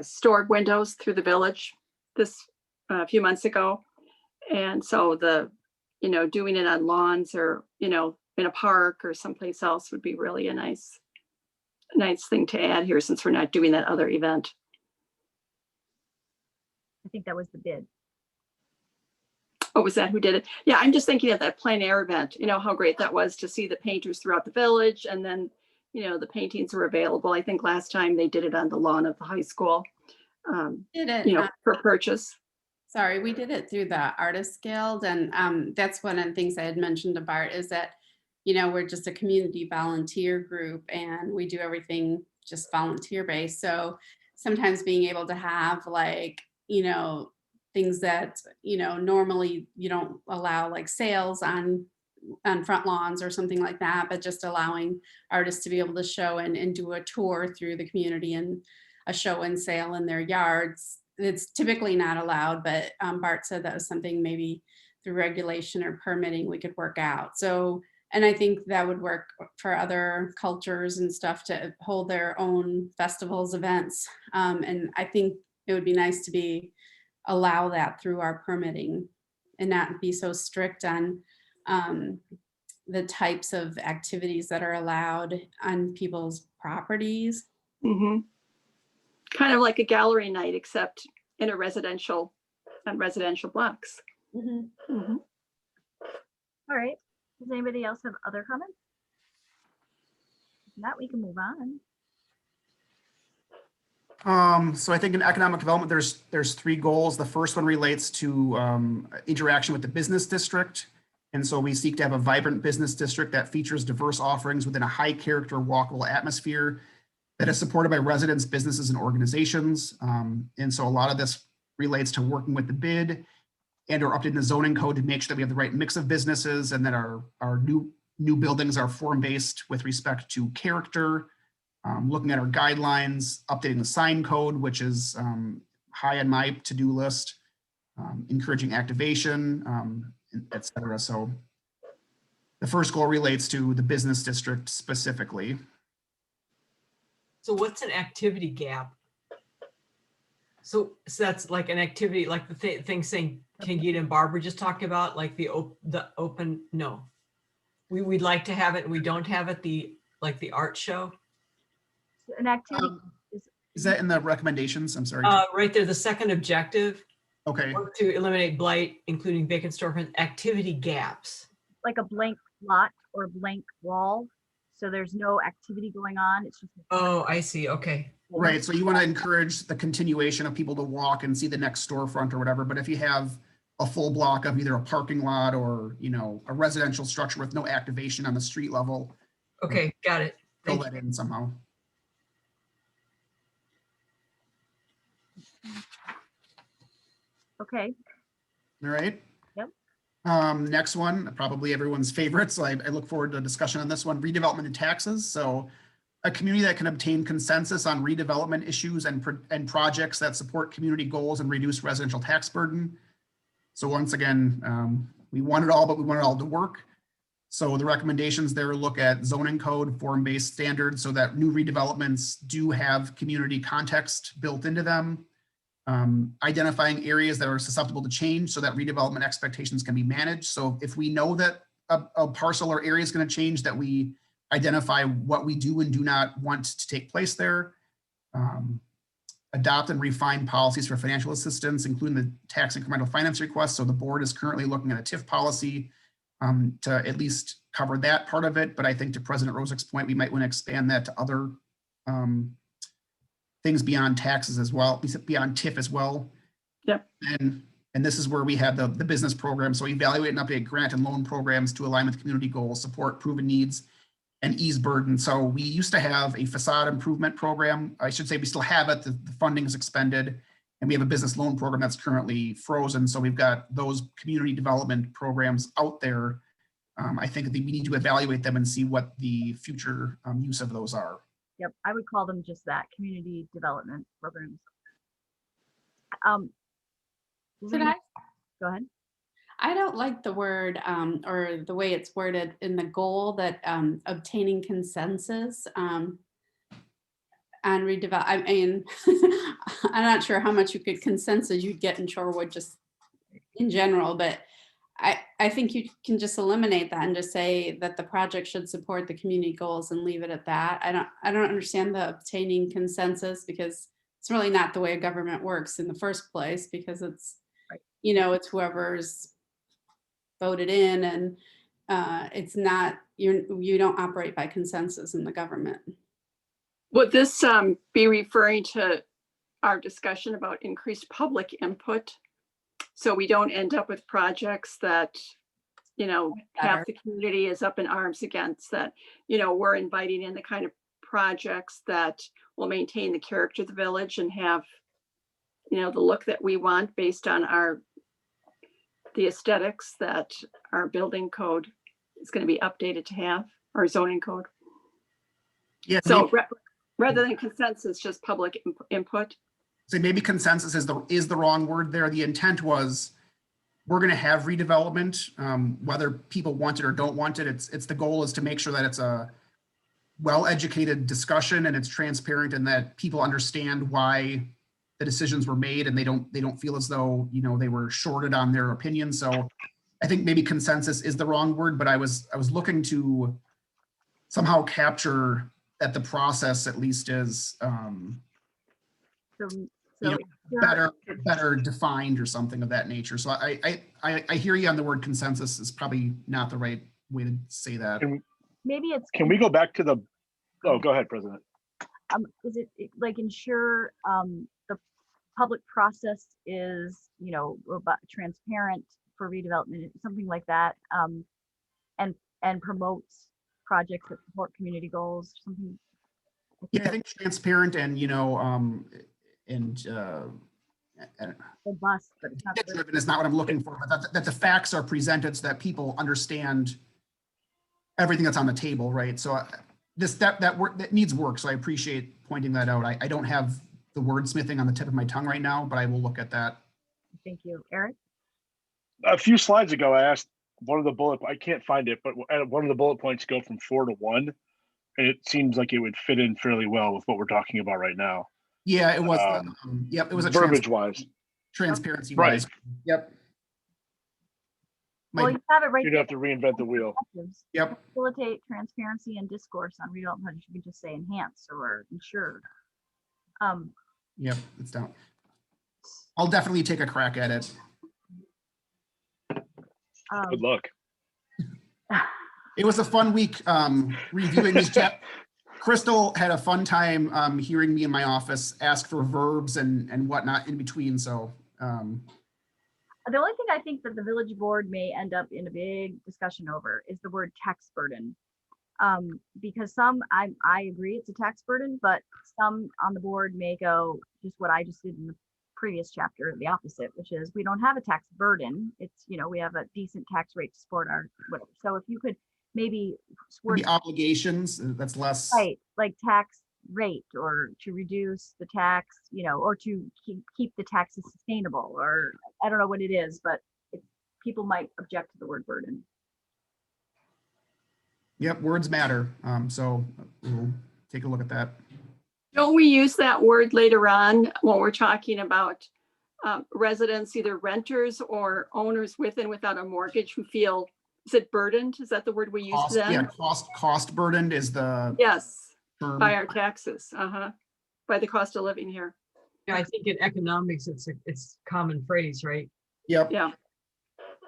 stored windows through the village this a few months ago. And so the, you know, doing it on lawns or, you know, in a park or someplace else would be really a nice thing to add here, since we're not doing that other event. I think that was the bid. Oh, was that who did it? Yeah, I'm just thinking of that plein air event, you know, how great that was to see the painters throughout the village. And then, you know, the paintings were available. I think last time they did it on the lawn of the high school, Did it, you know, for purchase. Sorry, we did it through the Artist Guild. And that's one of the things I had mentioned to Bart is that, you know, we're just a community volunteer group and we do everything just volunteer based. So sometimes being able to have like, you know, things that, you know, normally you don't allow, like sales on front lawns or something like that, but just allowing artists to be able to show and do a tour through the community and a show and sale in their yards. It's typically not allowed, but Bart said that was something maybe through regulation or permitting we could work out. So, and I think that would work for other cultures and stuff to hold their own festivals, events. And I think it would be nice to allow that through our permitting and not be so strict on the types of activities that are allowed on people's properties. Mm-hmm. Kind of like a gallery night, except in a residential blocks. Mm-hmm. Mm-hmm. All right. Does anybody else have other comments? If not, we can move on. So I think in economic development, there's 3 goals. The first one relates to interaction with the business district. And so we seek to have a vibrant business district that features diverse offerings within a high character, walkable atmosphere that is supported by residents, businesses, and organizations. And so a lot of this relates to working with the bid and or updating the zoning code to make sure that we have the right mix of businesses and that our new buildings are form-based with respect to character, looking at our guidelines, updating the sign code, which is high on my to-do list, encouraging activation, et cetera. So the first goal relates to the business district specifically. So what's an activity gap? So that's like an activity, like the thing saying Kangita and Barbara just talked about, like the open, no. We'd like to have it and we don't have it, like the art show. An activity Is that in the recommendations? I'm sorry. Right there, the second objective. Okay. Work to eliminate blight, including vacant storefront activity gaps. like a blank lot or blank wall. So there's no activity going on. It's just. Oh, I see. Okay. Right. So you want to encourage the continuation of people to walk and see the next storefront or whatever. But if you have a full block of either a parking lot or, you know, a residential structure with no activation on the street level. Okay, got it. Fill Thank that in somehow. Okay, All right. Yep. Next one, probably everyone's favorite. So I look forward to a discussion on this one, redevelopment and taxes. So a community that can obtain consensus on redevelopment issues and projects that support community goals and reduce residential tax burden. So once again, we want it all, but we want it all to work. So the recommendations there look at zoning code, form-based standards, so that new redevelopments do have community context built into them. Identifying areas that are susceptible to change so that redevelopment expectations can be managed. So if we know that a parcel or area is going to change, that we identify what we do and do not want to take place there. Adopt and refine policies for financial assistance, including the tax incremental finance request. So the board is currently looking at a TIF policy to at least cover that part of it. But I think to President Rosick's point, we might want to expand that to other things beyond taxes as well, beyond TIF as well. Yep. And this is where we have the business program. So evaluate and update grant and loan programs to align with community goals, support proven needs, and ease burden. So we used to have a facade improvement program. I should say we still have it. The funding is expended, and we have a business loan program that's currently frozen. So we've got those community development programs out there. I think that we need to evaluate them and see what the future use of those are. yep, I would call them just that, community development programs. Could I? Go ahead. I don't like the word or the way it's worded in the goal that obtaining consensus on redevelop. I mean, I'm not sure how much you could consensus you'd get in Shorewood just in general, but I think you can just eliminate that and just say that the project should support the community goals and leave it at that. I don't understand the obtaining consensus, because it's really not the way government works in the first place, because it's, you know, it's whoever's voted in, and it's not, you don't operate by consensus in the government. Would this be referring to our discussion about increased public input? So we don't end up with projects that, you know, half the community is up in arms against, that, you know, we're inviting in the kind of projects that will maintain the character of the village and have, you know, the look that we want based on the aesthetics that our building code is going to be updated to have, or zoning code. Yeah. So rather than consensus, just public input. So maybe consensus is the wrong word there. The intent was, we're going to have redevelopment, whether people want it or don't want it. It's the goal is to make sure that it's a well-educated discussion and it's transparent, and that people understand why the decisions were made, and they don't feel as though, you know, they were shorted on their opinion. So I think maybe consensus is the wrong word, but I was looking to somehow capture that the process at least is you know, better defined or something of that nature. So I hear you on the word consensus is probably not the right way to say that. Maybe it's. Can we go back to the, oh, go ahead, President. Is it like ensure the public process is, you know, transparent for redevelopment, something like that, and promotes projects that support community goals, something. Yeah, I think transparent and, you know, robust, but it's not driven is not what I'm looking for, but that the facts are presented so that people understand everything that's on the table, right? So that needs work. So I appreciate pointing that out. I don't have the wordsmithing on the tip of my tongue right now, but I will look at that. Thank you. Eric? A few slides ago, I asked one of the I can't find it, but one of the bullet points go from 4 to 1. And it seems like it would fit in fairly well with what we're talking about right now. Yeah, it was. Yep, it was a verbiage wise, transparency right. wise. Yep. Well, you have it right. You'd have to reinvent the wheel. Yep. Facilitate transparency and discourse on redevelopment. You could just say enhance or ensure. Yep, it's down. I'll definitely take a crack at it. Good luck. It was a fun week reviewing these chapters. Crystal had a fun time hearing me in my office ask for verbs and whatnot in between. So The only thing I think that the village board may end up in a big discussion over is the word tax burden. Because some, I agree it's a tax burden, but some on the board may go just what I just did in the previous chapter, the opposite, which is we don't have a tax burden. It's, we have a decent tax rate to support our whatever. So if you could maybe word The obligations, that's less. right, like tax rate, or to reduce the tax, or to keep the taxes sustainable, or I don't know what it is, but people might object to the word burden. Yep, words matter. So we'll take a look at that. Don't we use that word later on when we're talking about residents, either renters or owners with and without a mortgage who feel, is it burdened? Is that the word we use Cost, then? yeah, cost burdened is the Yes, term. by our taxes, by the cost of living here. Yeah, I think in economics, it's a common phrase, right? Yep. Yeah.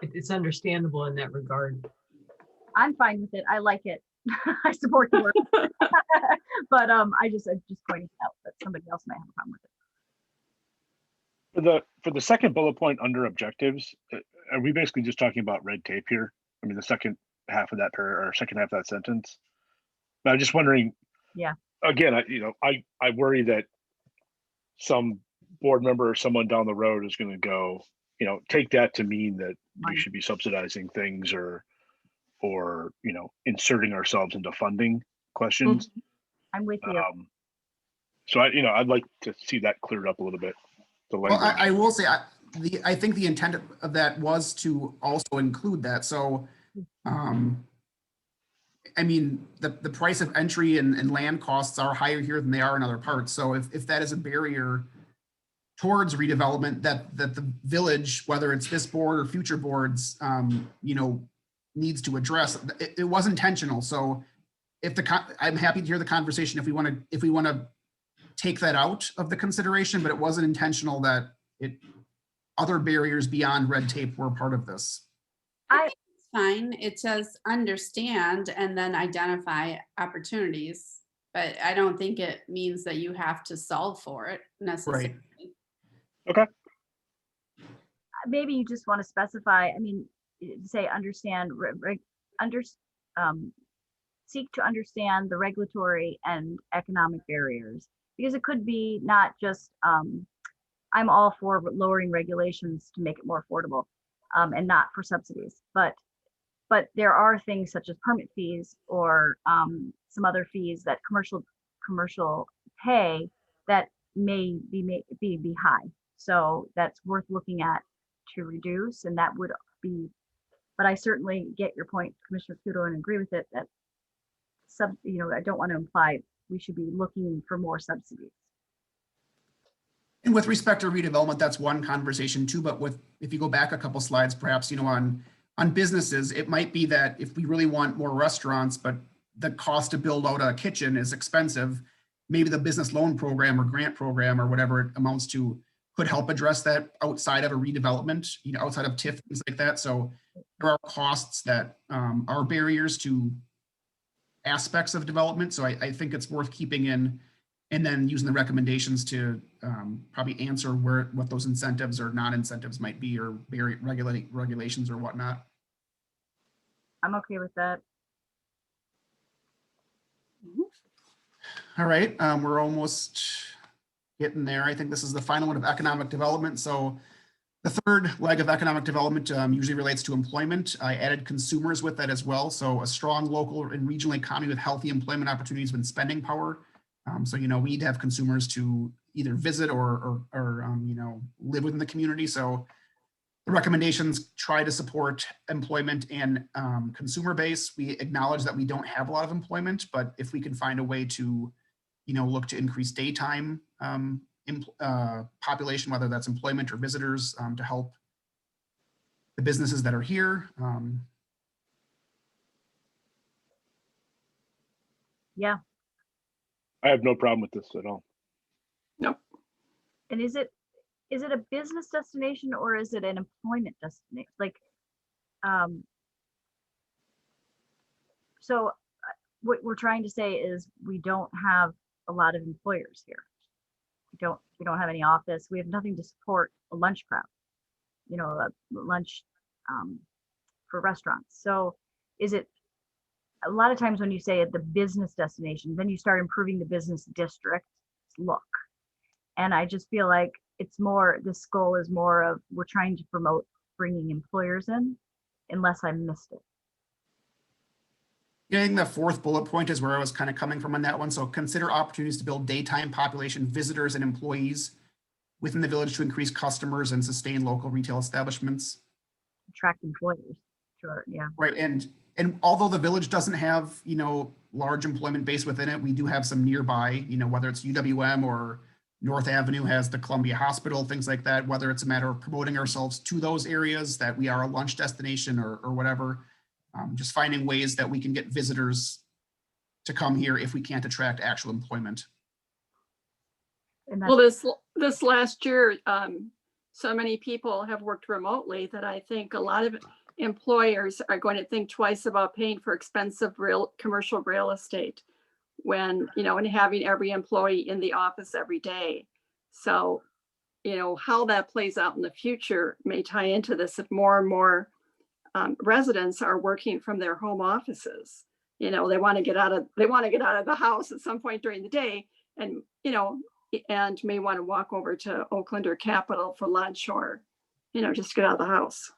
It's understandable in that regard. I'm fine with it. I like it. I support the word. But I just pointing out that somebody else might have a problem with it. For the second bullet point under objectives, are we basically just talking about red tape here? I mean, the second half of that or second half of that sentence. But I'm just wondering. Yeah. Again, I worry that some board member or someone down the road is going to go, take that to mean that we should be subsidizing things or inserting ourselves into funding questions. I'm with you. So I'd like to see that cleared up a little bit. Well, I will say, I think the intent of that was to also include that. So, I mean, the price of entry and land costs are higher here than they are in other parts. So if that is a barrier towards redevelopment that the village, whether it's this board or future boards, needs to address, it was intentional. So I'm happy to hear the conversation if we want to take that out of the consideration, but it wasn't intentional that other barriers beyond red tape were part of this. It's fine. It says understand and then identify opportunities, but I don't think it means that you have to solve for it necessarily. Right. Okay. Maybe you just want to specify, say understand, seek to understand the regulatory and economic barriers, because it could be not just, I'm all for lowering regulations to make it more affordable and not for subsidies, but there are things such as permit fees or some other fees that commercial pay that may be high. So that's worth looking at to reduce, and that would be, but I certainly get your point, Commissioner Kudo, and agree with it that I don't want to imply we should be looking for more subsidies. And with respect to redevelopment, that's one conversation too, but if you go back a couple slides, perhaps, on businesses, it might be that if we really want more restaurants, but the cost to build out a kitchen is expensive, maybe the business loan program or grant program or whatever it amounts to could help address that outside of a redevelopment, outside of TIF, things like that. So there are costs that are barriers to aspects of development. So I think it's worth keeping in, and then using the recommendations to probably answer what those incentives or non-incentives might be, or regulations or whatnot. I'm okay with that. All right, we're almost getting there. I think this is the final one of economic development. So the third leg of economic development usually relates to employment. I added consumers with that as well. So a strong local and regional economy with healthy employment opportunities and spending power. So, we need to have consumers to either visit or live within the community. So the recommendations try to support employment and consumer base. We acknowledge that we don't have a lot of employment, but if we can find a way to, look to increase daytime population, whether that's employment or visitors, to help the businesses that are here. Yeah. I have no problem with this at all. Nope. And is it a business destination or is it an employment destination? So what we're trying to say is we don't have a lot of employers here. We don't have any office. We have nothing to support a lunch crowd. a lunch for restaurants. So is it, a lot of times when you say at the business destination, then you start improving the business district look. And I just feel like it's more, this goal is more of, we're trying to promote bringing employers in, unless I missed it. Yeah, I think the fourth bullet point is where I was kind of coming from on that one. So consider opportunities to build daytime population visitors and employees within the village to increase customers and sustain local retail establishments. Attract employers. Sure, yeah. Right, and although the village doesn't have, large employment base within it, we do have some nearby, whether it's UWM or North Avenue has the Columbia Hospital, things like that, whether it's a matter of promoting ourselves to those areas that we are a lunch destination or whatever, just finding ways that we can get visitors to come here if we can't attract actual employment. And Well, this last year, so many people have worked remotely that I think a lot of employers are going to think twice about paying for expensive commercial real estate when, and having every employee in the office every day. So, how that plays out in the future may tie into this if more and more residents are working from their home offices. They want to get out of the house at some point during the day, and and may want to walk over to Oakland or Capitol for lunch, or just get out of the house.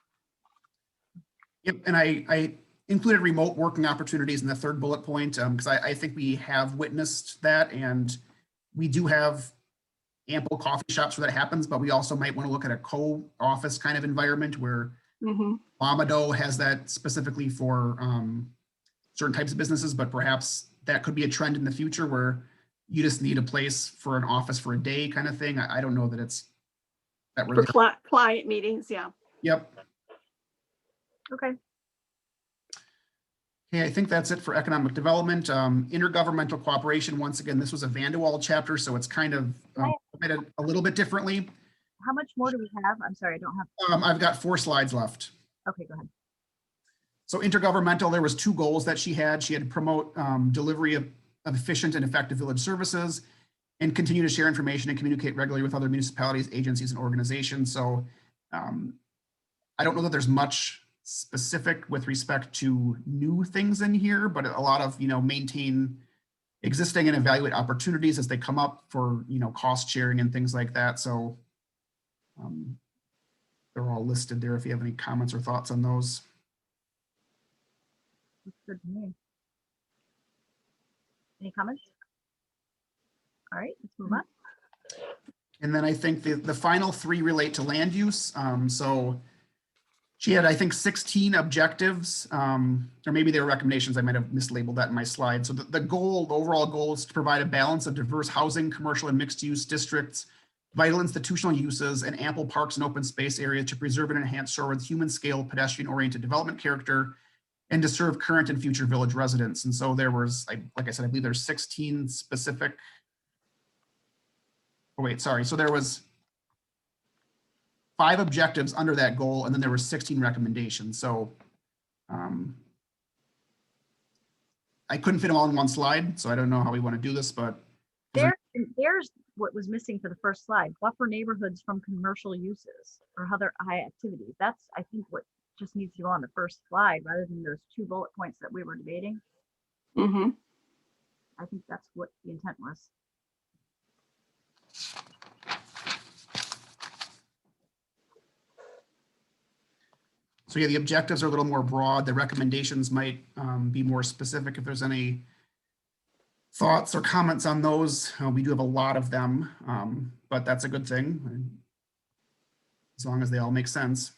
Yep, and I included remote working opportunities in the third bullet point because I think we have witnessed that, and we do have ample coffee shops where that happens, but we also might want to look at a co-office kind of environment where Multi-Modal has that specifically for certain types of businesses, but perhaps that could be a trend in the future where you just need a place for an office for a day kind of thing. I don't know that it's that we're for client meetings. Yeah. Yep. Okay. Okay, I think that's it for economic development. Intergovernmental cooperation, once again, this was a Van de Waal chapter, so it's kind of a little bit differently. How much more do we have? I'm sorry, I don't have. I've got 4 slides left. Okay, go ahead. So intergovernmental, there was 2 goals that she had. She had to promote delivery of efficient and effective village services and continue to share information and communicate regularly with other municipalities, agencies, and organizations. So I don't know that there's much specific with respect to new things in here, but a lot of, maintain existing and evaluate opportunities as they come up for, cost sharing and things like that. So they're all listed there if you have any comments or thoughts on those. That's good to me. Any comments? All right, let's move on. And then I think the final 3 relate to land use. So she had, I think, 16 objectives, or maybe they were recommendations. I might have mislabeled that in my slide. So the overall goal is to provide a balance of diverse housing, commercial and mixed use districts, vital institutional uses, and ample parks and open space areas to preserve and enhance Shorewood's human scale, pedestrian oriented development character, and to serve current and future village residents. And so there was, like I said, I believe there's 16 specific. Oh, wait, sorry. So there was 5 objectives under that goal, and then there were 16 recommendations. So I couldn't fit them all in one slide, so I don't know how we want to do this, but. There's what was missing for the first slide, buffer neighborhoods from commercial uses or other high activities. That's, I think, what just needs to go on the first slide rather than those 2 bullet points that we were debating. I think that's what the intent was. So yeah, the objectives are a little more broad. The recommendations might be more specific. If there's any thoughts or comments on those, we do have a lot of them, but that's a good thing, as long as they all make sense.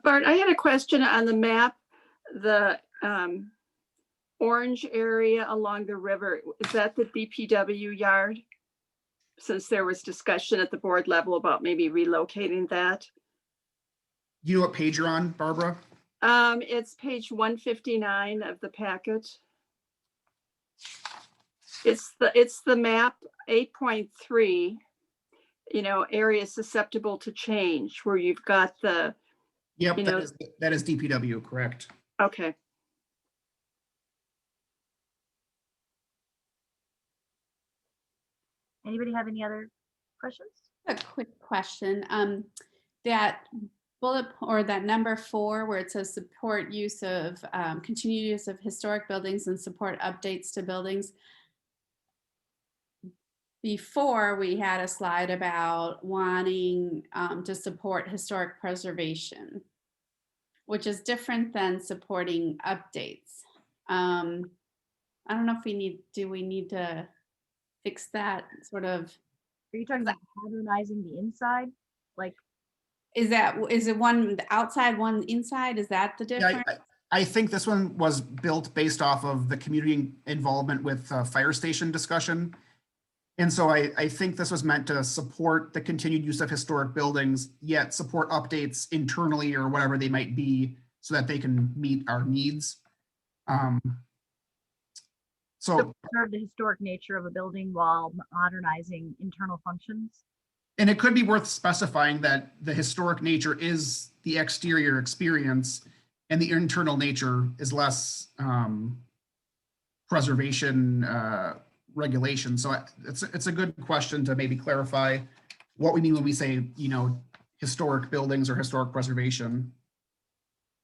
Bart, I had a question on the map, the orange area along the river. Is that the DPW yard? Since there was discussion at the board level about maybe relocating that. You know what page you're on, Barbara? It's page 159 of the packet. It's the map 8.3, areas susceptible to change, where you've got the. Yep, that is DPW, correct. Okay. Anybody have any other questions? A quick question. That bullet or that number 4 where it says support use of continued use of historic buildings and support updates to buildings. Before we had a slide about wanting to support historic preservation, which is different than supporting updates. I don't know if do we need to fix that sort of? Are you talking about modernizing the inside? Like, Is it one the outside, one inside? Is that the difference? Yeah, I think this one was built based off of the community involvement with fire station discussion. And so I think this was meant to support the continued use of historic buildings, yet support updates internally or whatever they might be so that they can meet our needs. So preserve the historic nature of a building while modernizing internal functions. And it could be worth specifying that the historic nature is the exterior experience and the internal nature is less preservation regulation. So it's a good question to maybe clarify what we mean when we say, historic buildings or historic preservation.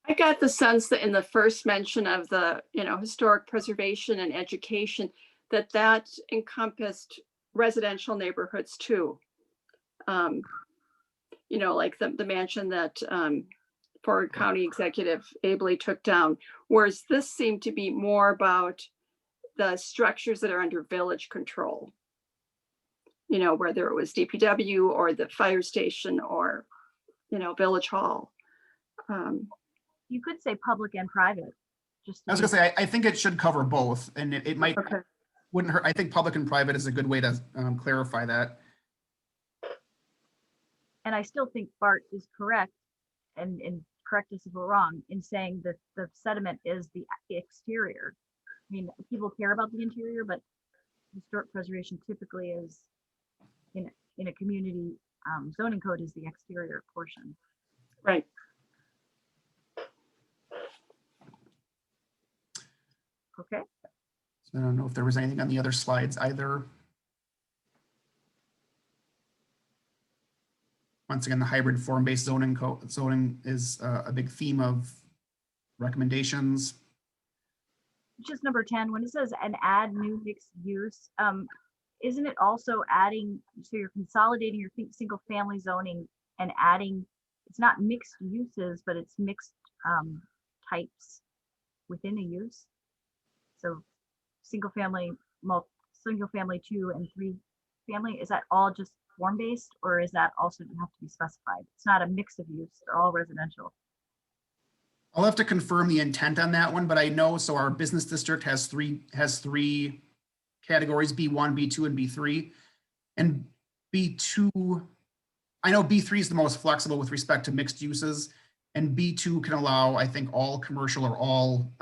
I got the sense that in the first mention of the, historic preservation and education, that encompassed residential neighborhoods too. Like the mansion that Ford County Executive ably took down, whereas this seemed to be more about the structures that are under village control. Whether it was DPW or the fire station or, Village Hall. You could say public and private. I was gonna say, I think it should cover both, and it might, wouldn't hurt. I think public and private is a good way to clarify that. And I still think Bart is correct, and correct us if we're wrong, in saying that the sediment is the exterior. I mean, people care about the interior, but historic preservation typically is in a community zoning code is the exterior portion. Right. Okay. So I don't know if there was anything on the other slides either. Once again, the hybrid form-based zoning is a big theme of recommendations. Just number 10, when it says and add new mixed use, isn't it also adding, so you're consolidating your single family zoning and adding, it's not mixed uses, but it's mixed types within a use. So single family, single family 2 and 3 family, is that all just form-based, or is that also have to be specified? It's not a mix of use, they're all residential. I'll have to confirm the intent on that one, but I know, so our business district has three categories, B1, B2, and B3. And B2, I know B3 is the most flexible with respect to mixed uses, and B2 can allow, I think, all commercial or all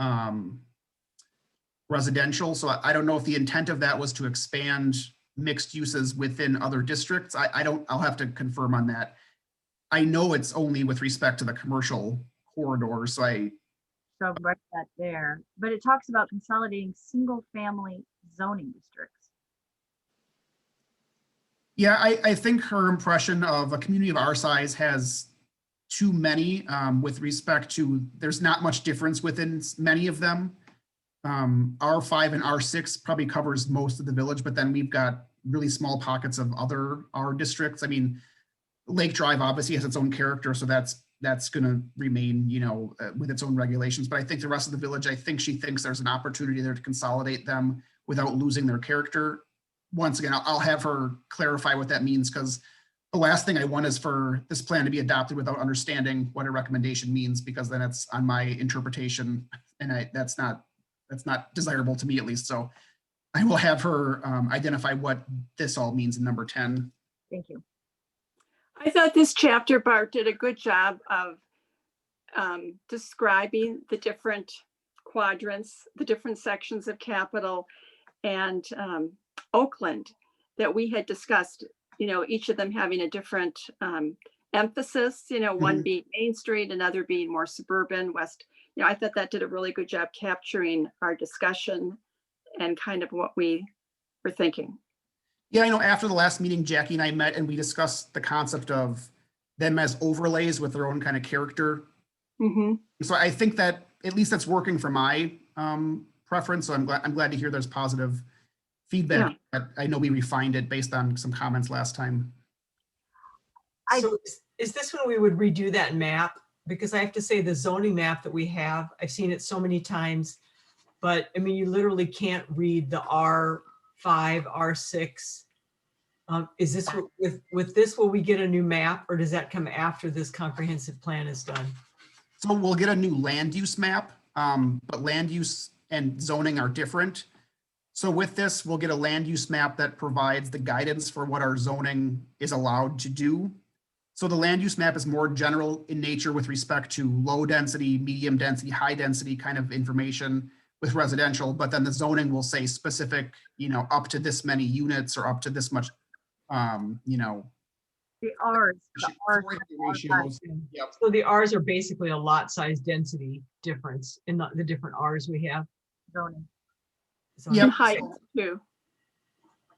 residential. So I don't know if the intent of that was to expand mixed uses within other districts. I'll have to confirm on that. I know it's only with respect to the commercial corridor, so write that there. But it talks about consolidating single family zoning districts. Yeah, I think her impression of a community of our size has too many with respect to, there's not much difference within many of them. R5 and R6 probably covers most of the village, but then we've got really small pockets of our districts. I mean, Lake Drive obviously has its own character, so that's going to remain, with its own regulations. But I think the rest of the village, I think she thinks there's an opportunity there to consolidate them without losing their character. Once again, I'll have her clarify what that means, because the last thing I want is for this plan to be adopted without understanding what a recommendation means, because then it's on my interpretation, and that's not desirable to me, at least. So I will have her identify what this all means in number 10. Thank you. I thought this chapter, Bart, did a good job of describing the different quadrants, the different sections of Capitol and Oakland that we had discussed, each of them having a different emphasis, one being Main Street, another being more suburban, west. I thought that did a really good job capturing our discussion and kind of what we were thinking. Yeah, I know after the last meeting, Jackie and I met and we discussed the concept of them as overlays with their own kind of character. Mhm. So I think that at least that's working for my preference. So I'm glad to hear there's positive feedback. I know we refined it based on some comments last time. So is this when we would redo that map? Because I have to say the zoning map that we have, I've seen it so many times, but I mean, you literally can't read the R5, R6. Is this with this, will we get a new map, or does that come after this comprehensive plan is done? So we'll get a new land use map, but land use and zoning are different. So with this, we'll get a land use map that provides the guidance for what our zoning is allowed to do. So the land use map is more general in nature with respect to low density, medium density, high density kind of information with residential, but then the zoning will say specific, up to this many units or up to this much, The R's. ratios. Yep. So the Rs are basically a lot size density difference in the different Rs we have. Zoning. Zoning. And height too.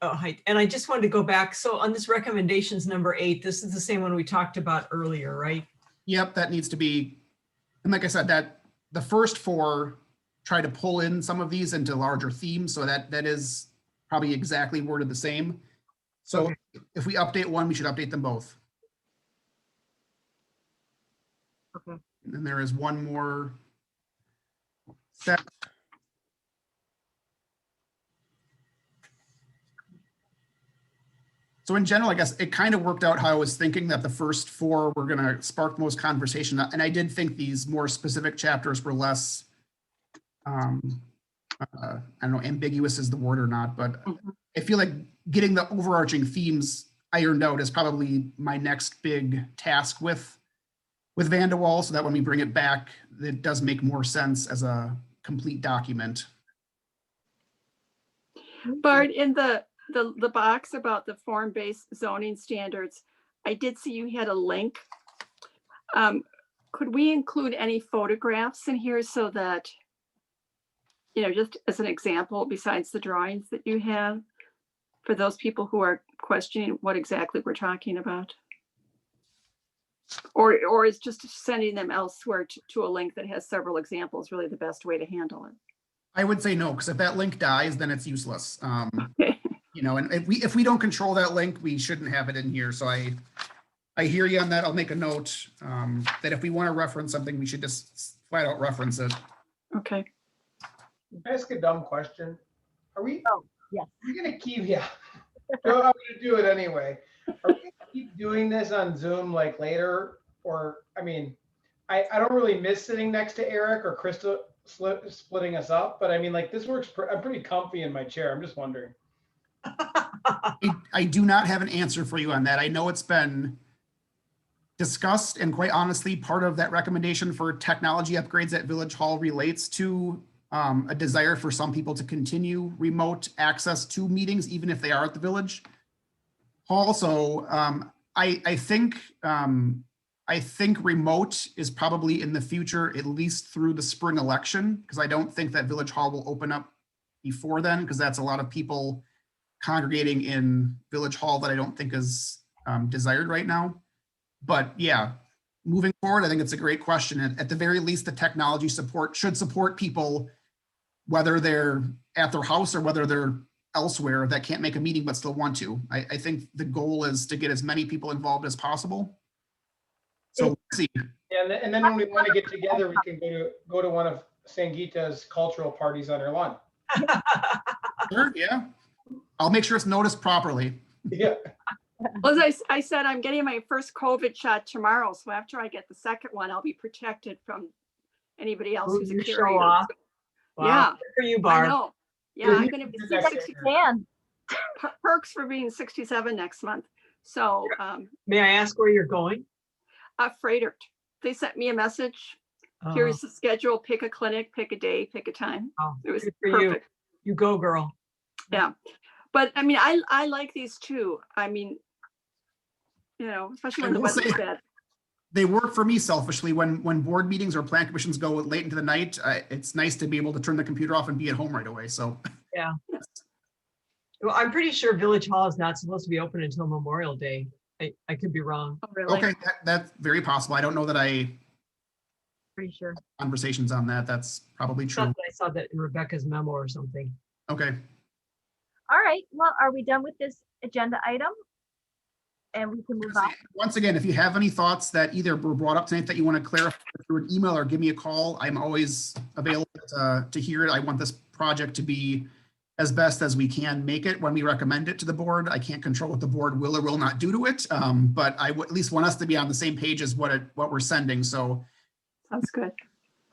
Oh, height. And I just wanted to go back. So on this recommendations number 8, this is the same one we talked about earlier, right? Yep, that needs to be, and like I said, that the first 4 try to pull in some of these into larger themes, so that is probably exactly worded the same. So if we update one, we should update them both. Okay. And then there is one more set. So in general, I guess it kind of worked out how I was thinking, that the first 4 were going to spark most conversation. And I did think these more specific chapters were less, I don't know, ambiguous is the word or not, but I feel like getting the overarching themes ironed out is probably my next big task with Van de Waal, so that when we bring it back, it does make more sense as a complete document. Bart, in the box about the form-based zoning standards, I did see you had a link. Could we include any photographs in here so that, just as an example, besides the drawings that you have, for those people who are questioning what exactly we're talking about? Or is just sending them elsewhere to a link that has several examples really the best way to handle it? I would say no, because if that link dies, then it's useless. Okay. And if we don't control that link, we shouldn't have it in here. So I hear you on that. I'll make a note that if we want to reference something, we should just flat out reference it. Okay. Can I ask a dumb question? Are we? Oh, yes. We're gonna keep, yeah. No, I'm gonna do it anyway. Are we gonna keep doing this on Zoom like later? Or, I mean, I don't really miss sitting next to Eric or Krista splitting us up, but I mean, like, this works. I'm pretty comfy in my chair. I'm just wondering. I do not have an answer for you on that. I know it's been discussed, and quite honestly, part of that recommendation for technology upgrades at Village Hall relates to a desire for some people to continue remote access to meetings, even if they are at the Village Hall. So I think remote is probably in the future, at least through the spring election, because I don't think that Village Hall will open up before then, because that's a lot of people congregating in Village Hall that I don't think is desired right now. But yeah, moving forward, I think it's a great question. And at the very least, the technology support should support people, whether they're at their house or whether they're elsewhere that can't make a meeting but still want to. I think the goal is to get as many people involved as possible. So let's see. Yeah, and then when we want to get together, we can go to one of Sangeeta's cultural parties on her lawn. Sure, yeah. I'll make sure it's noticed properly. Yeah. Well, as I said, I'm getting my first COVID shot tomorrow. So after I get the second one, I'll be protected from anybody else who's a You show carrier. off. Wow. Yeah. Good for you, I Barb. know. Yeah, I'm going to be Next 60 Man. perks for being 67 next month. So May I ask where you're going? Freighter, they sent me a message. Here's the schedule. Pick a clinic, pick a day, pick a time. It was good for you. perfect. You go, girl. Yeah. But I mean, I like these too. I mean, especially when the weather's bad. They work for me selfishly. When board meetings or plan commissions go late into the night, it's nice to be able to turn the computer off and be at home right away. So yeah. Well, I'm pretty sure Village Hall is not supposed to be open until Memorial Day. I could be wrong. Oh, really? Okay, that's very possible. I don't know that Pretty sure. conversations on that. That's probably I thought true. I saw that in Rebecca's memo or something. Okay. All right, well, are we done with this agenda item? And we can move on. Once again, if you have any thoughts that either were brought up tonight that you want to clarify through an email or give me a call, I'm always available to hear it. I want this project to be as best as we can make it when we recommend it to the board. I can't control what the board will or will not do to it, but I would at least want us to be on the same page as what we're sending. So Sounds good.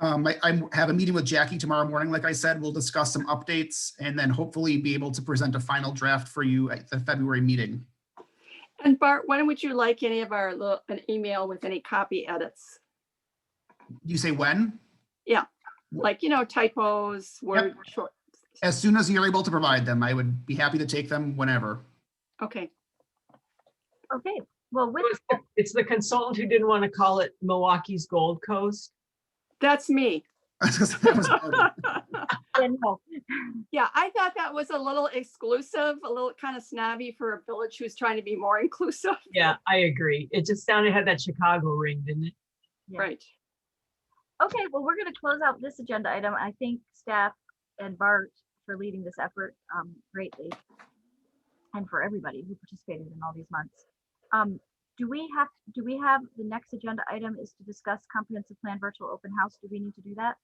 I have a meeting with Jackie tomorrow morning. Like I said, we'll discuss some updates and then hopefully be able to present a final draft for you at the February meeting. And Bart, when would you like any of our an email with any copy edits? You say when? Like, typos, word short. As soon as you're able to provide them, I would be happy to take them whenever. Okay. Okay, well, with, It's the consultant who didn't want to call it Milwaukee's Gold Coast. That's me. That was no, Yeah, I thought that was a little exclusive, a little kind of snobby for a village who's trying to be more inclusive. Yeah, I agree. It just had that Chicago ring, didn't it? Yeah. Right. okay, well, we're gonna close out this agenda item. I thank staff and Bart for leading this effort greatly. And for everybody who participated in all these months. Do we have the next agenda item is to discuss comprehensive plan virtual open house? Do we need to do that?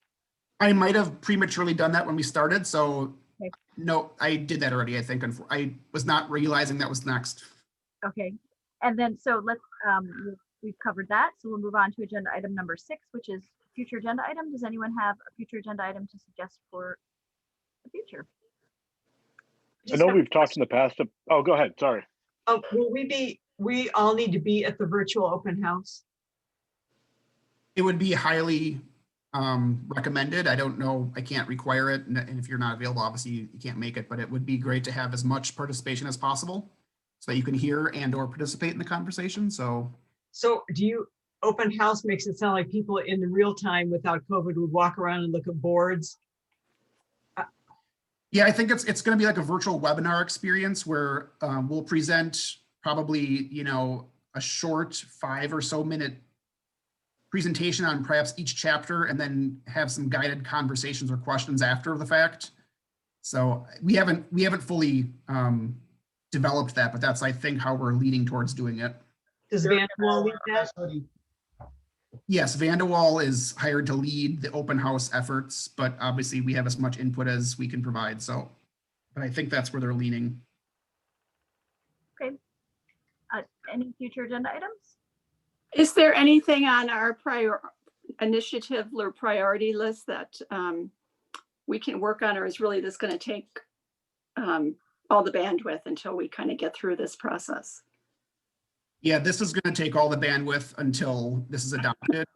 I might have prematurely done that when we started, so Okay. no, I did that already, I think. I was not realizing that was next. Okay, and then so let's, we've covered that. So we'll move on to agenda item number 6, which is future agenda item. Does anyone have a future agenda item to suggest for the future? I know we've talked in the past. Oh, go ahead. Sorry. Will we all need to be at the virtual open house? It would be highly recommended. I don't know, I can't require it. And if you're not available, obviously you can't make it, but it would be great to have as much participation as possible so that you can hear and or participate in the conversation. So Open house makes it sound like people in the real time without COVID would walk around and look at boards. yeah, I think it's going to be like a virtual webinar experience where we'll present probably, a short 5 or so minute presentation on perhaps each chapter and then have some guided conversations or questions after the fact. So we haven't fully developed that, but that's, I think, how we're leaning towards doing it. Does Vanderwall lead that? Yes, Vanderwall is hired to lead the open house efforts, but obviously we have as much input as we can provide. So, but I think that's where they're leaning. Okay. Any future agenda items? Is there anything on our initiative or priority list that we can work on, or is really this going to take all the bandwidth until we kind of get through this process? Yeah, this is going to take all the bandwidth until this is adopted.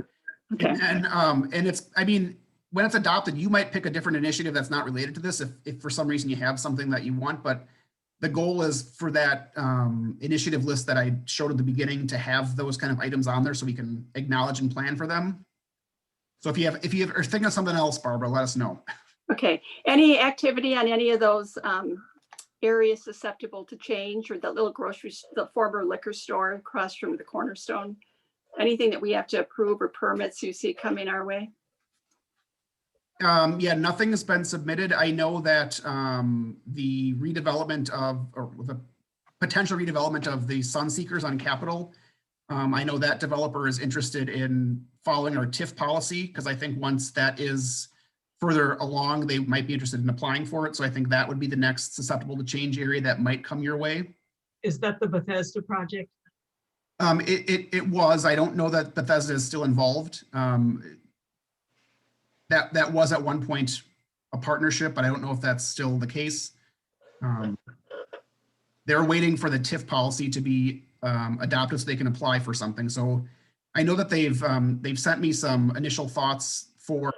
Okay. And it's, I mean, when it's adopted, you might pick a different initiative that's not related to this if for some reason you have something that you want, but the goal is for that initiative list that I showed at the beginning to have those kind of items on there so we can acknowledge and plan for them. So if you are thinking of something else, Barbara, let us know. Okay. Any activity on any of those areas susceptible to change, or the little the former liquor store across from the Cornerstone? Anything that we have to approve or permits you see coming our way? Yeah, nothing has been submitted. I know that the redevelopment or the potential redevelopment of the Sunseekers on Capitol, I know that developer is interested in following our TIF policy, because I think once that is further along, they might be interested in applying for it. So I think that would be the next susceptible to change area that might come your way. Is that the Bethesda project? It was. I don't know that Bethesda is still involved. That was at one point a partnership, but I don't know if that's still the case. They're waiting for the TIF policy to be adopted so they can apply for something. So I know that they've sent me some initial thoughts for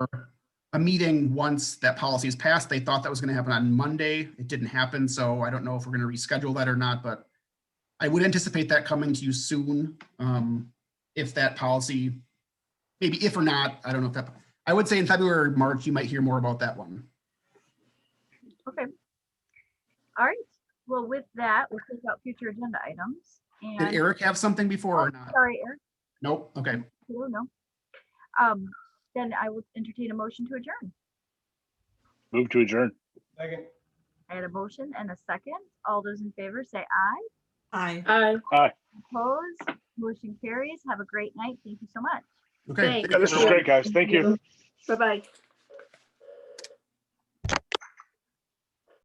a meeting once that policy is passed. They thought that was going to happen on Monday. It didn't happen. So I don't know if we're going to reschedule that or not, but I would anticipate that coming to you soon. If that policy, maybe if or not, I don't know if that, I would say in February or March, you might hear more about that one. Okay. All right. Well, with that, we'll take out future agenda items. Did And Eric have something before or oh, not? sorry, Eric. Nope. Okay. No. Then I will entertain a motion to adjourn. Move to adjourn. Second. I had a motion and a second. All those in favor say aye. Aye. Opposed? Motion carries. Have a great night. Thank you so much. Okay. Thanks. Yeah, this was great, guys. Thank you. Bye-bye.